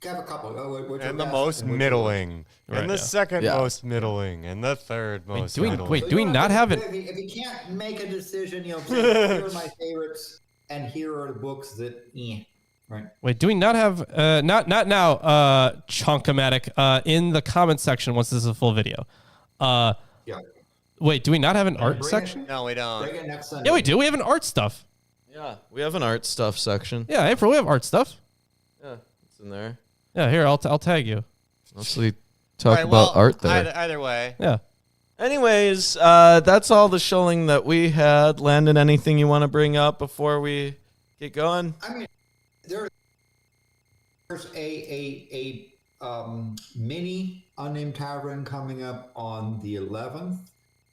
Speaker 2: have a couple.
Speaker 4: And the most middling, and the second most middling, and the third most middling.
Speaker 3: Do we not have it?
Speaker 2: If you can't make a decision, here are my favorites, and here are the books that, right.
Speaker 3: Wait, do we not have not now Chonkomatic in the comment section once this is a full video?
Speaker 2: Yeah.
Speaker 3: Wait, do we not have an art section?
Speaker 4: No, we don't.
Speaker 2: Bring it next Sunday.
Speaker 3: Yeah, we do. We have an art stuff.
Speaker 1: Yeah, we have an art stuff section.
Speaker 3: Yeah, April, we have art stuff.
Speaker 1: Yeah, it's in there.
Speaker 3: Yeah, here, I'll tag you.
Speaker 1: Mostly talk about art there.
Speaker 4: Either way.
Speaker 3: Yeah.
Speaker 1: Anyways, that's all the showing that we had. Landon, anything you want to bring up before we get going?
Speaker 2: I mean, there's a mini Unnamed Tavern coming up on the 11th.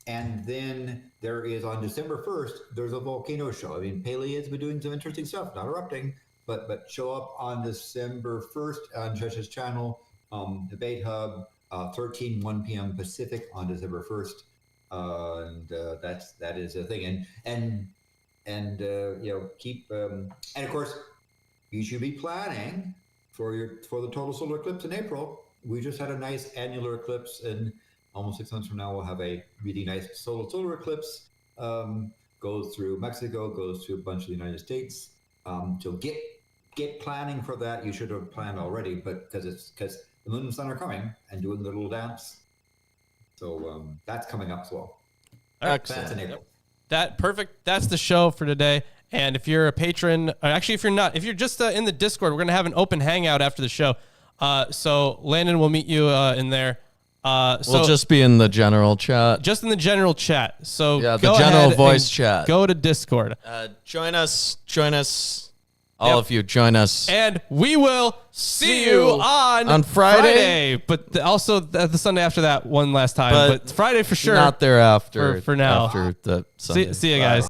Speaker 2: And then there is on December 1st, there's a volcano show. I mean, Paley has been doing some interesting stuff, not erupting, but show up on December 1st on Chesh's channel, Debate Hub, 1 p.m. Pacific on December 1st. That is a thing. And keep, and of course, you should be planning for the total solar eclipse in April. We just had a nice annular eclipse, and almost 6 months from now, we'll have a really nice solar eclipse. Goes through Mexico, goes through a bunch of the United States. So get planning for that. You should have planned already, but because the moon and sun are coming and doing the little dance. So that's coming up as well. That's in
Speaker 1: Excellent.
Speaker 2: April.
Speaker 3: That perfect. That's the show for today. And if you're a patron, or actually, if you're not, if you're just in the Discord, we're gonna have an open hangout after the show. So Landon will meet you in there. So
Speaker 1: We'll just be in the general chat.
Speaker 3: just in the general chat. So
Speaker 1: Yeah, the
Speaker 3: go
Speaker 1: general
Speaker 3: ahead
Speaker 1: voice
Speaker 3: and
Speaker 1: chat.
Speaker 3: Go to Discord,
Speaker 1: Join us. All
Speaker 3: Yep.
Speaker 1: of you, join us.
Speaker 3: and we will see you on
Speaker 1: Friday.
Speaker 3: But also the Sunday after that, one last time.
Speaker 1: But
Speaker 3: But Friday for sure.
Speaker 1: Not thereafter.
Speaker 3: For now.
Speaker 1: After the Sunday.
Speaker 3: See you
Speaker 1: Bye.
Speaker 3: guys.